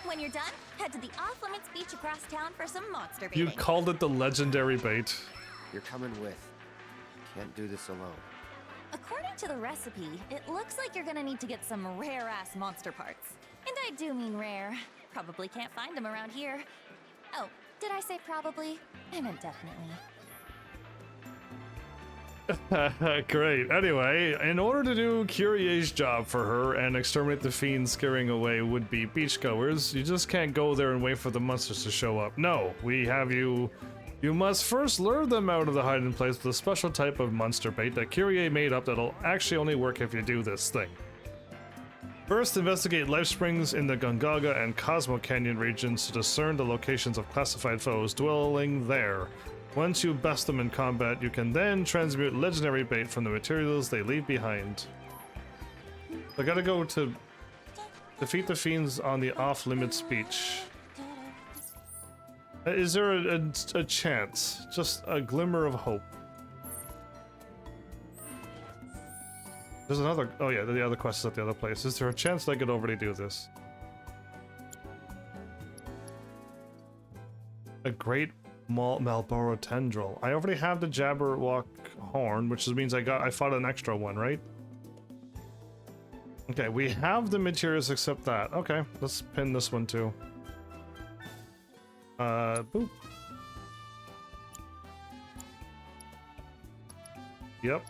When you're done, head to the off-limits beach across town for some monster baiting. You called it the legendary bait. You're coming with. Can't do this alone. According to the recipe, it looks like you're gonna need to get some rare-ass monster parts. And I do mean rare. Probably can't find them around here. Oh, Did I say probably? I meant definitely. Great. Anyway, in order to do Curie's job for her and exterminate the fiends scaring away would-be beachgoers, you just can't go there and wait for the monsters to show up. No, we have you... You must first lure them out of the hiding place with a special type of monster bait that Curie made up that'll actually only work if you do this thing. First, investigate life springs in the Gongaga and Cosmo Canyon regions to discern the locations of classified foes dwelling there. Once you best them in combat, you can then transmute legendary bait from the materials they leave behind. I gotta go to defeat the fiends on the off-limits beach. Is there a chance? Just a glimmer of hope. There's another... Oh yeah, the other quest is at the other place. Is there a chance that I could already do this? A great Marlboro tendril. I already have the Jabberwock horn, which means I fought an extra one, right? Okay, we have the materials except that. Okay, let's pin this one too. Boop. Yep.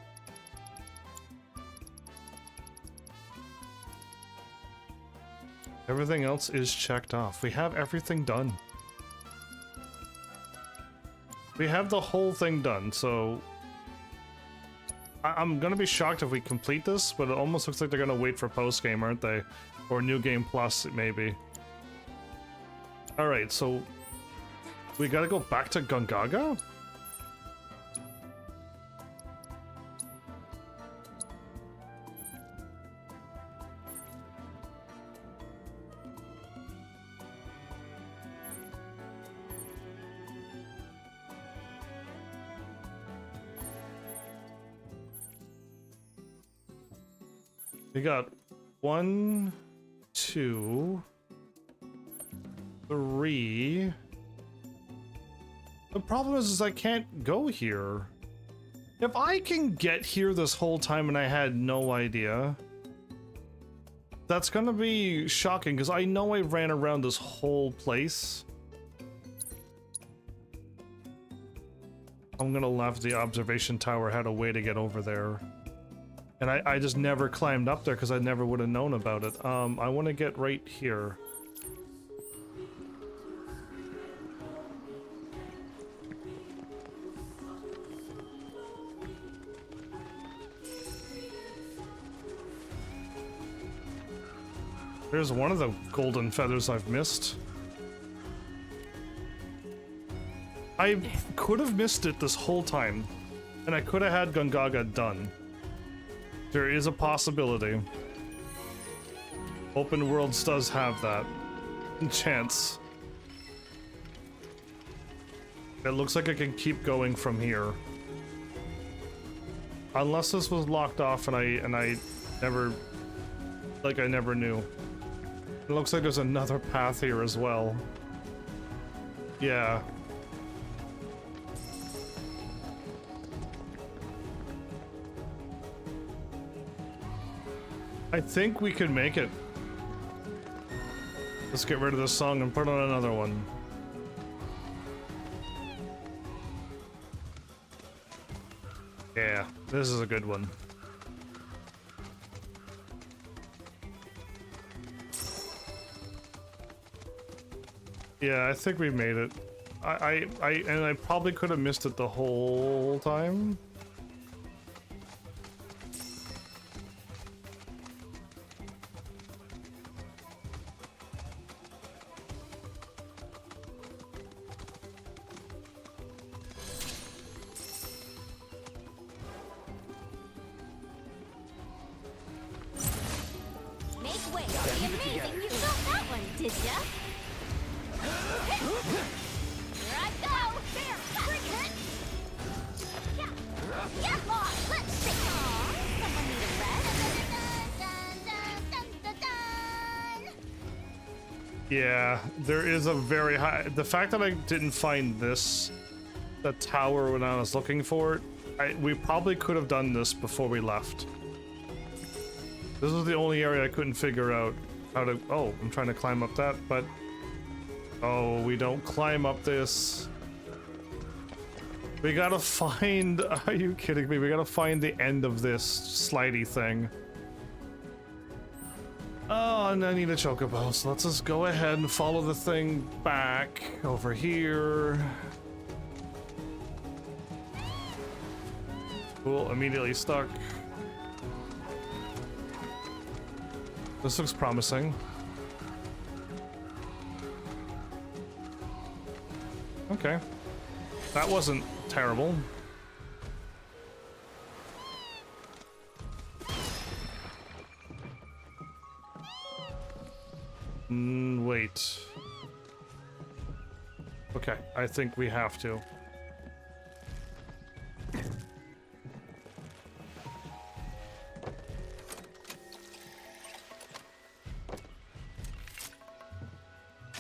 Everything else is checked off. We have everything done. We have the whole thing done, so... I'm gonna be shocked if we complete this, but it almost looks like they're gonna wait for post-game, aren't they? Or New Game Plus, maybe. Alright, so... We gotta go back to Gongaga? We got 1, 2, 3. The problem is I can't go here. If I can get here this whole time and I had no idea, that's gonna be shocking because I know I ran around this whole place. I'm gonna laugh. The observation tower had a way to get over there. And I just never climbed up there because I never would have known about it. I want to get right here. There's one of the golden feathers I've missed. I could have missed it this whole time, and I could have had Gongaga done. There is a possibility. Open Worlds does have that chance. It looks like I can keep going from here. Unless this was locked off and I never... Like I never knew. It looks like there's another path here as well. Yeah. I think we could make it. Let's get rid of this song and put on another one. Yeah, this is a good one. Yeah, I think we made it. And I probably could have missed it the whole time. Make way. Amazing, you felt that one, did ya? Here I go! There! Bring it! Yeah, boss! Let's see! Aww, someone need a red? Dun, dun, dun, dun, dun, dun. Yeah, there is a very high... The fact that I didn't find this, the tower when I was looking for it, we probably could have done this before we left. This was the only area I couldn't figure out how to... Oh, I'm trying to climb up that, but... Oh, we don't climb up this. We gotta find... Are you kidding me? We gotta find the end of this slidey thing. Oh, and I need a chocobo, so let's just go ahead and follow the thing back over here. Cool, immediately stuck. This looks promising. Okay. That wasn't terrible. Wait. Okay, I think we have to.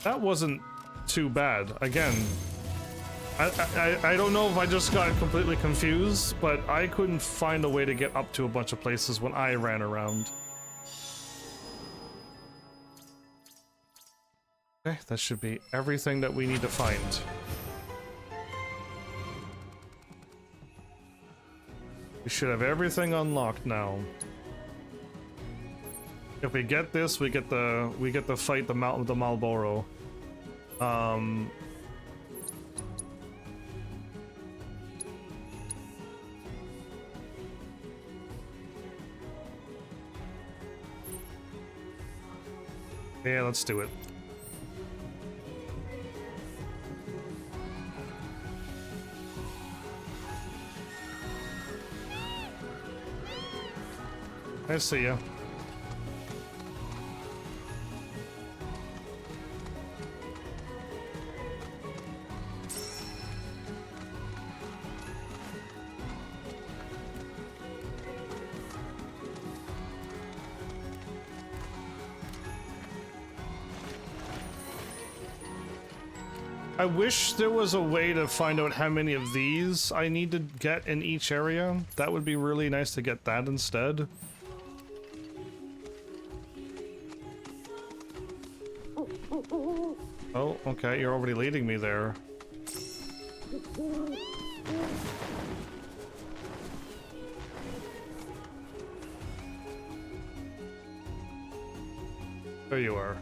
That wasn't too bad. Again, I don't know if I just got completely confused, but I couldn't find a way to get up to a bunch of places when I ran around. Okay, that should be everything that we need to find. We should have everything unlocked now. If we get this, we get the fight the Marlboro. Yeah, let's do it. I see ya. I wish there was a way to find out how many of these I need to get in each area. That would be really nice to get that instead. Oh, okay, you're already leading me there. There you are.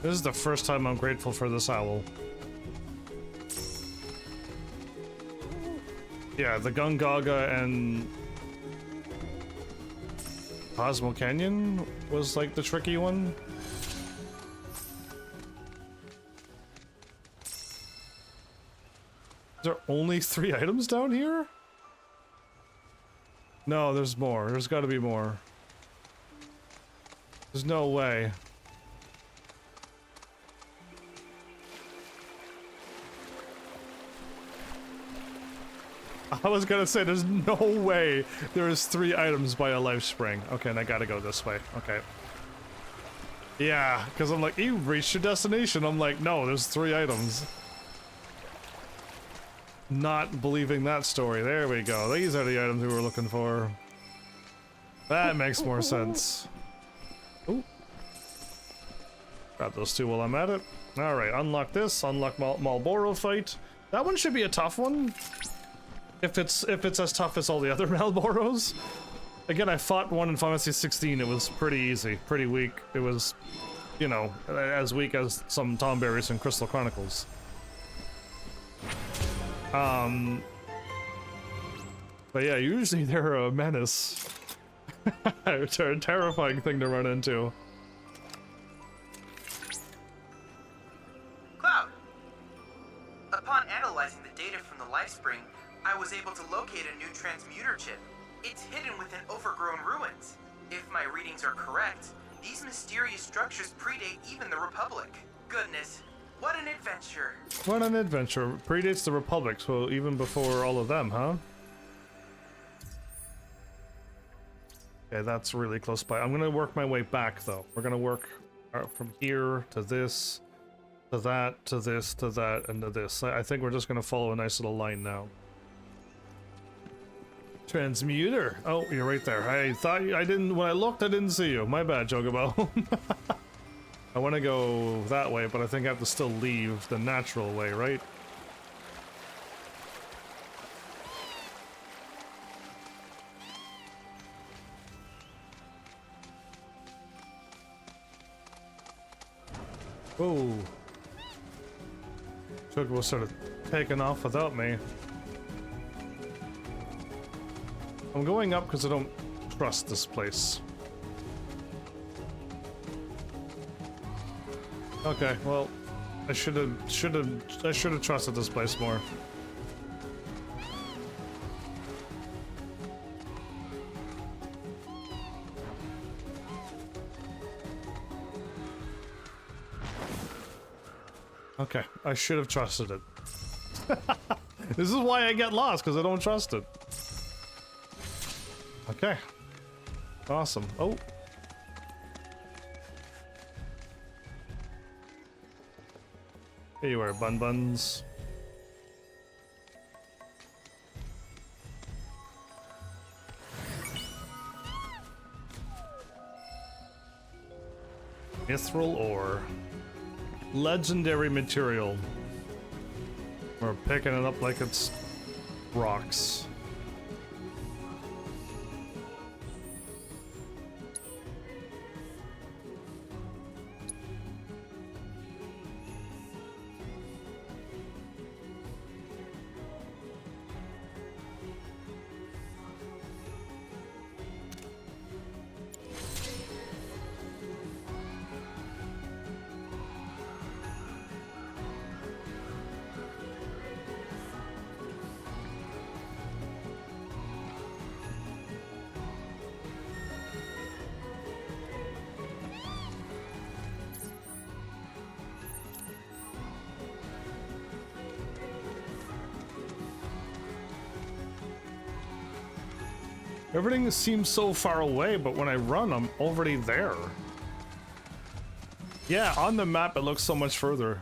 This is the first time I'm grateful for this owl. Yeah, the Gungaga and Cosmo Canyon was like the tricky one. Is there only 3 items down here? No, there's more. There's gotta be more. There's no way. I was gonna say, there's no way there is 3 items by a life spring. Okay, and I gotta go this way. Okay. Yeah, because I'm like, you reached your destination. I'm like, no, there's 3 items. Not believing that story. There we go. These are the items we were looking for. That makes more sense. Ooh. Grab those 2 while I'm at it. Alright, unlock this. Unlock Marlboro fight. That one should be a tough one. If it's as tough as all the other Marlboros. Again, I fought one in Final Fantasy 16. It was pretty easy, pretty weak. It was, you know, as weak as some Tomberries in Crystal Chronicles. But yeah, usually they're a menace. It's a terrifying thing to run into. Cloud! Upon analyzing the data from the Lifespring, I was able to locate a new transmuter chip. It's hidden within overgrown ruins. If my readings are correct, these mysterious structures predate even the Republic. Goodness, what an adventure! What an adventure. Predates the Republic, so even before all of them, huh? Okay, that's really close by. I'm gonna work my way back, though. We're gonna work from here to this, To that, to this, to that, and to this. I think we're just gonna follow a nice little line now. Transmuter. Oh, you're right there. I thought I didn't. When I looked, I didn't see you. My bad, chocobo. I want to go that way, but I think I have to still leave the natural way, right? Whoa. Chocobo sort of taking off without me. I'm going up because I don't trust this place. Okay, well, I should have trusted this place more. Okay, I should have trusted it. This is why I get lost, because I don't trust it. Okay. Awesome. Oh. Here you are, Bun Buns. Mithril ore. Legendary material. We're picking it up like it's rocks. Everything seems so far away, but when I run, I'm already there. Yeah, on the map, it looks so much further.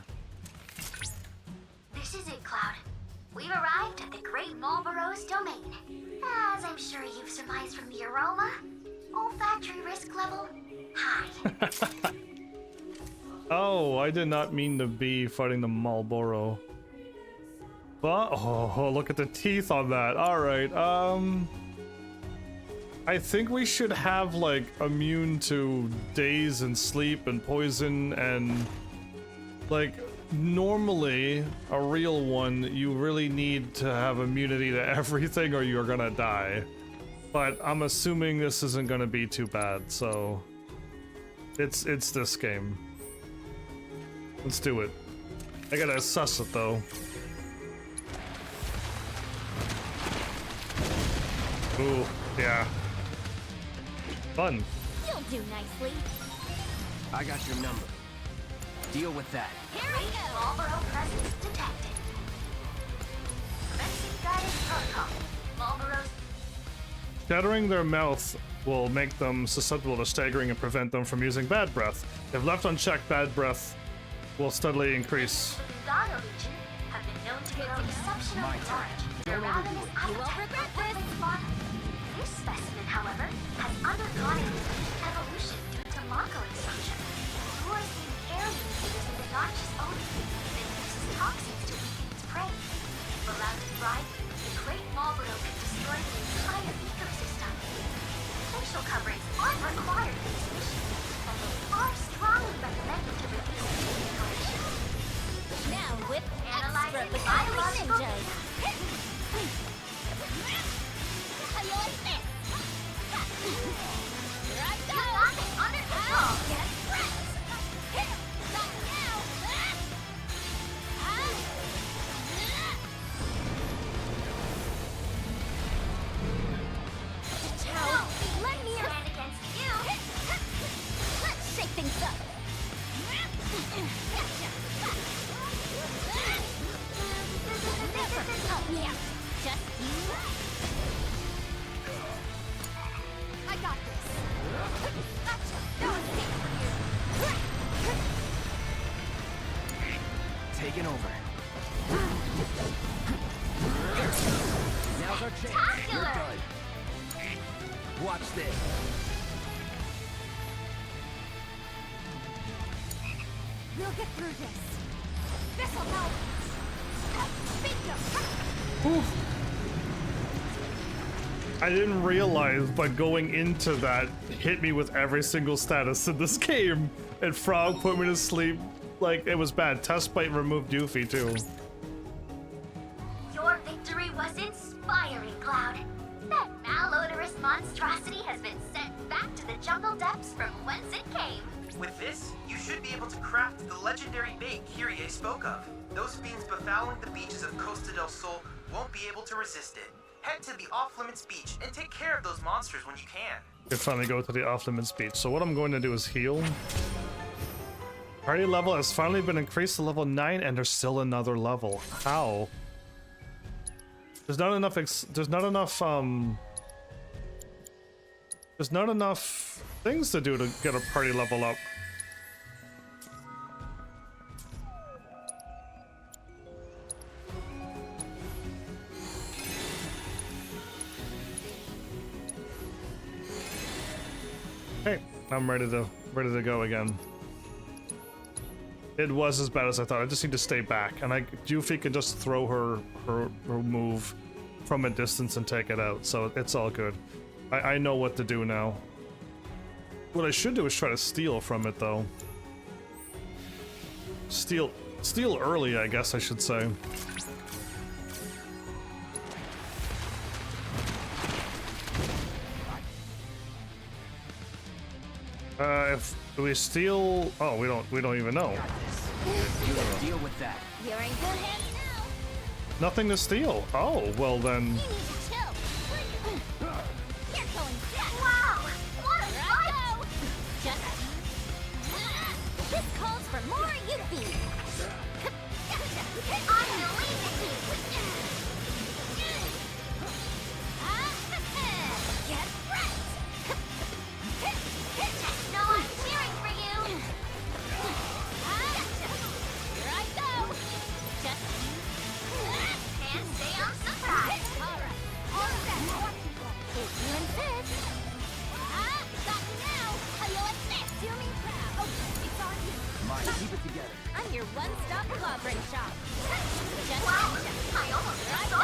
This is it, Cloud. We've arrived at the Great Marlboro's domain. As I'm sure you've surmised from the aroma, olfactory risk level high. Oh, I did not mean to be fighting the Marlboro. But, oh, look at the teeth on that. Alright, I think we should have, like, immune to daze and sleep and poison and, like, normally, a real one, you really need to have immunity to everything or you're gonna die. But I'm assuming this isn't gonna be too bad, so... It's this game. Let's do it. I gotta assess it, though. Ooh, yeah. Fun. You'll do nicely. I got your number. Deal with that. Here we go. Marlboro presence detected. Commencing guided protocol. Marlboro's Shattering their mouth will make them susceptible to staggering and prevent them from using bad breath. If left unchecked, bad breath will steadily increase. Gaga region have been known to grow exceptionally large. Their ravenous appetite. This specimen, however, has undergone an evolution due to Mako exposure. Lures in air users with a noxious odor that uses toxins to weaken its prey. If allowed to thrive, the Great Marlboro could destroy the entire ecosystem. Facial coverings aren't required for this mission, and they are strongly recommended to reduce inhalation. Now with Analyzing extra biological ninjas. done. Watch this. We'll get through this. This'll help. Bingo. I didn't realize, but going into that hit me with every single status in this game. And Frog put me to sleep like it was bad. Test Bite removed Doofy too. Your victory was inspiring, Cloud. That malodorous monstrosity has been sent back to the jungle depths from whence it came. With this, you should be able to craft the legendary bait Kyrie spoke of. Those fiends befouling the beaches of Costa del Sol won't be able to resist it. Head to the off-limits beach and take care of those monsters when you can. You finally go to the off-limits beach. So what I'm going to do is heal. Party level has finally been increased to level 9 and there's still another level. How? There's not enough there's not enough things to do to get a party level up. Hey, I'm ready to go again. It was as bad as I thought. I just need to stay back, and Doofy can just throw her move from a distance and take it out, so it's all good. I know what to do now. What I should do is try to steal from it, though. Steal early, I guess I should say. If we steal, oh, we don't even know. You can deal with that. You're in good hands now. Nothing to steal. Oh, well then. You need to chill. You're going down. Wow! What a fight! Just this calls for more Yuffie. Unbelievable! Get wrecked. Just know I'm cheering for you! Here I go. Just And stay on surprise! alright. All set. If you insist. Got you now. How you like this? Do me proud. Okay, it's on you. Mine, keep it together. I'm your one-stop clobbering shop. Just Wow! gotcha. I almost Here I saw go.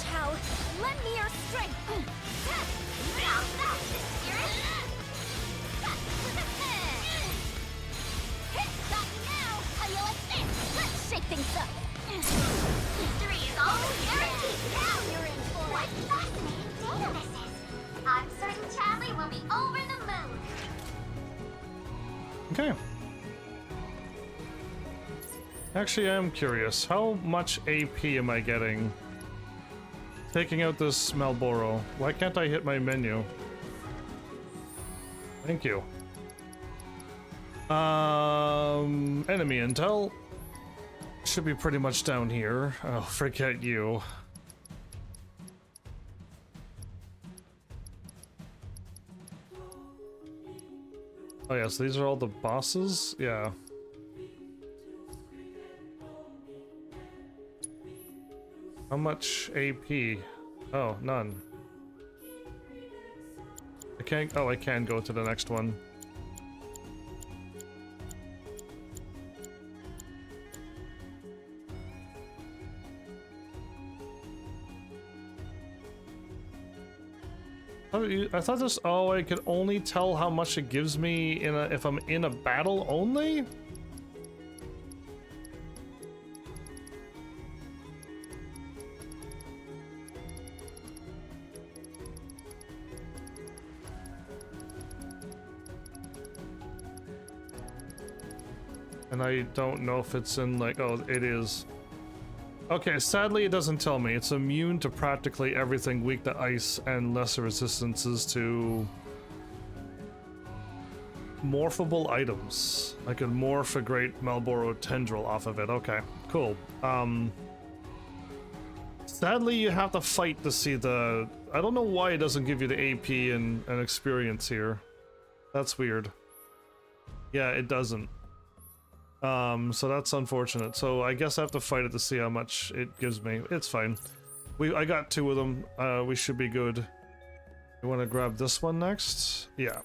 Chow, lend me your strength. Now that's the spirit! Got you now. How you like this? Let's shake things up. Victory is always guaranteed! Now you're in for What it. fascinating data this is! I'm certain Chadley will be over the moon! Okay. Actually, I'm curious. How much AP am I getting? Taking out this Malboro. Why can't I hit my menu? Thank you. Enemy intel. Should be pretty much down here. Oh, forget you. Oh yeah, so these are all the bosses? Yeah. How much AP? Oh, none. I can't. Oh, I can go to the next one. I thought this. Oh, I could only tell how much it gives me in a, if I'm in a battle only. And I don't know if it's in like, oh, it is. Okay, sadly it doesn't tell me. It's immune to practically everything weak to ice and lesser resistances to morphable items. I could morph a great Malboro tendril off of it. Okay, cool. Sadly you have to fight to see the... I don't know why it doesn't give you the AP and experience here. That's weird. Yeah, it doesn't. So that's unfortunate. So I guess I have to fight it to see how much it gives me. It's fine. I got 2 of them. We should be good. You want to grab this one next? Yeah.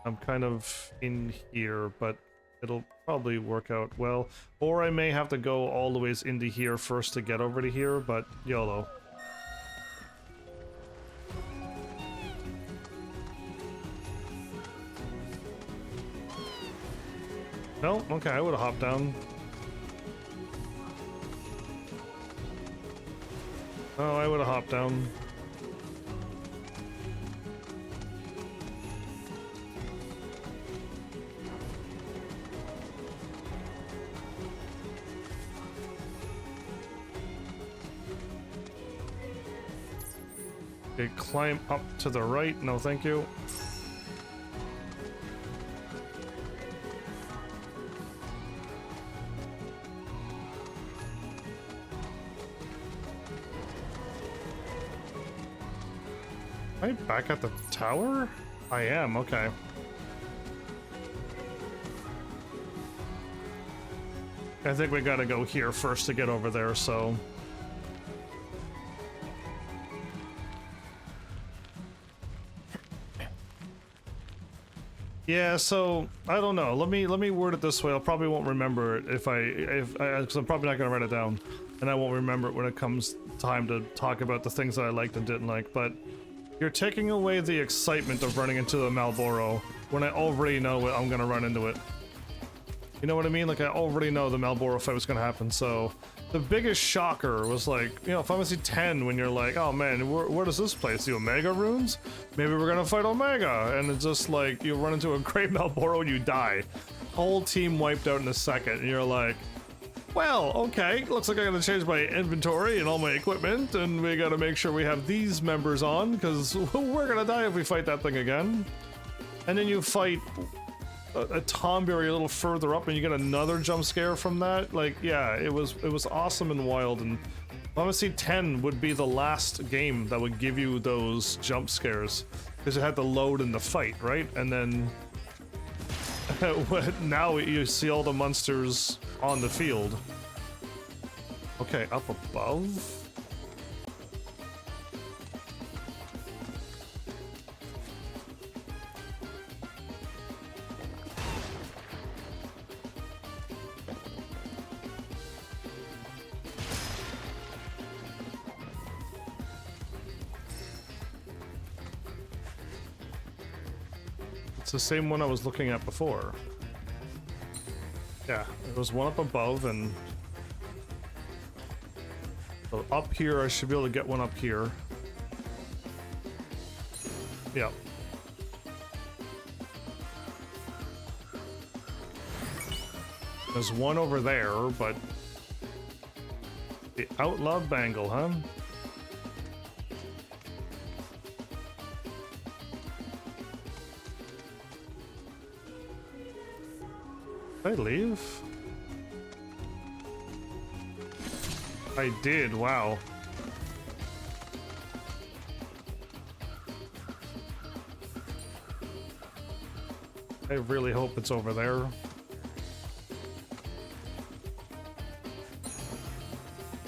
I'm kind of in here, but it'll probably work out well. Or I may have to go all the ways into here first to get over to here, but YOLO. No? Okay, I would have hopped down. Oh, I would have hopped down. Okay, climb up to the right. No, thank you. Am I back at the tower? I am, okay. I think we gotta go here first to get over there, so... Yeah, so I don't know. Let me word it this way. I probably won't remember it because I'm probably not gonna write it down, and I won't remember it when it comes time to talk about the things that I liked and didn't like. But you're taking away the excitement of running into the Malboro when I already know I'm gonna run into it. You know what I mean? Like I already know the Malboro fight was gonna happen. So the biggest shocker was like, you know, Pharmacy 10 when you're like, oh man, where does this place? The Omega runes? Maybe we're gonna fight Omega, and it's just like you run into a great Malboro and you die. Whole team wiped out in a second, and you're like, well, okay, looks like I gotta change my inventory and all my equipment, and we gotta make sure we have these members on, because we're gonna die if we fight that thing again. And then you fight a Tumblr a little further up and you get another jump scare from that. Like, yeah, it was awesome and wild, and Pharmacy 10 would be the last game that would give you those jump scares, because it had to load in the fight, right? And then now you see all the monsters on the field. Okay, up above? It's the same one I was looking at before. Yeah, there was one up above, and so up here I should be able to get one up here. Yeah. There's one over there, but the outlawed bangle, huh? Did I leave? I did, wow. I really hope it's over there.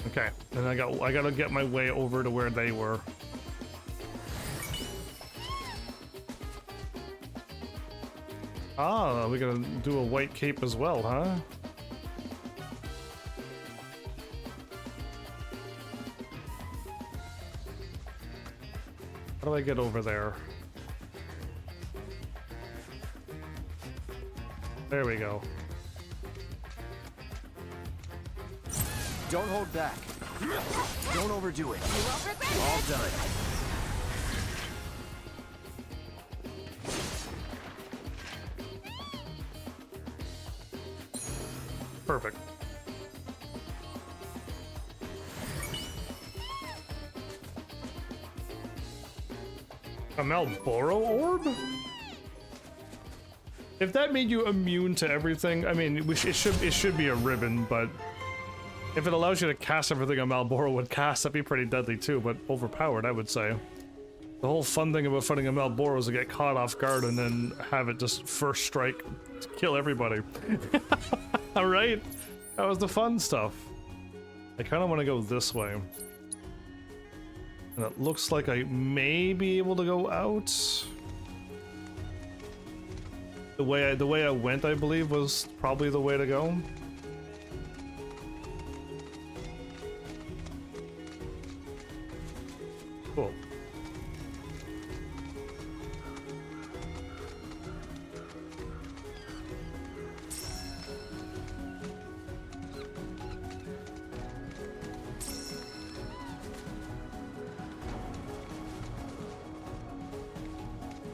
Okay, then I gotta get my way over to where they were. Ah, we're gonna do a white cape as well, huh? How do I get over there? There we go. Don't hold back. Don't overdo it. All done. Perfect. A Malboro orb? If that made you immune to everything, I mean, it should be a ribbon, but if it allows you to cast everything a Malboro would cast, that'd be pretty deadly too, but overpowered, I would say. The whole fun thing about fighting a Malboro is to get caught off guard and then have it just first strike to kill everybody. Alright? That was the fun stuff. I kind of want to go this way. And it looks like I may be able to go out. The way I went, I believe, was probably the way to go. Cool.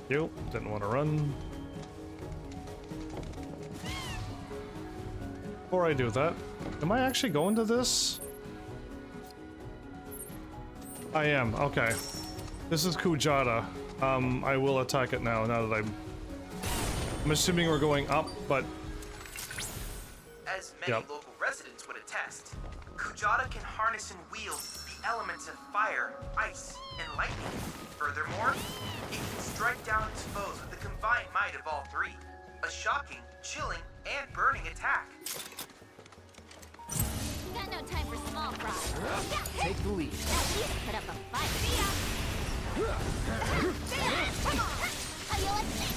Nope, didn't want to run. Before I do that, am I actually going to this? I am, okay. This is Kujata. I will attack it now that I'm assuming we're going up, but... As many local residents would attest, Kujata can harness and wield the elements of fire, ice, and lightning. Furthermore, it can strike down its foes with the combined might of all three. A shocking, chilling, and burning attack. We got no time for small fry. Take the lead. At least put up a fight. Come on! How you like this?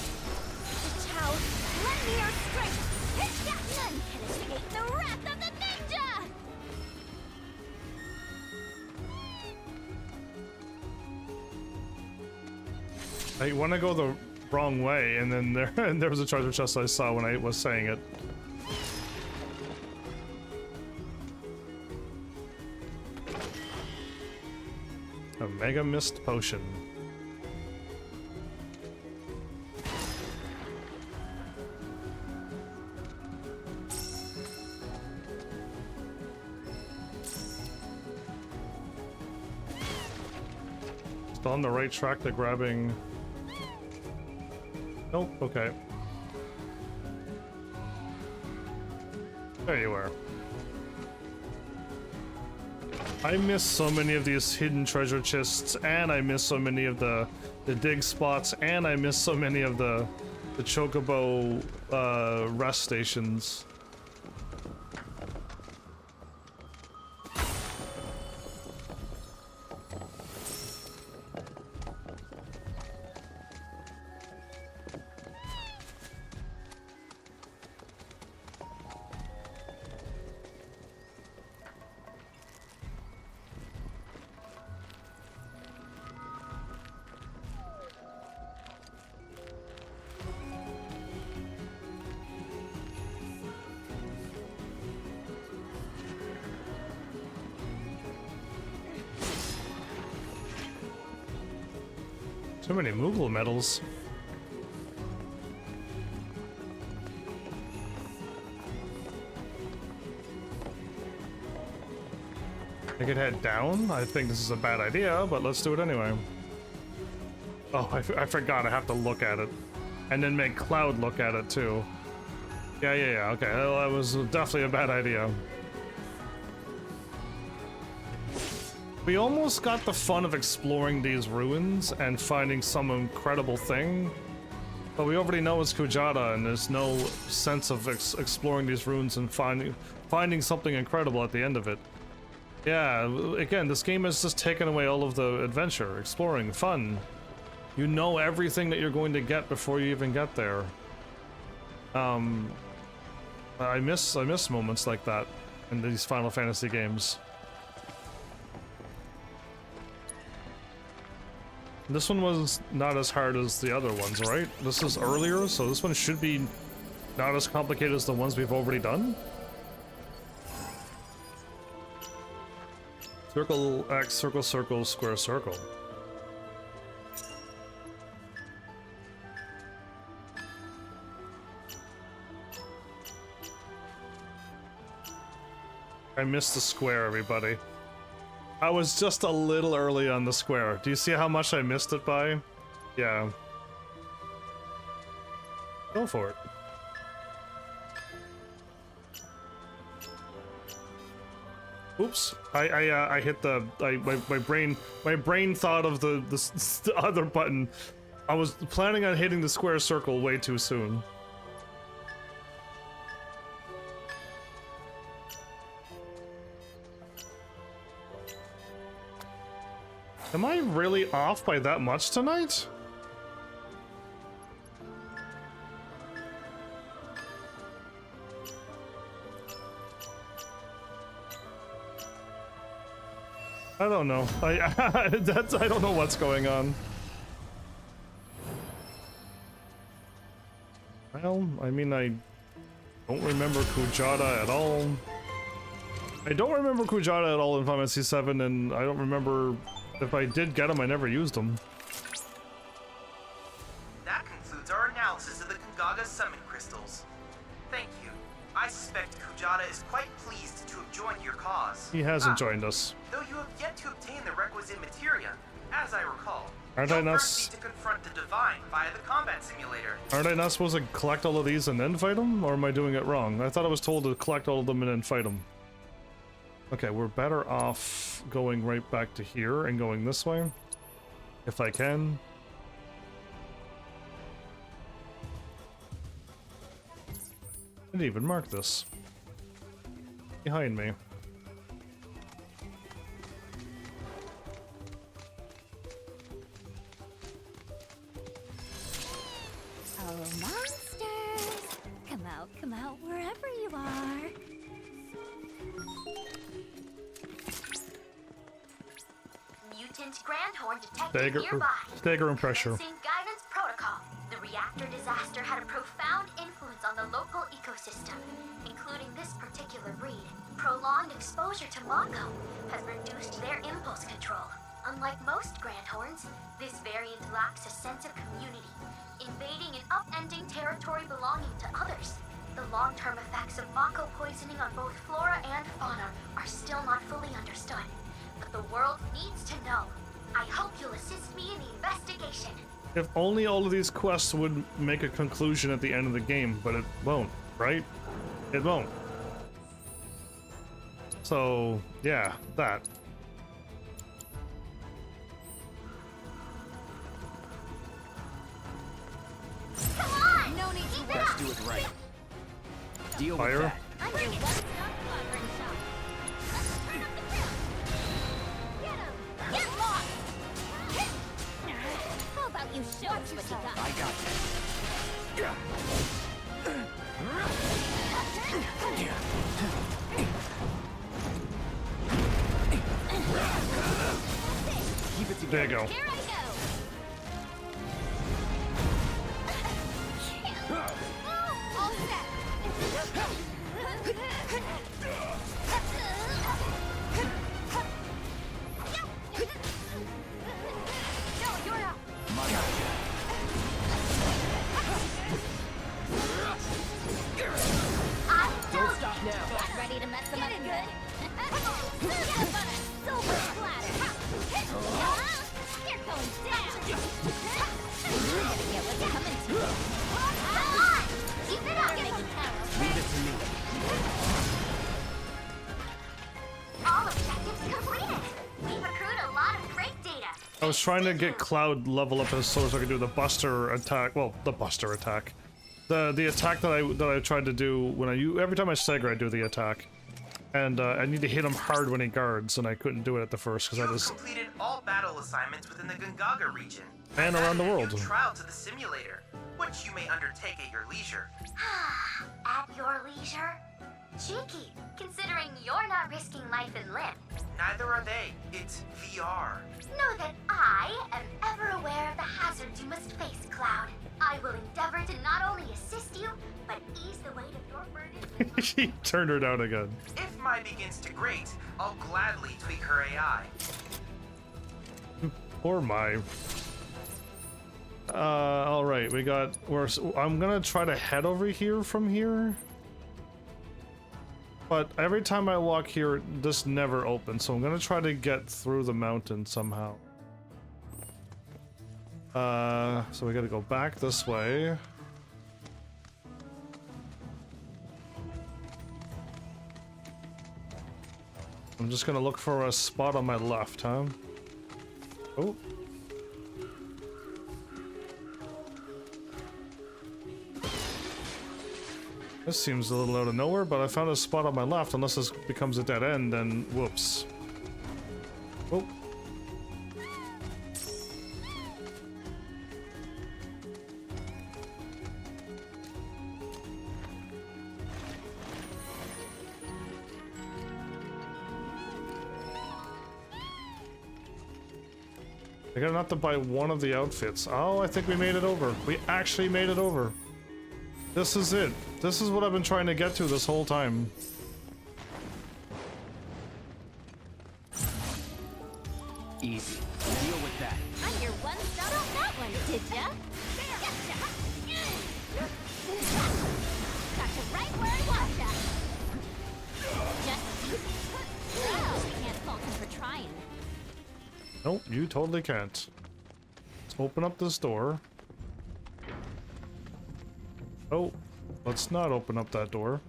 Chow, lend me your strength. None can escape the wrath of the ninja! I want to go the wrong way, and then there was a treasure chest I saw when I was saying it. A Mega Mist Potion. Still on the right track to grabbing... Nope, okay. There you are. I miss so many of these hidden treasure chests, and I miss so many of the dig spots, and I miss so many of the chocobo rest stations. Too many Moogle medals. I could head down. I think this is a bad idea, but let's do it anyway. Oh, I forgot. I have to look at it. And then make Cloud look at it, too. Yeah, okay. Well, that was definitely a bad idea. We almost got the fun of exploring these ruins and finding some incredible thing, but we already know it's Kujata, and there's no sense of exploring these ruins and finding something incredible at the end of it. Yeah, again, this game has just taken away all of the adventure, exploring, fun. You know everything that you're going to get before you even get there. I miss moments like that in these Final Fantasy games. This one was not as hard as the other ones, right? This is earlier, so this one should be not as complicated as the ones we've already done. Circle X, circle, circle, square, circle. I missed the square, everybody. I was just a little early on the square. Do you see how much I missed it by? Yeah. Go for it. Oops! I hit the my brain thought of the other button. I was planning on hitting the square circle way too soon. Am I really off by that much tonight? I don't know. I don't know what's going on. Well, I mean, I don't remember Kujata at all. I don't remember Kujata at all in Final Fantasy VII, and I don't remember if I did get him, I never used them. That concludes our analysis of the Gongaga summon crystals. Thank you. I suspect Kujata is quite pleased to have joined your cause. He hasn't joined us. Though you have yet to obtain the requisite materia, as I recall. Aren't I not first need to confront the Divine via the combat simulator. Aren't I not supposed to collect all of these and then fight them? Or am I doing it wrong? I thought I was told to collect all of them and then fight them. Okay, we're better off going right back to here and going this way. If I can. I didn't even mark this. Behind me. Oh, monsters! Come out wherever you are. Mutant Grandhorn detected nearby. Stagger and pressure. Commencing guidance protocol. The reactor disaster had a profound influence on the local ecosystem, including this particular breed. Prolonged exposure to Mako has reduced their impulse control. Unlike most Grandhorns, this variant lacks a sense of community, invading and upending territory belonging to others. The long-term effects of Mako poisoning on both flora and fauna are still not fully understood, but the world needs to know. I hope you'll assist me in the investigation. If only all of these quests would make a conclusion at the end of the game, but it won't, right? It won't. So, yeah, that. Come on! No need to keep it Let's up! do it right. Deal Fire. with that. I'm your one-stop clobbering shop. Let's turn up the grill. Get him! Get lost! How about you show us what you got? I got Keep it together. There you go. Here I go! All set! No, you're up! Don't stop now. Not ready to mess them up good? Silver splatter! You're going down! You're gonna get what's coming to you. Come on! Keep it up! You're making power, Leave it to me. All objectives completed! We've accrued a lot of great data. I was trying to get Cloud level up as so I could do the Buster attack. Well, the Buster attack. The attack that I tried to do when every time I stagger I do the attack, and I need to hit him hard when he guards, and I couldn't do it at the first because I was Completed all battle assignments within the Gongaga region. and around the world. Trial to the simulator, which you may undertake at your leisure. At your leisure? Cheeky, considering you're not risking life and limb. Neither are they. It's VR. Know that I am ever aware of the hazards you must face, Cloud. I will endeavor to not only assist you, but ease the weight of your burden. She turned her down again. If Mai begins to grate, I'll gladly tweak her AI. Poor Mai. Alright, I'm gonna try to head over here from here. But every time I walk here, this never opens, so I'm gonna try to get through the mountain somehow. So we gotta go back this way. I'm just gonna look for a spot on my left, huh? Oh. This seems a little out of nowhere, but I found a spot on my left. Unless this becomes a dead end, then whoops. Oh. I gotta have to buy one of the outfits. Oh, I think we made it over. We actually made it over. This is it. This is what I've been trying to get to this whole time. Easy. Deal with that. I'm your one stop on that one, did ya? Got you right where I want ya. Just well, we can't fault him for trying. Nope, you totally can't. Let's open up this door. Oh, let's not open up that door.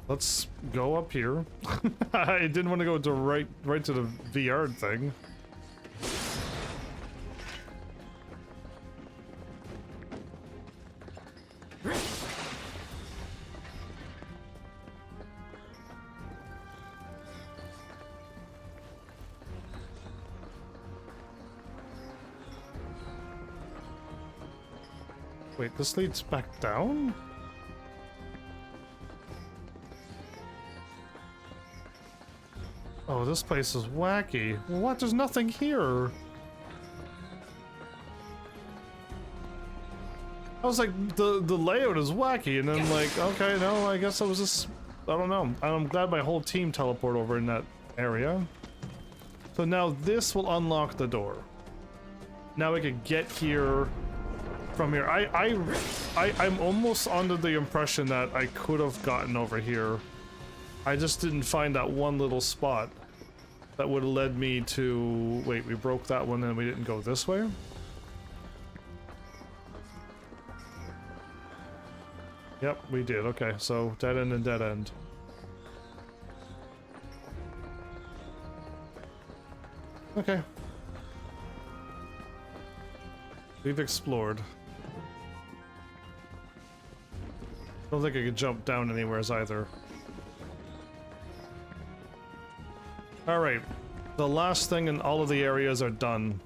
Let's go up here. I didn't want to go to right to the VR thing. Wait, this leads back down? Oh, this place is wacky. What? There's nothing here. I was like, the layout is wacky, and then like, okay, no, I guess I was just, I don't know. I'm glad my whole team teleported over in that area. So now this will unlock the door. Now we could get here from here. I'm almost under the impression that I could have gotten over here. I just didn't find that one little spot that would have led me to... Wait, we broke that one and we didn't go this way? Yep, we did. Okay, so dead end and dead end. Okay. We've explored. Don't think I could jump down anywhere either. Alright, the last thing in all of the areas are done.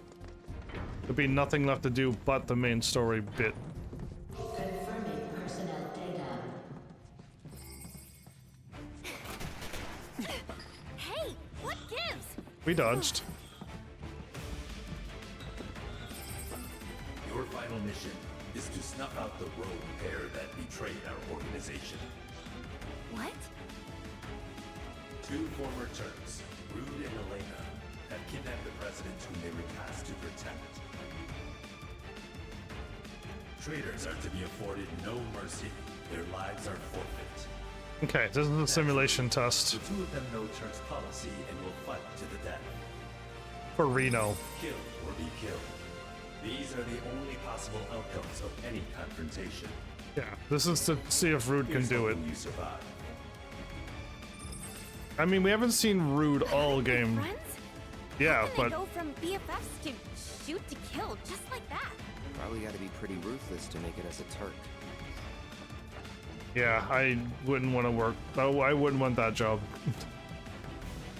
There'll be nothing left to do but the main story bit. Confirming personnel data. Hey, what gives? We dodged. Your final mission is to snuff out the rogue pair that betrayed our organization. What? Two former Turks, Rude and Elena, have kidnapped the president whom they were tasked to protect. Traitors are to be afforded no mercy. Their lives are forfeit. Okay, this is a simulation test. The two of them know Turk's policy and will fight to the death. For Reno. Kill or be killed. These are the only possible outcomes of any confrontation. Yeah, this is to see if Rude can do it. You survive. I mean, we haven't seen Rude all game. Friends? Yeah, How can but they go from BFFs to shoot to kill just like that? Probably got to be pretty ruthless to make it as a Turk. yeah, I wouldn't want to work. Oh, I wouldn't want that job.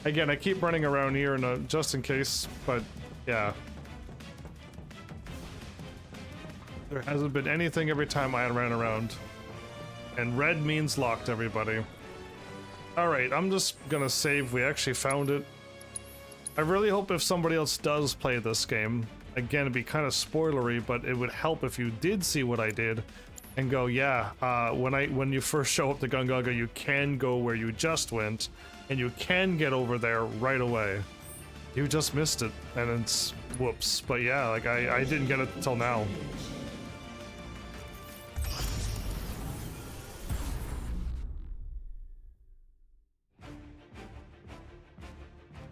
Again, I keep running around here and just in case, but yeah. There hasn't been anything every time I ran around. And red means locked, everybody. Alright, I'm just gonna save. We actually found it. I really hope if somebody else does play this game, again, it'd be kind of spoilery, but it would help if you did see what I did and go, yeah, when you first show up to Gungaga, you can go where you just went, and you can get over there right away. You just missed it, and it's whoops. But yeah, like I didn't get it until now.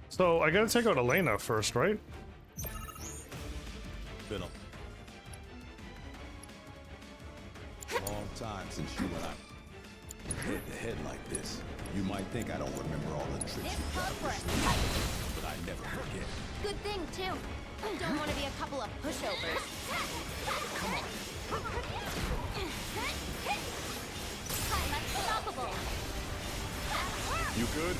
So I gotta take out Elena first, right? Been a long time since you and I. Head to head like this, you might think I don't remember all the tricks This you called for a practiced, fight. but I never forget. Good thing, too. Don't want to be a couple of pushovers. Come on. I'm unstoppable. You good?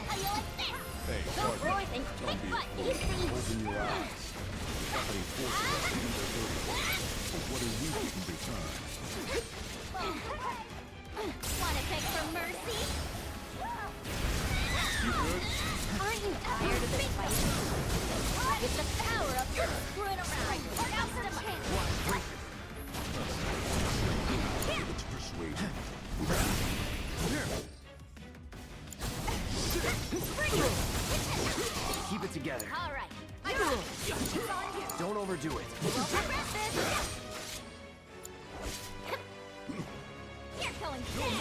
How you like this? Hey, Those partner, boys ain't don't be a kick butt fool. easy. Open your eyes. Somebody forces us to do their dirty work. So what do we get in return? Wanna beg for mercy? You good? Aren't you tired of this fight? It's the power of your screwing around. Now's the chance. It's persuasion. Keep it together. All right. I got it. It's on you. Don't overdo it. We'll progress this. You're going down,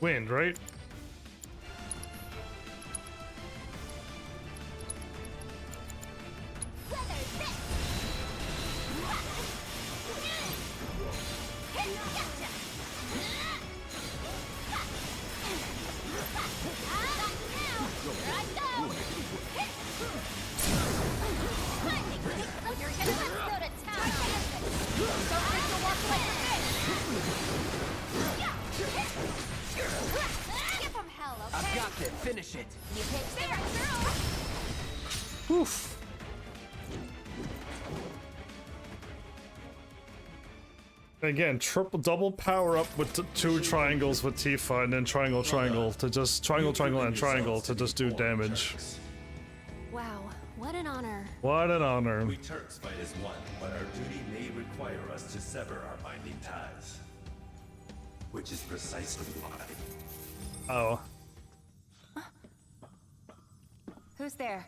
Wind, right? I've got this. Finish it. You picked the right girl. Oof. Again, double power up with two triangles with Tifa, and then triangle to just triangle and triangle to just do damage. Wow, what an honor. What an honor. We Turks fight as one, but our duty may require us to sever our binding ties. Which is precisely why. Oh. Who's there?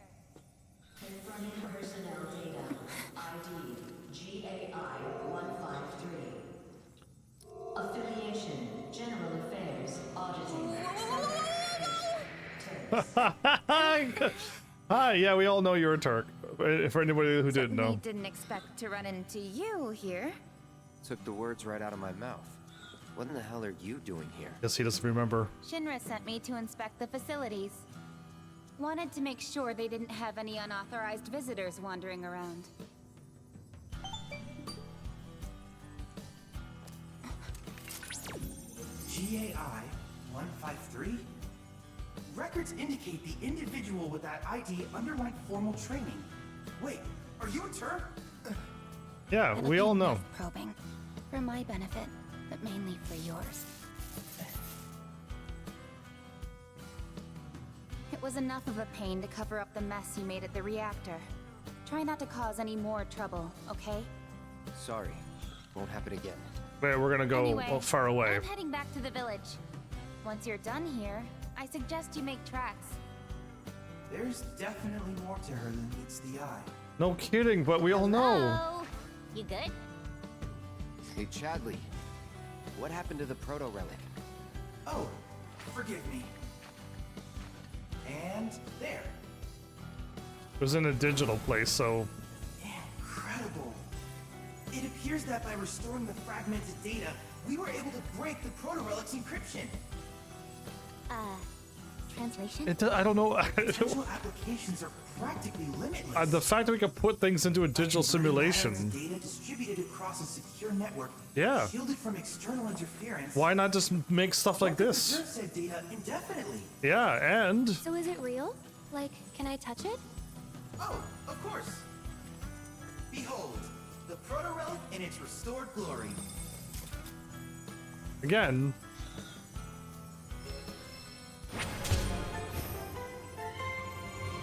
Confirming personnel data. ID GAI-153. Affiliation, General Affairs, Auditing. Hi, yeah, we all know you're a Turk. For anybody who didn't know. Didn't expect to run into you here. Took the words right out of my mouth. What in the hell are you doing here? Guess he doesn't remember. Shinra sent me to inspect the facilities. Wanted to make sure they didn't have any unauthorized visitors wandering around. GAI-153? Records indicate the individual with that ID underwent formal training. Wait, are you a Turk? Yeah, we all know. Probing. For my benefit, but mainly for yours. It was enough of a pain to cover up the mess you made at the reactor. Try not to cause any more trouble, okay? Sorry. Won't happen again. Wait, we're gonna go Anyway, far away. I'm heading back to the village. Once you're done here, I suggest you make tracks. There's definitely more to her than meets the eye. No kidding, but we all know. Oh, you good? Hey, Chadley. What happened to the proto-relic? Oh, forgive me. And there. It was in a digital place, so... Incredible. It appears that by restoring the fragmented data, we were able to break the proto-relic's encryption. Translation? I don't know. Potential applications are practically limitless. The fact that we can put things into a digital simulation. Data distributed across a secure network. Yeah. Shielded from external interference. Why not just make stuff like this? Preserve said data indefinitely. Yeah, and... So is it real? Like, can I touch it? Oh, of course. Behold, the proto-relic in its restored glory. Again...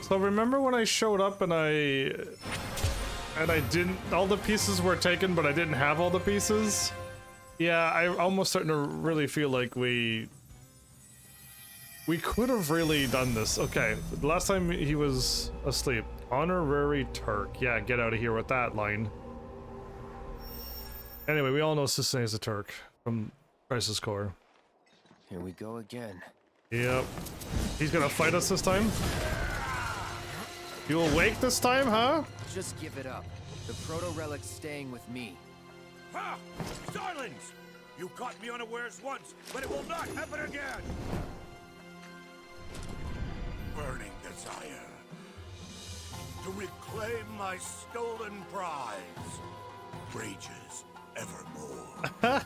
So remember when I showed up and I didn't, all the pieces were taken, but I didn't have all the pieces? Yeah, I'm almost starting to really feel like we could have really done this. Okay, the last time he was asleep. Honorary Turk. Yeah, get out of here with that line. Anyway, we all know Sisane is a Turk from Crisis Core. Here we go again. Yep. He's gonna fight us this time? You awake this time, huh? Just give it up. The proto-relic's staying with me. Ha! Silence! You caught me unawares once, but it will not happen again! Burning desire to reclaim my stolen prize rages evermore.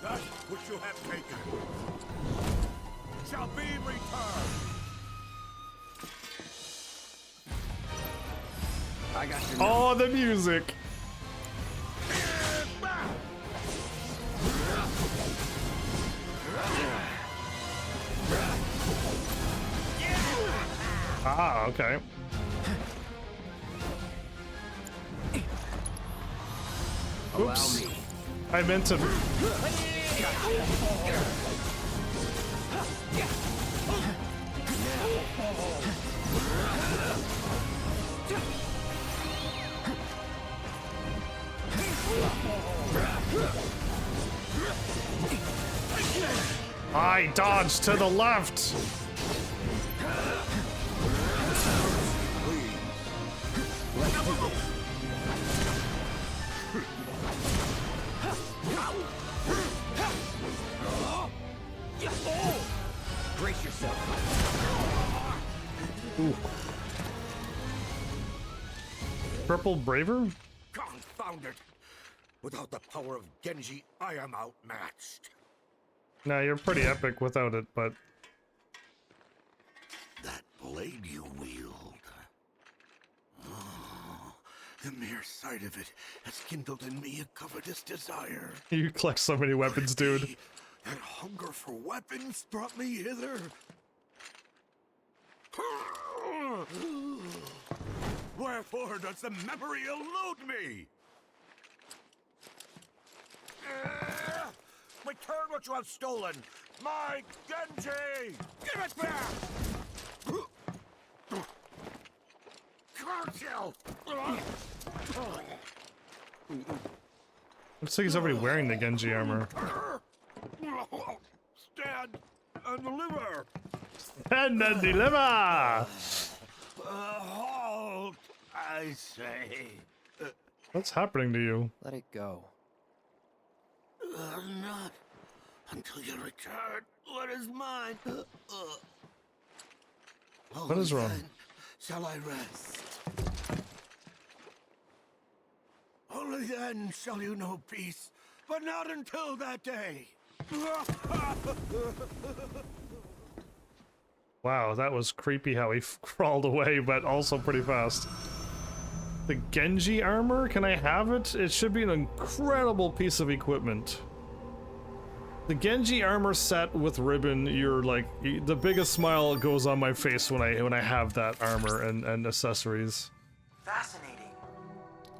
That which you have taken shall be returned. I got your Oh, the music. Ah, okay. Oops. I meant to. I dodged to the left. Brace yourself. Ooh. Purple Braver? Confound it! Without the power of Genji, I am outmatched. Nah, you're pretty epic without it, but... That blade you wield. Oh, the mere sight of it has kindled in me a covetous desire. You collect so many weapons, dude. That hunger for weapons brought me hither. Wherefore does the memory elude me? Return what you have stolen! My Genji! Give it back! Curse you! Looks like he's already wearing the Genji armor. Stand and deliver! And then deliver! Halt, I say. What's happening to you? Let it go. Not until you return what is mine. What is wrong? Then shall I rest? Only then shall you know peace, but not until that day. Wow, that was creepy how he crawled away, but also pretty fast. The Genji armor? Can I have it? It should be an incredible piece of equipment. The Genji armor set with ribbon, you're like, the biggest smile goes on my face when I have that armor and accessories. Fascinating.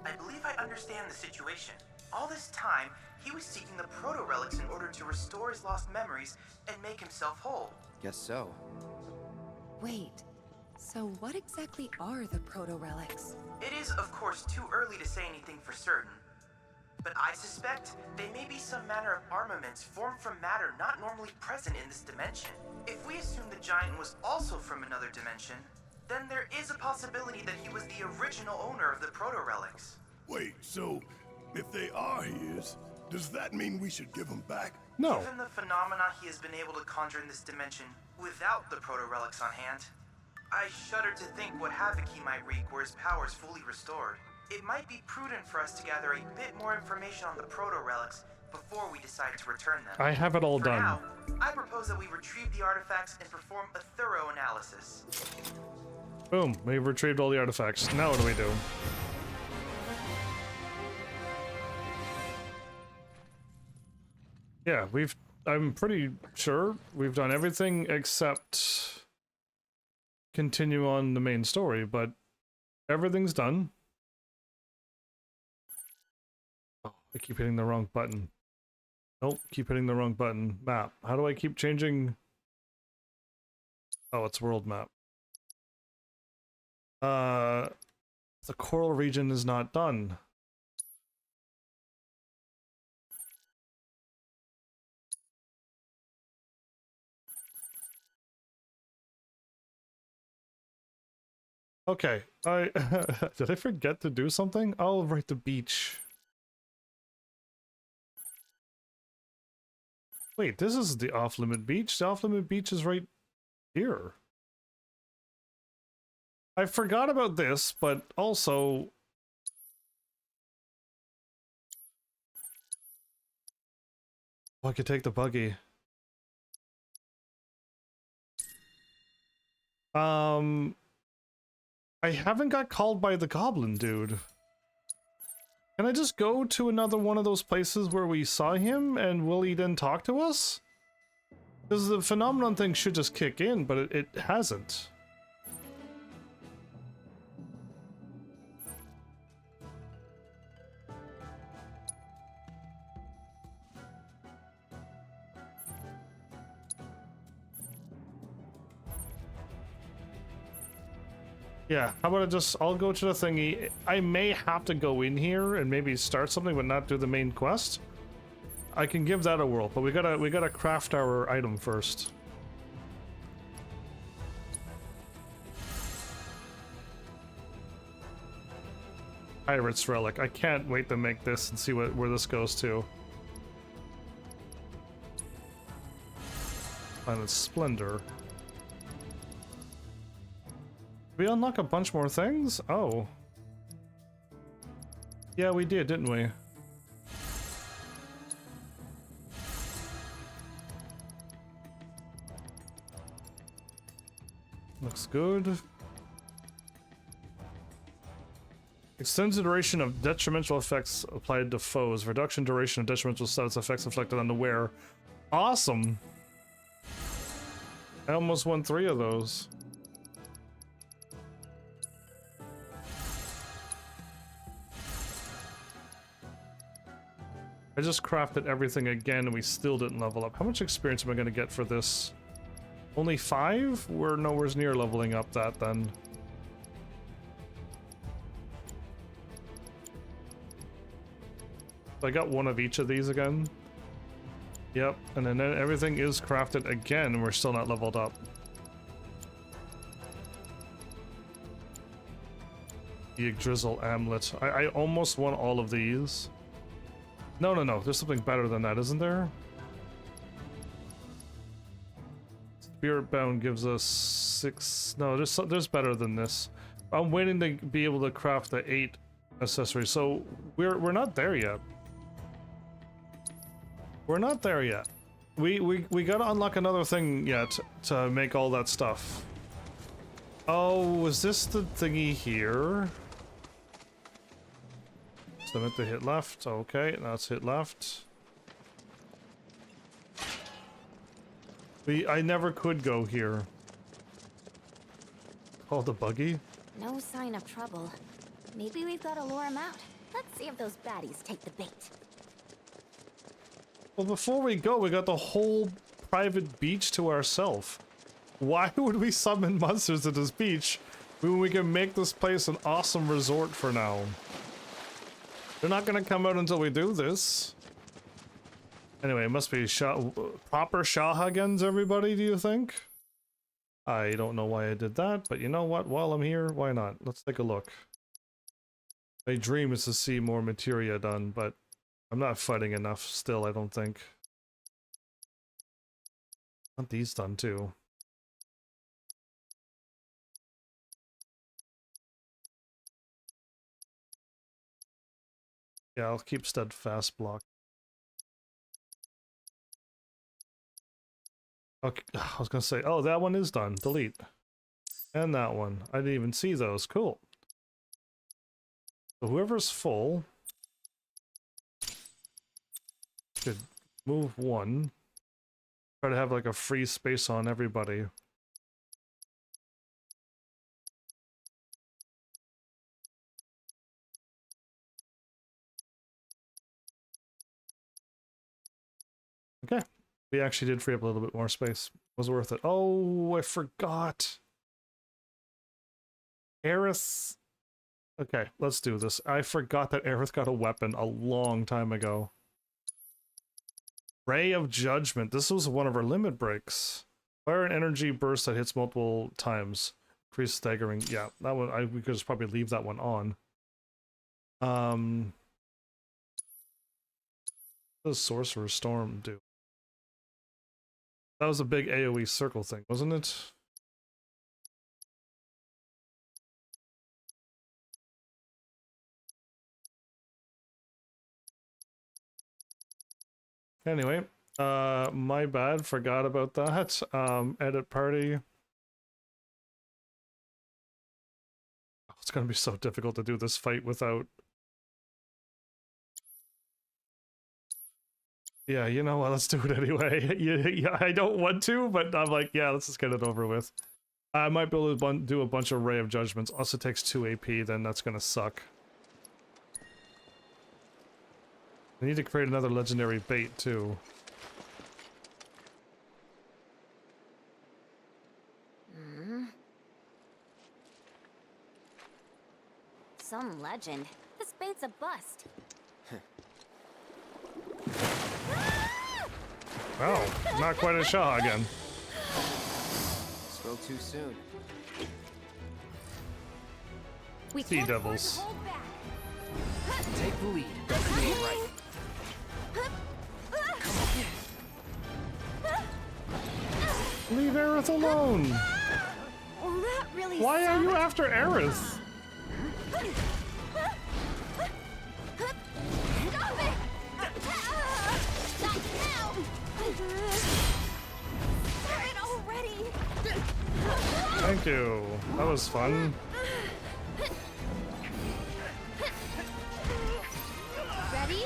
I believe I understand the situation. All this time, he was seeking the proto-relics in order to restore his lost memories and make himself whole. Guess so. Wait, so what exactly are the proto-relics? It is, of course, too early to say anything for certain. But I suspect they may be some manner of armaments formed from matter not normally present in this dimension. If we assume the giant was also from another dimension, then there is a possibility that he was the original owner of the proto-relics. Wait, so if they are his, does that mean we should give them back? No. Given the phenomena he has been able to conjure in this dimension without the proto-relics on hand, I shudder to think what havoc he might wreak were his powers fully restored. It might be prudent for us to gather a bit more information on the proto-relics before we decide to return them. I have it all done. Now, I propose that we retrieve the artifacts and perform a thorough analysis. Boom, we've retrieved all the artifacts. Now what do we do? Yeah, I'm pretty sure we've done everything except continue on the main story, but everything's done. Oh, I keep hitting the wrong button. Nope, keep hitting the wrong button. Map. How do I keep changing? Oh, it's world map. The coral region is not done. Okay, I did I forget to do something? Oh, right, the beach. Wait, this is the off-limit beach. The off-limit beach is right here. I forgot about this, but also... Oh, I could take the buggy. I haven't got called by the goblin dude. Can I just go to another one of those places where we saw him, and will he then talk to us? Because the phenomenon thing should just kick in, but it hasn't. Yeah, how about I'll go to the thingy. I may have to go in here and maybe start something but not do the main quest. I can give that a whirl, but we gotta craft our item first. Pirate's Relic. I can't wait to make this and see where this goes to. Planet Splendor. We unlock a bunch more things? Oh. Yeah, we did, didn't we? Looks good. Extends the duration of detrimental effects applied to foes. Reduction duration of detrimental status effects inflicted on the wearer. Awesome! I almost won 3 of those. I just crafted everything again and we still didn't level up. How much experience am I going to get for this? Only 5? We're nowhere near leveling up that then. I got one of each of these again. Yep, and then everything is crafted again and we're still not leveled up. The Drizzle Amulet. I almost won all of these. No, there's something better than that, isn't there? Spirit Bound gives us 6... No, there's better than this. I'm waiting to be able to craft the 8 accessories, so we're not there yet. We're not there yet. We gotta unlock another thing yet to make all that stuff. Oh, is this the thingy here? So I meant to hit left. Okay, now let's hit left. I never could go here. Call the buggy? No sign of trouble. Maybe we've got to lure him out. Let's see if those baddies take the bait. Well, before we go, we got the whole private beach to ourselves. Why would we summon monsters to this beach when we can make this place an awesome resort for now? They're not gonna come out until we do this. Anyway, it must be proper Shahagans, everybody, do you think? I don't know why I did that, but you know what? While I'm here, why not? Let's take a look. My dream is to see more materia done, but I'm not fighting enough still, I don't think. I want these done too. Yeah, I'll keep steadfast block. Okay, I was gonna say, oh, that one is done. Delete. And that one. I didn't even see those. Cool. So whoever's full should move one. Try to have like a free space on everybody. Okay. We actually did free up a little bit more space. Was worth it. Oh, I forgot. Aerith. Okay, let's do this. I forgot that Aerith got a weapon a long time ago. Ray of Judgment. This was one of our limit breaks. Fire an energy burst that hits multiple times. Increase staggering. Yeah, that one we could just probably leave that one on. What does Sorcerer's Storm do? That was a big AoE circle thing, wasn't it? Anyway, my bad, forgot about that. Edit party. Oh, it's gonna be so difficult to do this fight without... Yeah, you know what, let's do it anyway. Yeah, I don't want to, but I'm like, yeah, let's just get it over with. I might be able to do a bunch of Ray of Judgments. Also takes 2 AP, then that's gonna suck. I need to create another legendary bait, too. Some legend. This bait's a bust. Oh, not quite a Shaw again. Spoke too soon. We Sea can't afford devils. to hold back. Take the lead. That's me, right? Leave Aerith alone! Well, that really Why are you sucked. after Aerith? Stop it! Not now! Stop it already! Thank you. That was fun. Ready?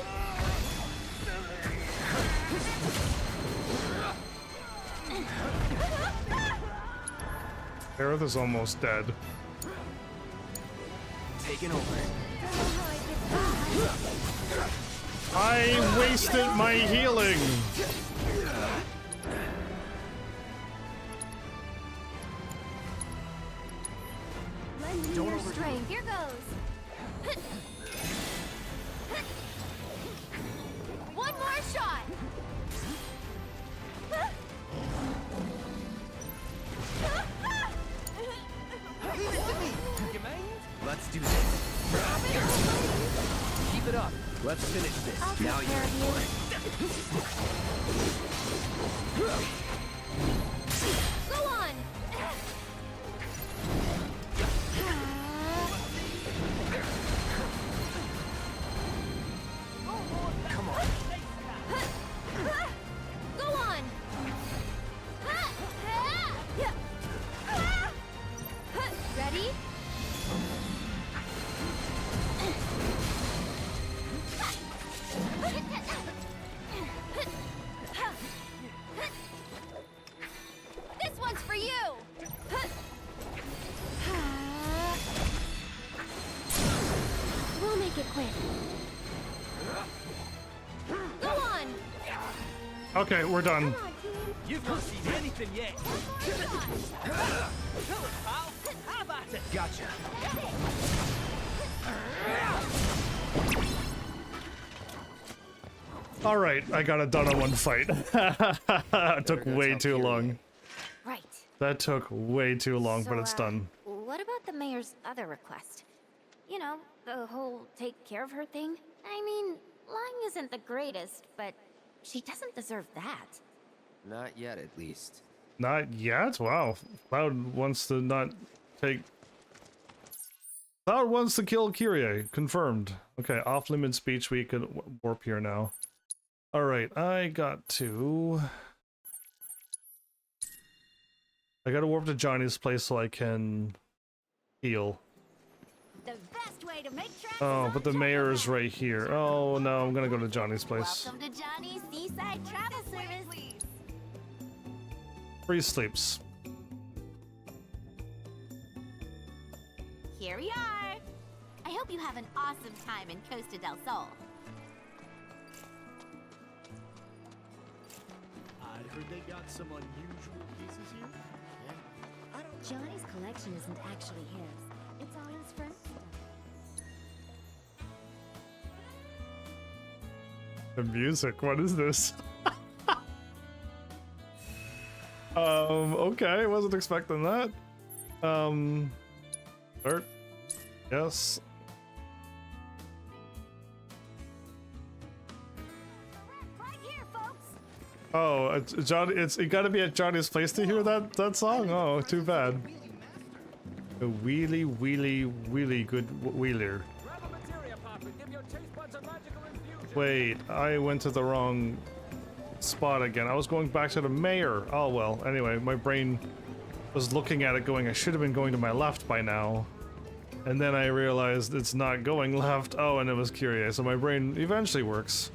Aerith is almost dead. Taking over. I wasted my healing! Lend me your strength. Here goes. One more shot. Leave it to me. You mind? Let's do this. Keep it up. Let's finish this. I'll take Now care you're of you. for it. Go on. Come on. Go on. Ready? This one's for you. We'll make it quick. Go on. Okay, we're done. You've not seen anything yet. Kill it, pal. Have at it. Gotcha. Alright, I got it done in one fight. It took way too long. Right. That took way too long, but So, it's done. What about the mayor's other request? You know, the whole take care of her thing? I mean, lying isn't the greatest, but she doesn't deserve that. Not yet, at least. Not yet? Wow. Cloud wants to not take... Cloud wants to kill Kyrie. Confirmed. Okay, off-limit speech. We could warp here now. Alright, I got to warp to Johnny's place so I can heal. The best way to make tracks Oh, is but the on mayor Chocobo. is right here. Oh no, I'm gonna go to Johnny's place. Welcome to Johnny's Seaside Travel Service. Free sleeps. Here we are. I hope you have an awesome time in Costa del Sol. I heard they got some unusual pieces here. Johnny's collection isn't actually his. It's all his friends' stuff. The music, what is this? Okay, wasn't expecting that. Start. Yes. Oh, Johnny! It got to be at Johnny's place to hear that song. Oh, too bad. A wheelie good wheeler. Wait, I went to the wrong spot again. I was going back to the mayor. Oh well. Anyway, my brain was looking at it, going, I should have been going to my left by now. And then I realized it's not going left. Oh, and it was curious. So my brain eventually works.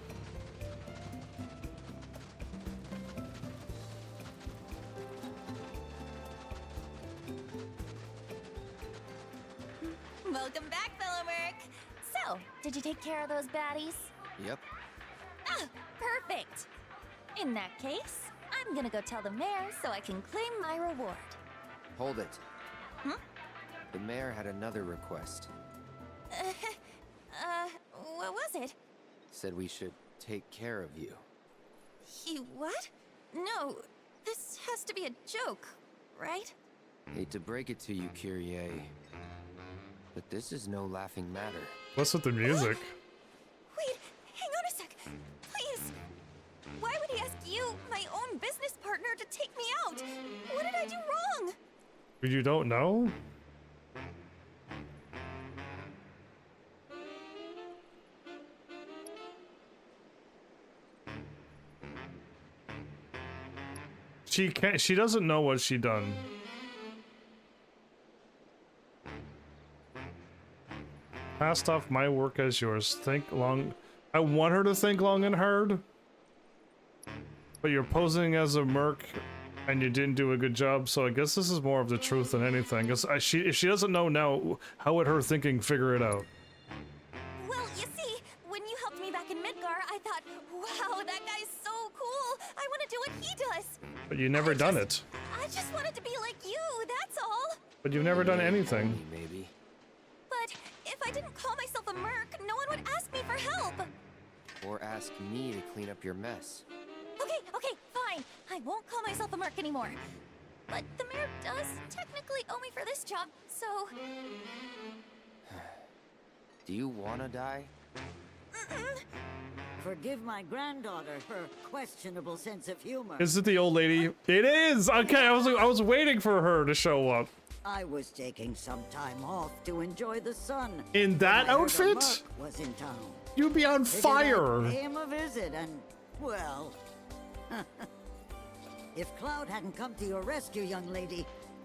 Welcome back, fellow Merc. So, did you take care of those baddies? Yep. Ah, perfect. In that case, I'm gonna go tell the mayor so I can claim my reward. Hold it. Hmm? The mayor had another request. What was it? Said we should take care of you. He what? No, this has to be a joke, right? Hate to break it to you, Kyrie, but this is no laughing matter. What's with the music? Wait, hang on a sec. Please. Why would he ask you, my own business partner, to take me out? What did I do wrong? You don't know? She doesn't know what she done. Passed off my work as yours. Think long. I want her to think long and hard. But you're posing as a merc and you didn't do a good job, so I guess this is more of the truth than anything. If she doesn't know now, how would her thinking figure it out? Well, you see, when you helped me back in Midgar, I thought, wow, that guy's so cool. I want to do what he does. But you never done it. I just wanted to be like you, that's all. But you've never done anything. Maybe. But if I didn't call myself a merc, no one would ask me for help. Or ask me to clean up your mess. Okay, fine. I won't call myself a merc anymore. But the mayor does technically owe me for this job, so... Do you wanna die? Forgive my granddaughter her questionable sense of humor. Is it the old lady? It is! Okay, I was waiting for her to show up. I was taking some time off to enjoy the sun. In that when I heard a outfit? merc was in town. You'd be on Figured fire. I'd pay him a visit and, well... If Cloud hadn't come to your rescue, young lady,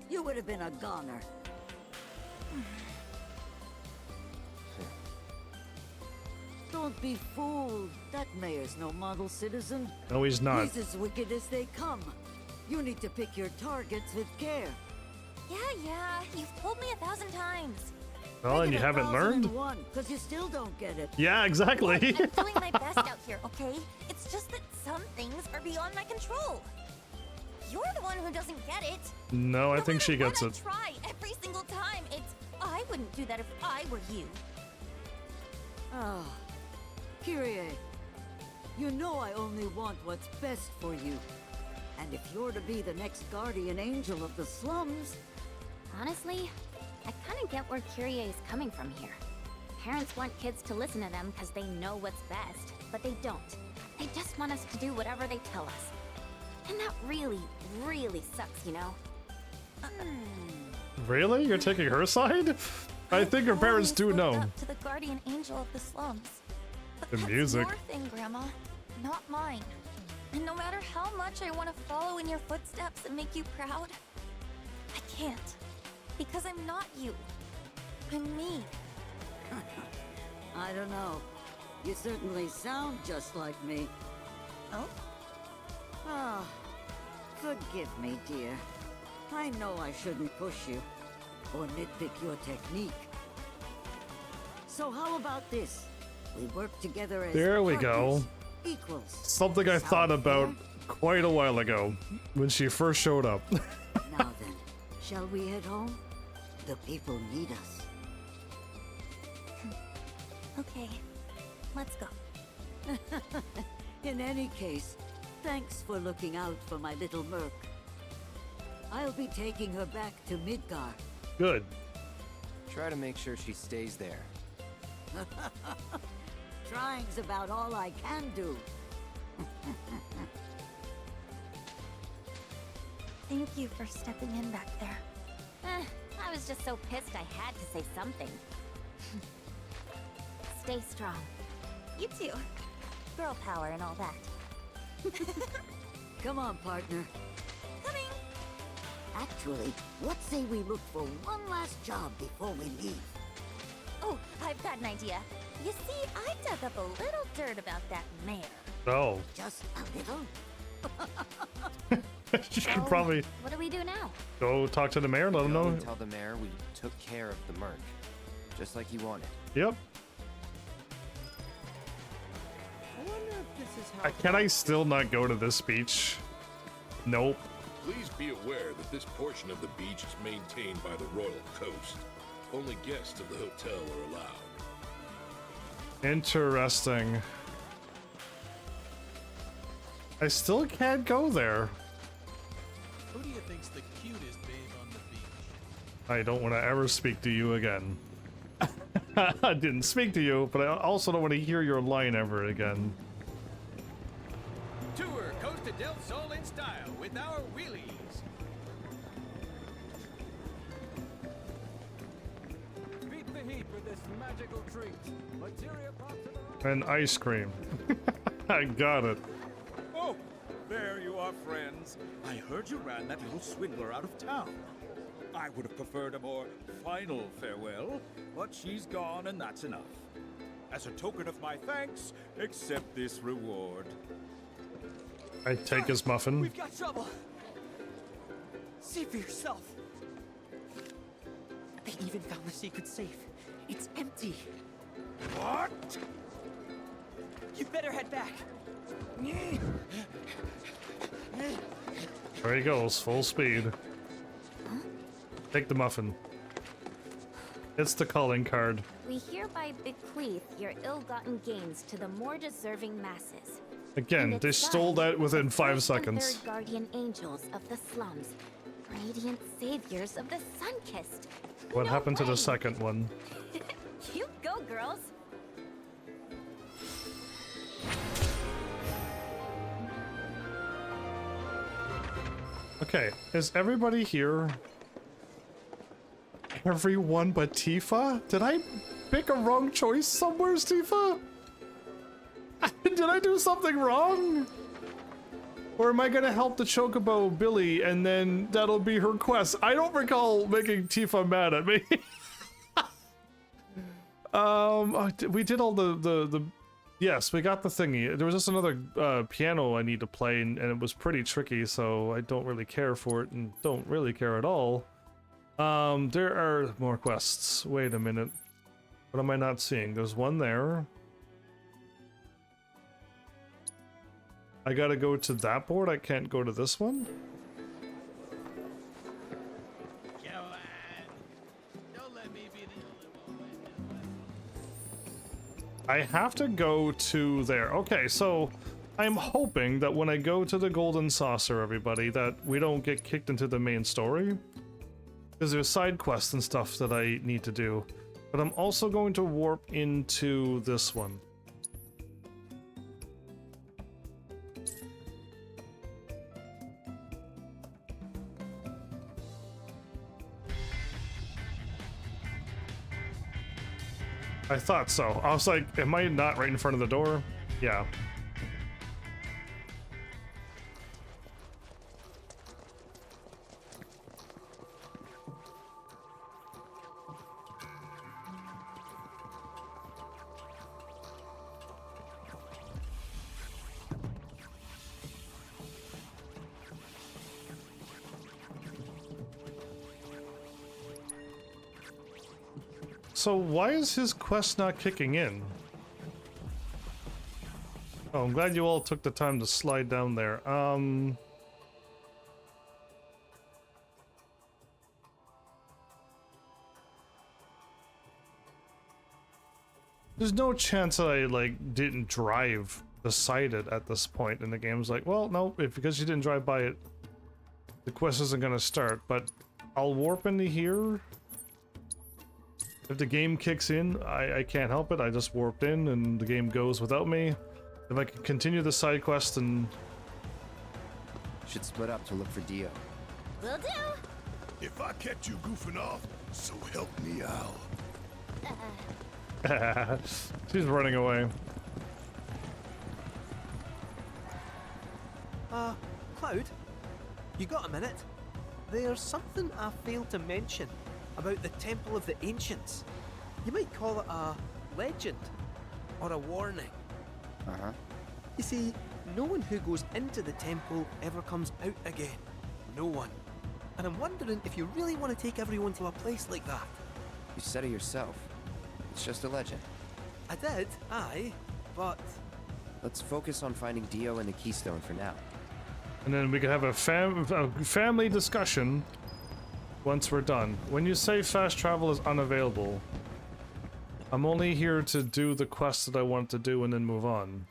you would have been a goner. Don't be fooled. That mayor's no model citizen. No, he's not. He's as wicked as they come. You need to pick your targets with care. Yeah, you've told me 1,000 times. Well, and you haven't learned? Because you still don't get it. Yeah, exactly. I'm doing my best out here, okay? It's just that some things are beyond my control. You're the one who doesn't get it. No, I think she gets it. I try every single time. I wouldn't do that if I were you. Ah, Kyrie, you know I only want what's best for you. And if you're to be the next guardian angel of the slums... Honestly, I kind of get where Kyrie is coming from here. Parents want kids to listen to them because they know what's best, but they don't. They just want us to do whatever they tell us. And that really, really sucks, you know? Really? You're taking her side? I think her parents do know. Up to the guardian angel of the slums. But The that's music. your thing, Grandma, not mine. And no matter how much I want to follow in your footsteps and make you proud, I can't. Because I'm not you. I'm me. I don't know. You certainly sound just like me. Oh? Ah, forgive me, dear. I know I shouldn't push you, or nitpick your technique. So how about this? We work together as There we go. partners, equals. Something I thought about quite a while ago when she first showed up. Now then, shall we head home? The people need us. Okay, let's go. In any case, thanks for looking out for my little merc. I'll be taking her back to Midgar Good. Try to make sure she stays there. Trying's about all I can do. Thank you for stepping in back there. I was just so pissed I had to say something. Stay strong. You too. Girl power and all that. Come on, partner. Coming! Actually, let's say we look for one last job before we leave. Oh, I've got an idea. You see, I dug up a little dirt about that mayor. Oh. Just a little? You should probably What do we do now? go talk to the mayor, let him Go know. and tell the mayor we took care of the merc. Just like he wanted. Yep. I wonder if this is how... Can I still not go to this beach? Nope. Please be aware that this portion of the beach is maintained by the Royal Coast. Only guests of the hotel are allowed. Interesting. I still can't go there. Who do you think's the cutest babe on the beach? I don't want to ever speak to you again. I didn't speak to you, but I also don't want to hear your line ever again. Tour Costa del Sol in style with our wheelies. Beat the heat with this magical treat. Materia props to the And ice cream. I got it. Oh, there you are, friends. I heard you ran that little swindler out of town. I would have preferred a more final farewell, but she's gone and that's enough. As a token of my thanks, accept this reward. I take his muffin. We've got trouble. See for yourself. They even found the secret safe. It's empty. What? You better head back. There he goes, full speed. Take the muffin. It's the calling card. We hereby bequeath your ill-gotten gains to the more deserving masses. Again, they stole that within 5 seconds. Third guardian angels of the slums, radiant saviors of the sun-kissed. What happened to the second one? You go, girls. Okay, is everybody here? Everyone but Tifa? Did I pick a wrong choice somewhere, Tifa? Did I do something wrong? Or am I gonna help the chocobo Billy and then that'll be her quest? I don't recall making Tifa mad at me. We did all the yes, we got the thingy. There was just another piano I need to play and it was pretty tricky, so I don't really care for it and don't really care at all. There are more quests. Wait a minute. What am I not seeing? There's one there. I gotta go to that board. I can't go to this one. I have to go to there. Okay, so I'm hoping that when I go to the Golden Saucer, everybody, that we don't get kicked into the main story. Because there's side quests and stuff that I need to do. But I'm also going to warp into this one. I thought so. I was like, am I not right in front of the door? Yeah. So why is his quest not kicking in? Oh, I'm glad you all took the time to slide down there. There's no chance that I, like, didn't drive beside it at this point in the game's like, well, no, because you didn't drive by it, the quest isn't gonna start, but I'll warp into here. If the game kicks in, I can't help it. I just warped in and the game goes without me. If I can continue the side quest and... Should split up to look for Dio. Will do. If I catch you goofing off, so help me out. She's running away. Cloud? You got a minute? There's something I failed to mention about the Temple of the Ancients. You might call it a legend or a warning. Uh-huh. You see, no one who goes into the temple ever comes out again. No one. And I'm wondering if you really want to take everyone to a place like that. You said it yourself. It's just a legend. I did, aye, but... Let's focus on finding Dio and the Keystone for now. And then we can have a family discussion once we're done. When you say fast travel is unavailable, I'm only here to do the quest that I want to do and then move on.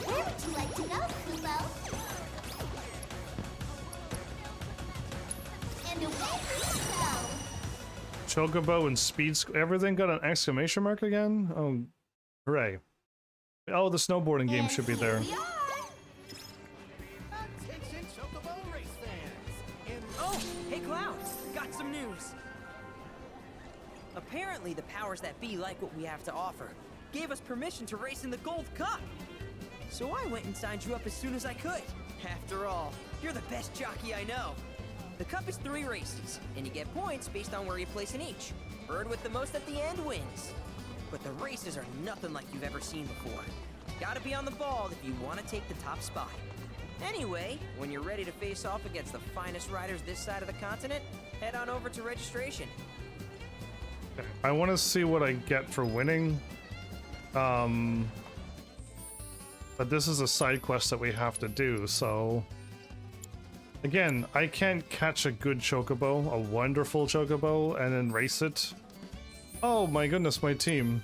Where would you like to go, Kubo? And away we go! Chocobo and everything got an exclamation mark again? Oh, hooray. Oh, the snowboarding game should be there. Attention chocobo race fans! And oh, hey Cloud, got some news. Apparently the powers that be like what we have to offer. Gave us permission to race in the Gold Cup. So I went and signed you up as soon as I could. After all, you're the best jockey I know. The cup is 3 races, and you get points based on where you place in each. Bird with the most at the end wins. But the races are nothing like you've ever seen before. Gotta be on the ball if you want to take the top spot. Anyway, when you're ready to face off against the finest riders this side of the continent, head on over to registration. I want to see what I get for winning. But this is a side quest that we have to do, so... Again, I can't catch a good chocobo, a wonderful chocobo, and then race it. Oh my goodness, my team.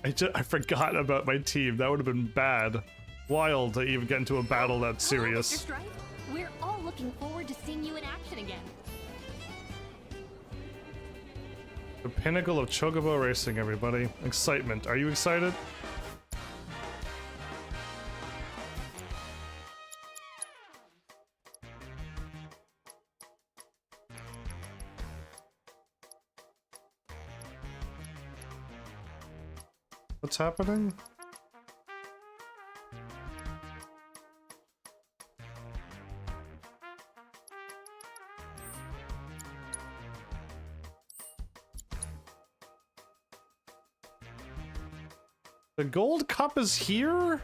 I forgot about my team. That would have been bad. Wild to even get into a battle that serious. Mr. Stripe, we're all looking forward to seeing you in action again. The pinnacle of chocobo racing, everybody. Excitement. Are you excited? What's happening? The Gold Cup is here?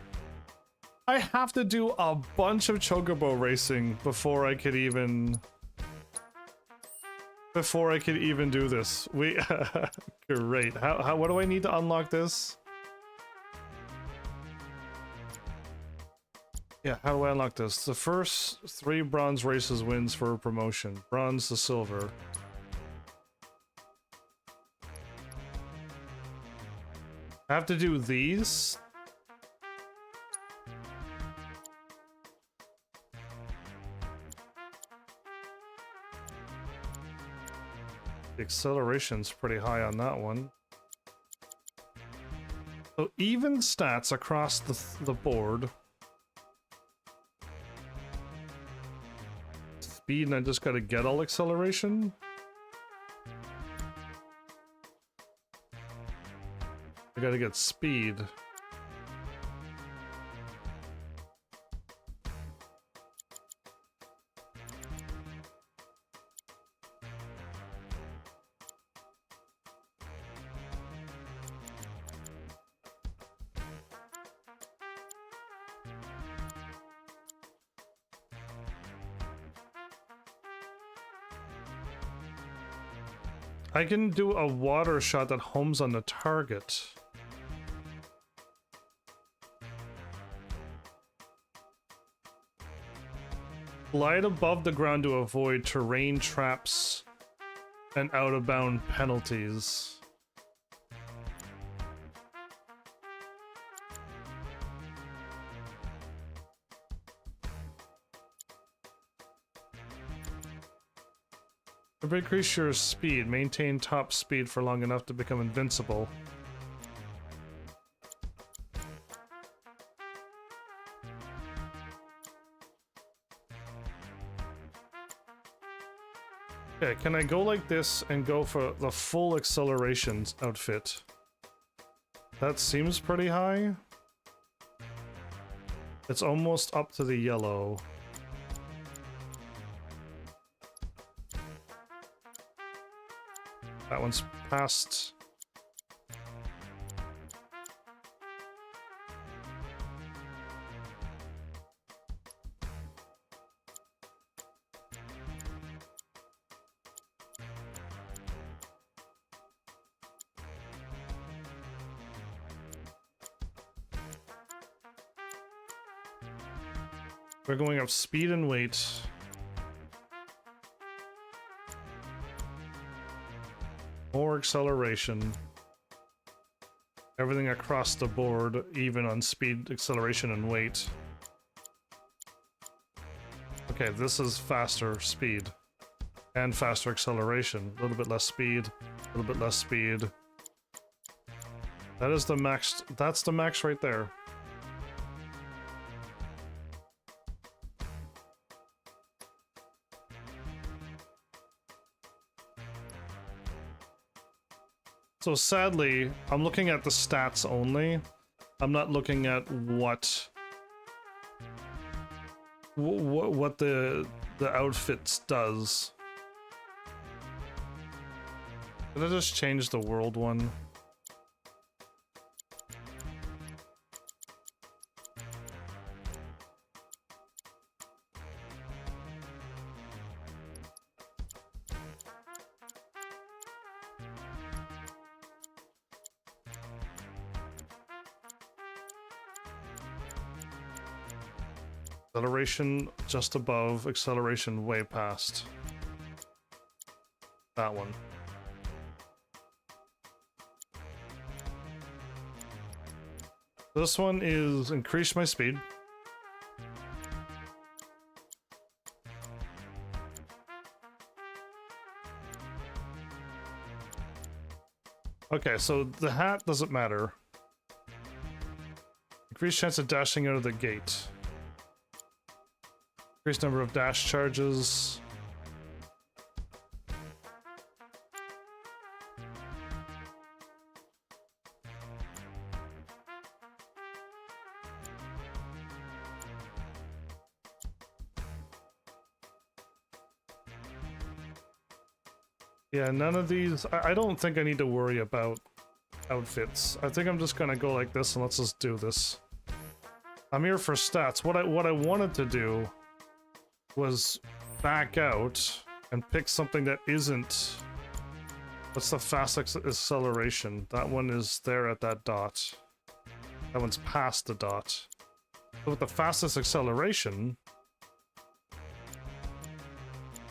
I have to do a bunch of chocobo racing before I could even... do this. Great. What do I need to unlock this? Yeah, how do I unlock this? The first 3 bronze races wins for a promotion. Bronze to silver. I have to do these. The acceleration's pretty high on that one. So even stats across the board. Speed, and I just gotta get all acceleration. I gotta get speed. I can do a water shot that homes on the target. Glide above the ground to avoid terrain traps and out-of-bound penalties. Increase your speed. Maintain top speed for long enough to become invincible. Okay, can I go like this and go for the full accelerations outfit? That seems pretty high. It's almost up to the yellow. That one's past. We're going up speed and weight. More acceleration. Everything across the board, even on speed, acceleration, and weight. Okay, this is faster speed. And faster acceleration. A little bit less speed. A little bit less speed. That is the max. That's the max right there. So sadly, I'm looking at the stats only. I'm not looking at what the outfits does. Did I just change the world one? Acceleration just above, acceleration way past. That one. This one is increase my speed. Okay, so the hat doesn't matter. Increased chance of dashing out of the gate. Increased number of dash charges. Yeah, none of these. I don't think I need to worry about outfits. I think I'm just gonna go like this and let's just do this. I'm here for stats. What I wanted to do was back out and pick something that isn't. What's the fast acceleration? That one is there at that dot. That one's past the dot. So with the fastest acceleration,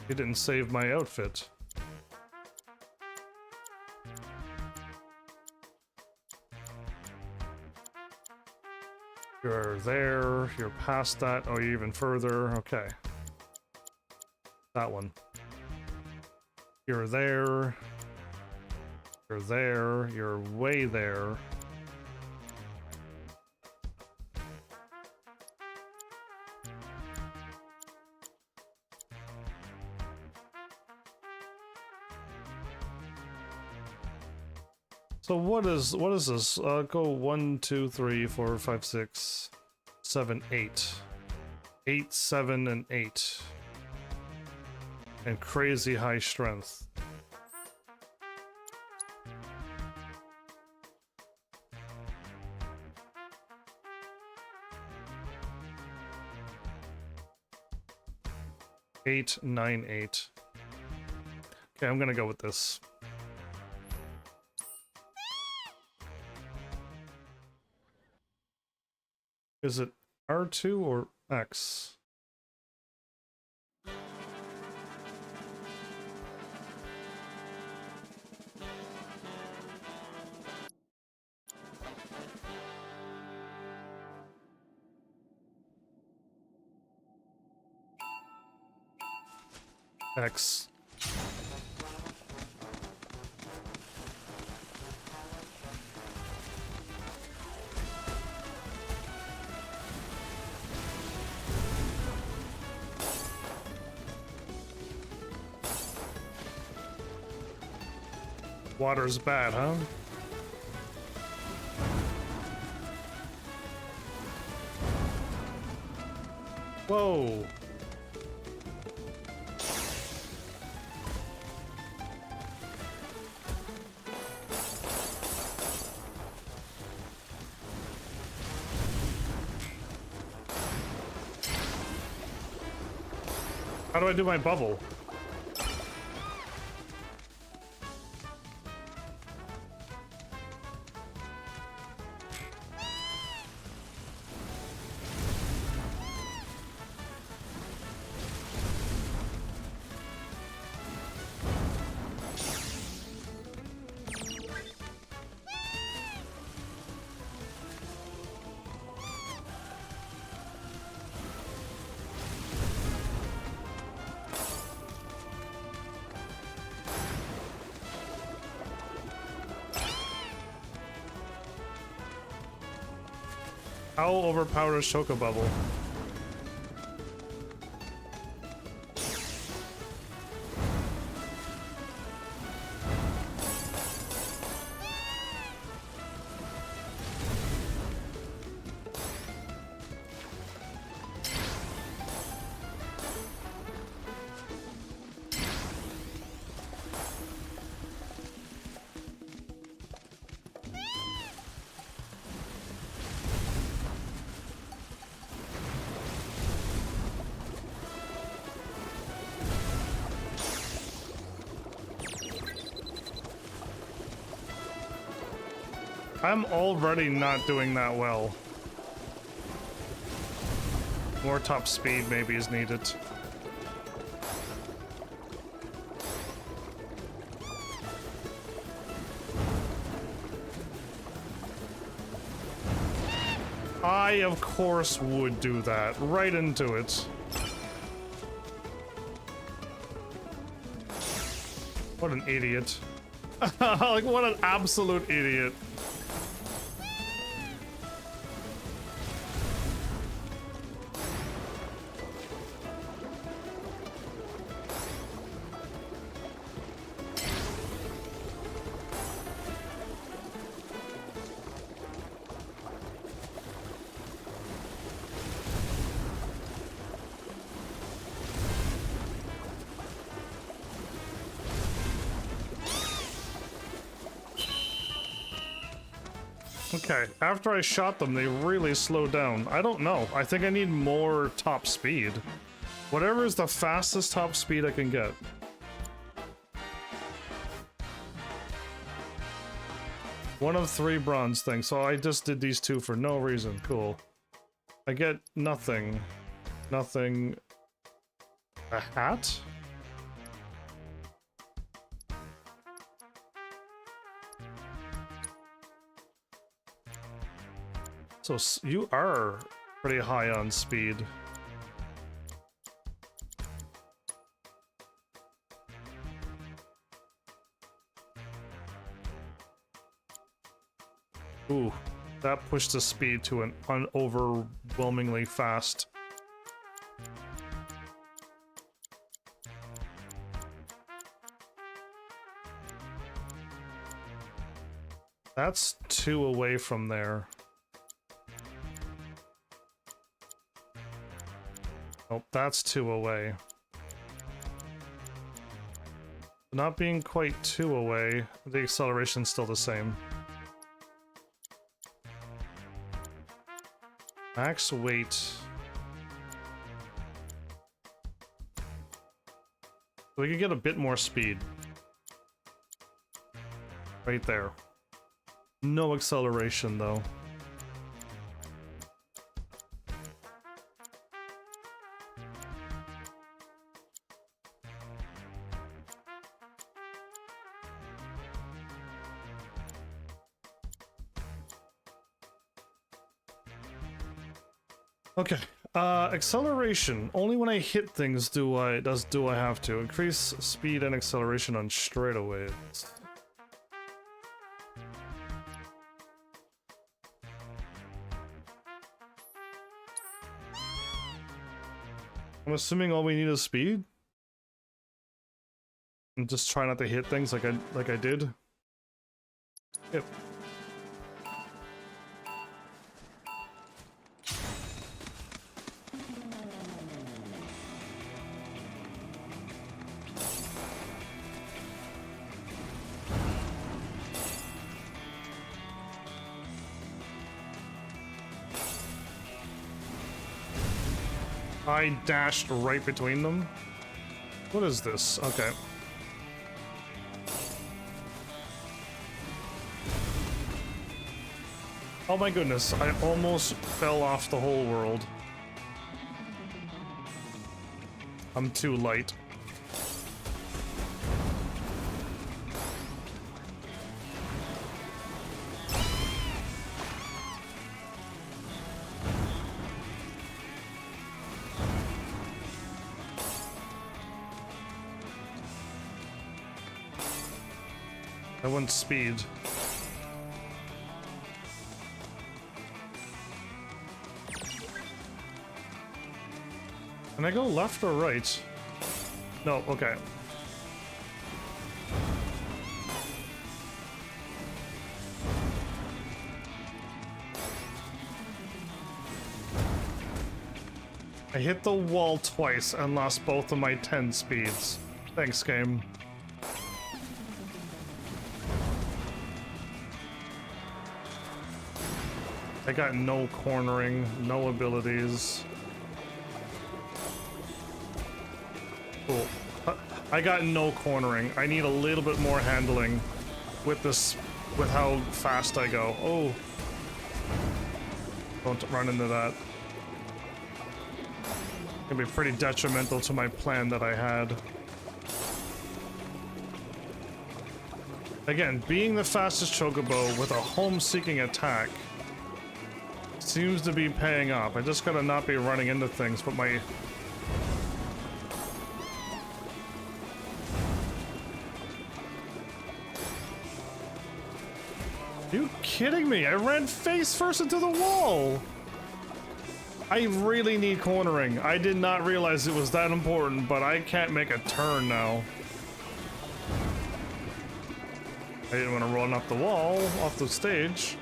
it didn't save my outfit. You're there, you're past that, oh, you're even further, okay. That one. You're there. You're there, you're way there. So what is this? Go 1, 2, 3, 4, 5, 6, 7, 8. 8, 7, and 8. And crazy high strength. Eight, 9, 8. Okay, I'm gonna go with this. Is it R2 or X? X. Water's bad, huh? Whoa. How do I do my bubble? How overpowered is chocobo? I'm already not doing that well. More top speed maybe is needed. I, of course, would do that. Right into it. What an idiot. Like, what an absolute idiot. Okay, after I shot them, they really slowed down. I don't know. I think I need more top speed. Whatever is the fastest top speed I can get. One of 3 bronze things, so I just did these 2 for no reason. Cool. I get nothing. Nothing. A hat? So you are pretty high on speed. Ooh, that pushed the speed to an overwhelmingly fast. That's 2 away from there. Oh, that's 2 away. Not being quite 2 away, the acceleration's still the same. Max weight. So we can get a bit more speed. Right there. No acceleration though. Okay, Acceleration. Only when I hit things do I have to. Increase speed and acceleration on straightaways. I'm assuming all we need is speed? And just try not to hit things like I did. Yep. I dashed right between them. What is this? Okay. Oh my goodness, I almost fell off the whole world. I'm too light. I want speed. Can I go left or right? No, okay. I hit the wall twice and lost both of my 10 speeds. Thanks, game. I got no cornering, no abilities. Cool. I got no cornering. I need a little bit more handling with this, with how fast I go. Oh. Don't run into that. It's gonna be pretty detrimental to my plan that I had. Again, being the fastest chocobo with a home-seeking attack seems to be paying off. I just gotta not be running into things, but my... Are you kidding me? I ran face first into the wall! I really need cornering. I did not realize it was that important, but I can't make a turn now. I didn't want to run off the wall, off the stage.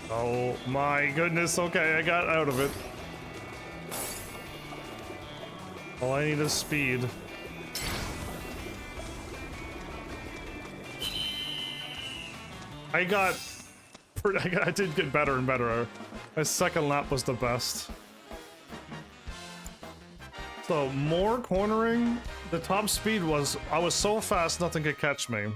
Oh my goodness, okay, I got out of it. All I need is speed. I did get better and better. My second lap was the best. So, more cornering. The top speed was, I was so fast nothing could catch me.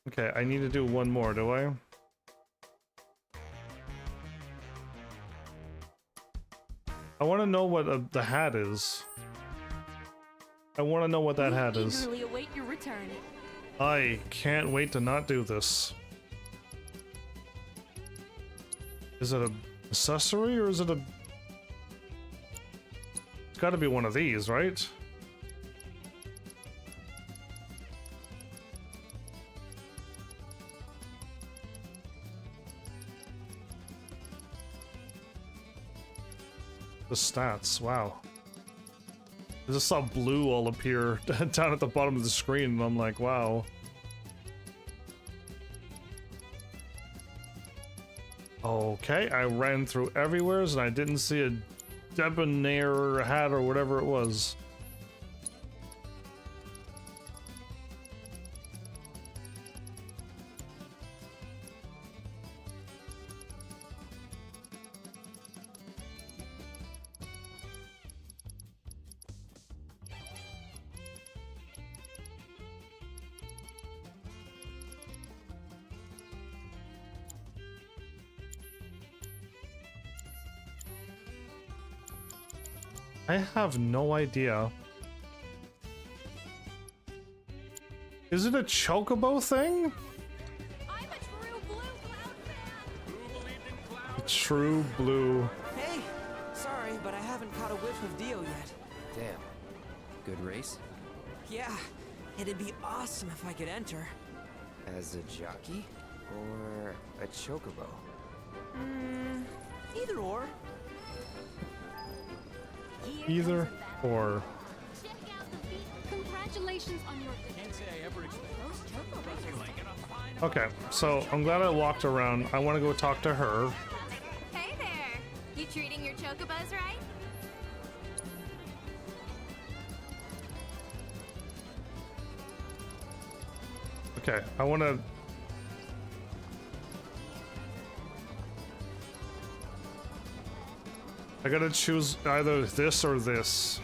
Okay, I need to do one more, do I? I want to know what the hat is. I want to know what that hat is. Eagerly await your return. I can't wait to not do this. Is it an accessory or is it a... It's got to be one of these, right? The stats, wow. I just saw blue all appear down at the bottom of the screen, and I'm like, wow. Okay, I ran through everywhere, and I didn't see a debonair hat or whatever it was. I have no idea. Is it a chocobo thing? A true blue. Hey! Sorry, but I haven't caught a whiff of Dio yet. Damn. Good race? Yeah, it'd be awesome if I could enter. As a jockey? Or a chocobo? Either or. Either or. Congratulations on your. Can't say I ever expected. Okay, so I'm glad I walked around. I want to go talk to her. Hey there! You treating your chocobos right? Okay, I want to... I gotta choose either this or this.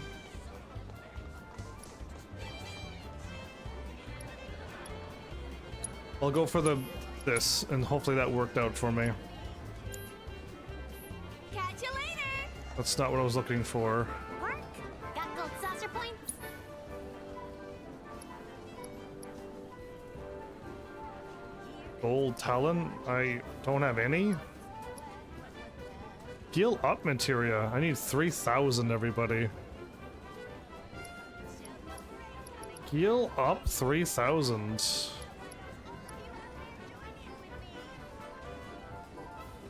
I'll go for this, and hopefully that worked out for me. Catch you later! That's not what I was looking for. Work? Got gold saucer points? Gold talent? I don't have any. Gil up materia. I need 3,000, everybody. Gil up 3,000.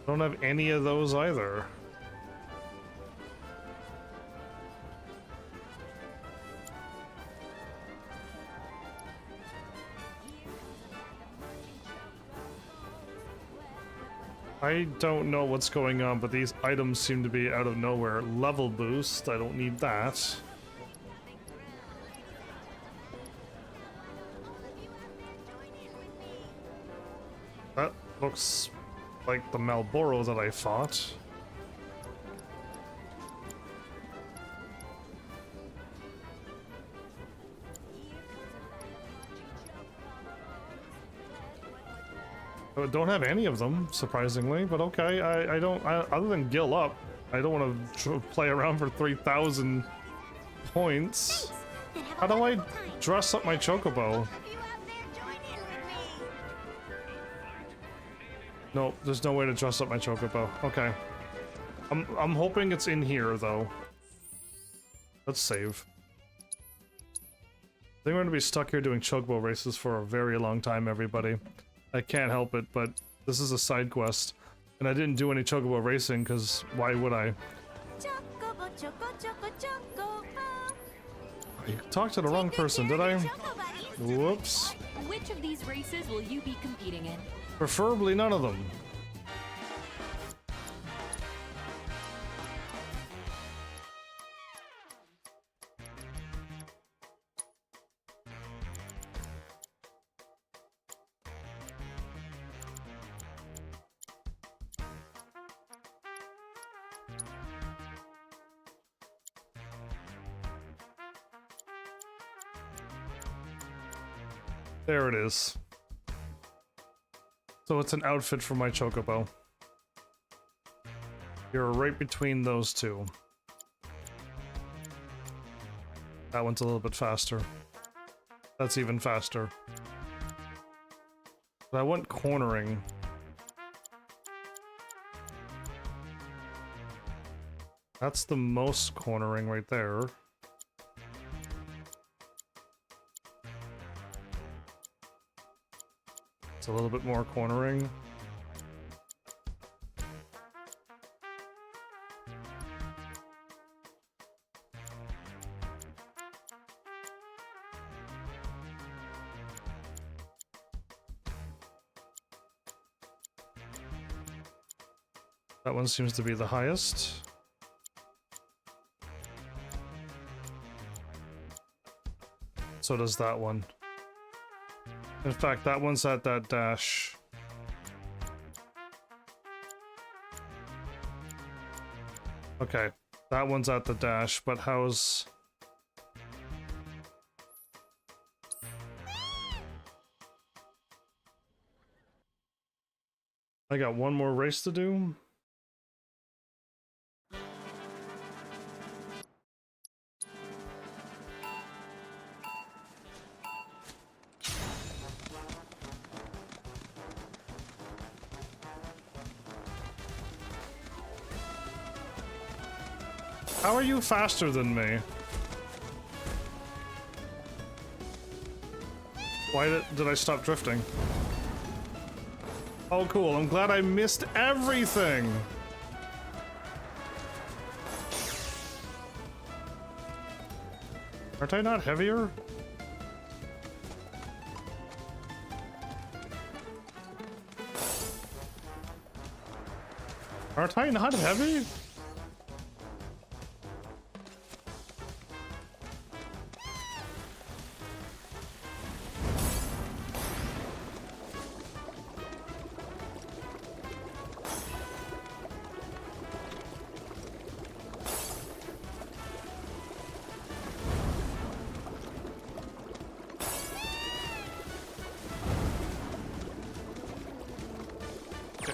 Don't have any of those either. I don't know what's going on, but these items seem to be out of nowhere. Level boost, I don't need that. That looks like the Malboro that I fought. I don't have any of them, surprisingly, but okay, I don't, other than Gil up, I don't want to play around for 3,000 points. How do I dress up my chocobo? No, there's no way to dress up my chocobo. Okay. I'm hoping it's in here, though. Let's save. I think we're going to be stuck here doing chocobo races for a very long time, everybody. I can't help it, but this is a side quest. And I didn't do any chocobo racing, because why would I? Chocobo, choco, choco, chocobo. I talked to the wrong person, did I? Whoops. Which of these races will you be competing in? Preferably none of them. There it is. So it's an outfit for my chocobo. You're right between those two. That one's a little bit faster. That's even faster. But I want cornering. That's the most cornering right there. It's a little bit more cornering. That one seems to be the highest. So does that one. In fact, that one's at that dash. Okay, that one's at the dash, but how's... I got one more race to do. How are you faster than me? Why did I stop drifting? Oh, cool. I'm glad I missed everything. Aren't I not heavier? Aren't I not heavy?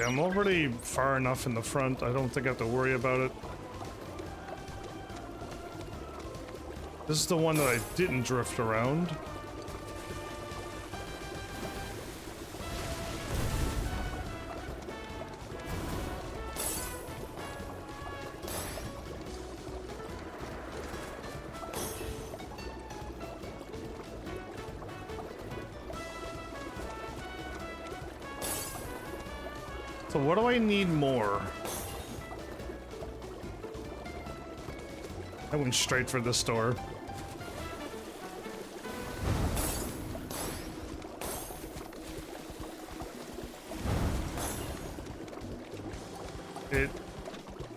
I'm already far enough in the front. I don't think I have to worry about it. This is the one that I didn't drift around. So what do I need more? I went straight for this door. It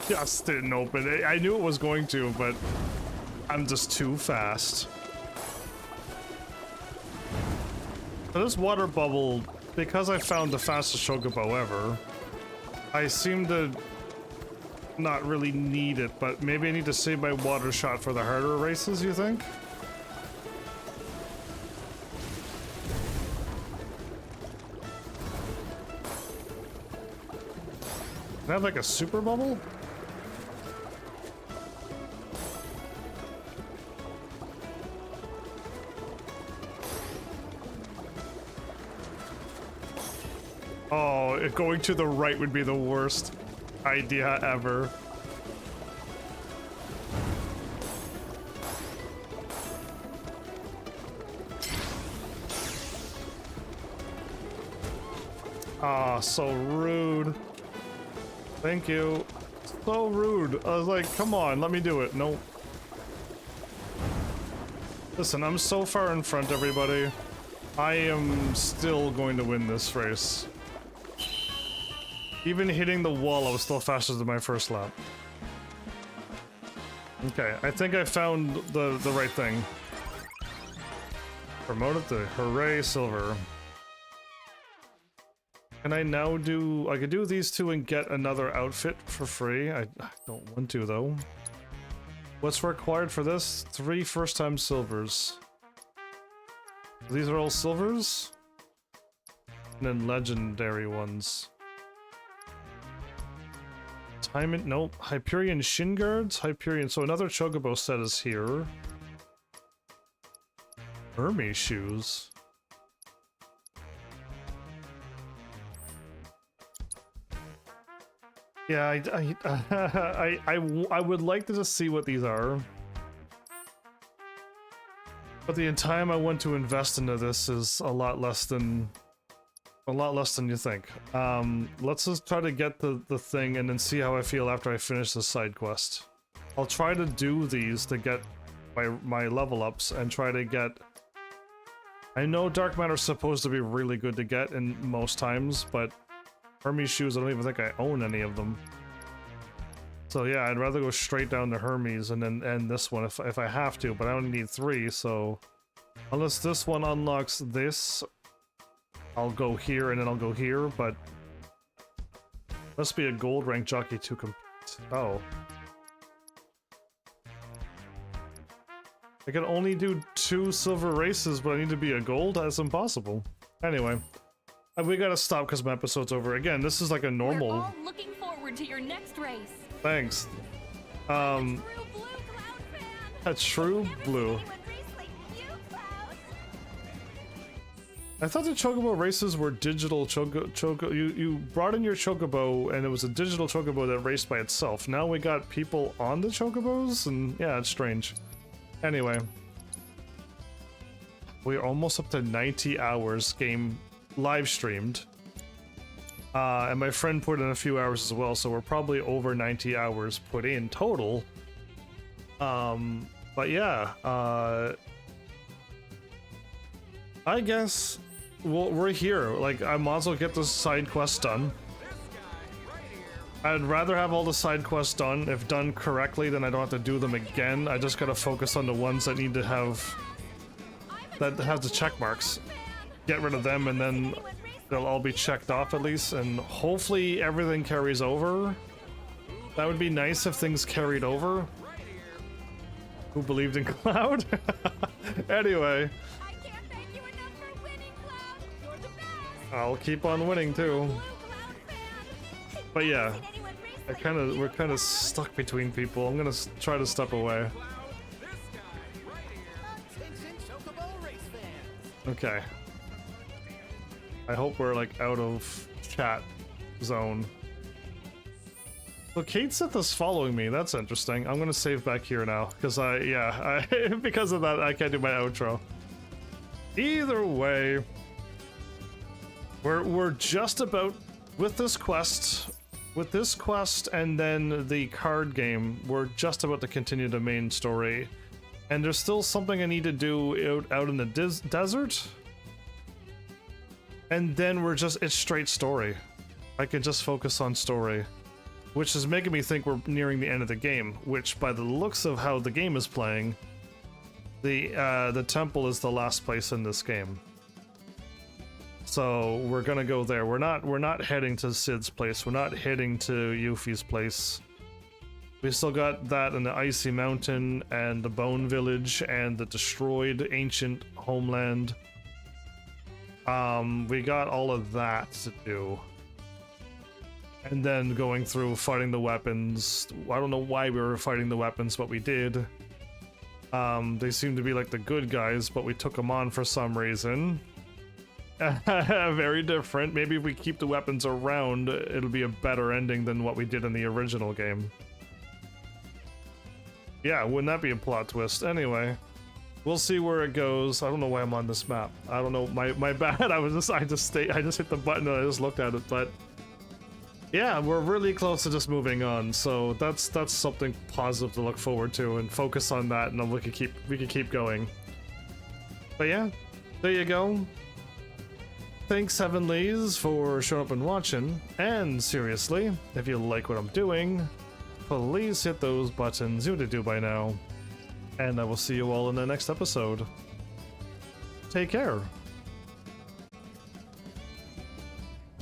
just didn't open. I knew it was going to, but I'm just too fast. So this water bubble, because I found the fastest chocobo ever, I seem to not really need it, but maybe I need to save my water shot for the harder races, you think? Can I have like a super bubble? Oh, going to the right would be the worst idea ever. Ah, so rude. Thank you. So rude. I was like, come on, let me do it. Nope. Listen, I'm so far in front, everybody. I am still going to win this race. Even hitting the wall, I was still faster than my first lap. Okay, I think I found the right thing. Promoted to Hooray Silver. Can I now do... I could do these two and get another outfit for free. I don't want to, though. What's required for this? 3 first-time silvers. These are all silvers? And then legendary ones. Nope. Hyperion shin guards? Hyperion. So another chocobo set is here. Hermes shoes. Yeah, I would like to just see what these are. But the time I want to invest into this is a lot less than you think. Let's just try to get the thing and then see how I feel after I finish this side quest. I'll try to do these to get my level ups and try to get... I know dark matter's supposed to be really good to get in most times, but Hermes shoes, I don't even think I own any of them. So yeah, I'd rather go straight down to Hermes and then end this one if I have to, but I only need 3, so... Unless this one unlocks this... I'll go here and then I'll go here, but must be a gold rank jockey to complete. Oh. I can only do 2 silver races, but I need to be a gold? That's impossible. Anyway, we gotta stop because my episode's over. Again, this is like a normal... We're all looking forward to your next race. Thanks. A true blue. I thought the chocobo races were digital you brought in your chocobo and it was a digital chocobo that raced by itself. Now we got people on the chocobos and yeah, it's strange. Anyway. We're almost up to 90 hours game live streamed. And my friend put in a few hours as well, so we're probably over 90 hours put in total. But yeah, I guess we're here. Like, I might as well get this side quest done. I'd rather have all the side quests done. If done correctly, then I don't have to do them again. I just gotta focus on the ones that need to have... that have the check marks. Get rid of them and then they'll all be checked off at least, and hopefully everything carries over. That would be nice if things carried over. Who believed in Cloud? Anyway. I'll keep on winning too. But yeah, we're kind of stuck between people. I'm gonna try to step away. Okay. I hope we're like out of chat zone. So Kate said this following me. That's interesting. I'm gonna save back here now because because of that I can't do my outro. Either way, we're just about with this quest and then the card game. We're just about to continue the main story, and there's still something I need to do out in the desert. And then it's straight story. I can just focus on story, which is making me think we're nearing the end of the game, which by the looks of how the game is playing, the temple is the last place in this game. So we're gonna go there. We're not heading to Sid's place. We're not heading to Yuffie's place. We still got that in the Icy Mountain and the Bone Village and the destroyed ancient homeland. We got all of that to do. And then going through fighting the weapons. I don't know why we were fighting the weapons, but we did. They seem to be like the good guys, but we took them on for some reason. Very different. Maybe if we keep the weapons around, it'll be a better ending than what we did in the original game. Yeah, wouldn't that be a plot twist? Anyway. We'll see where it goes. I don't know why I'm on this map. I don't know. My bad. I just hit the button and I just looked at it. But yeah, we're really close to just moving on. So that's something positive to look forward to and focus on that, and then we can keep going. But yeah, there you go. Thanks, Heavenlies, for showing up and watching. And seriously, if you like what I'm doing, please hit those buttons. You know what to do by now. And I will see you all in the next episode. Take care.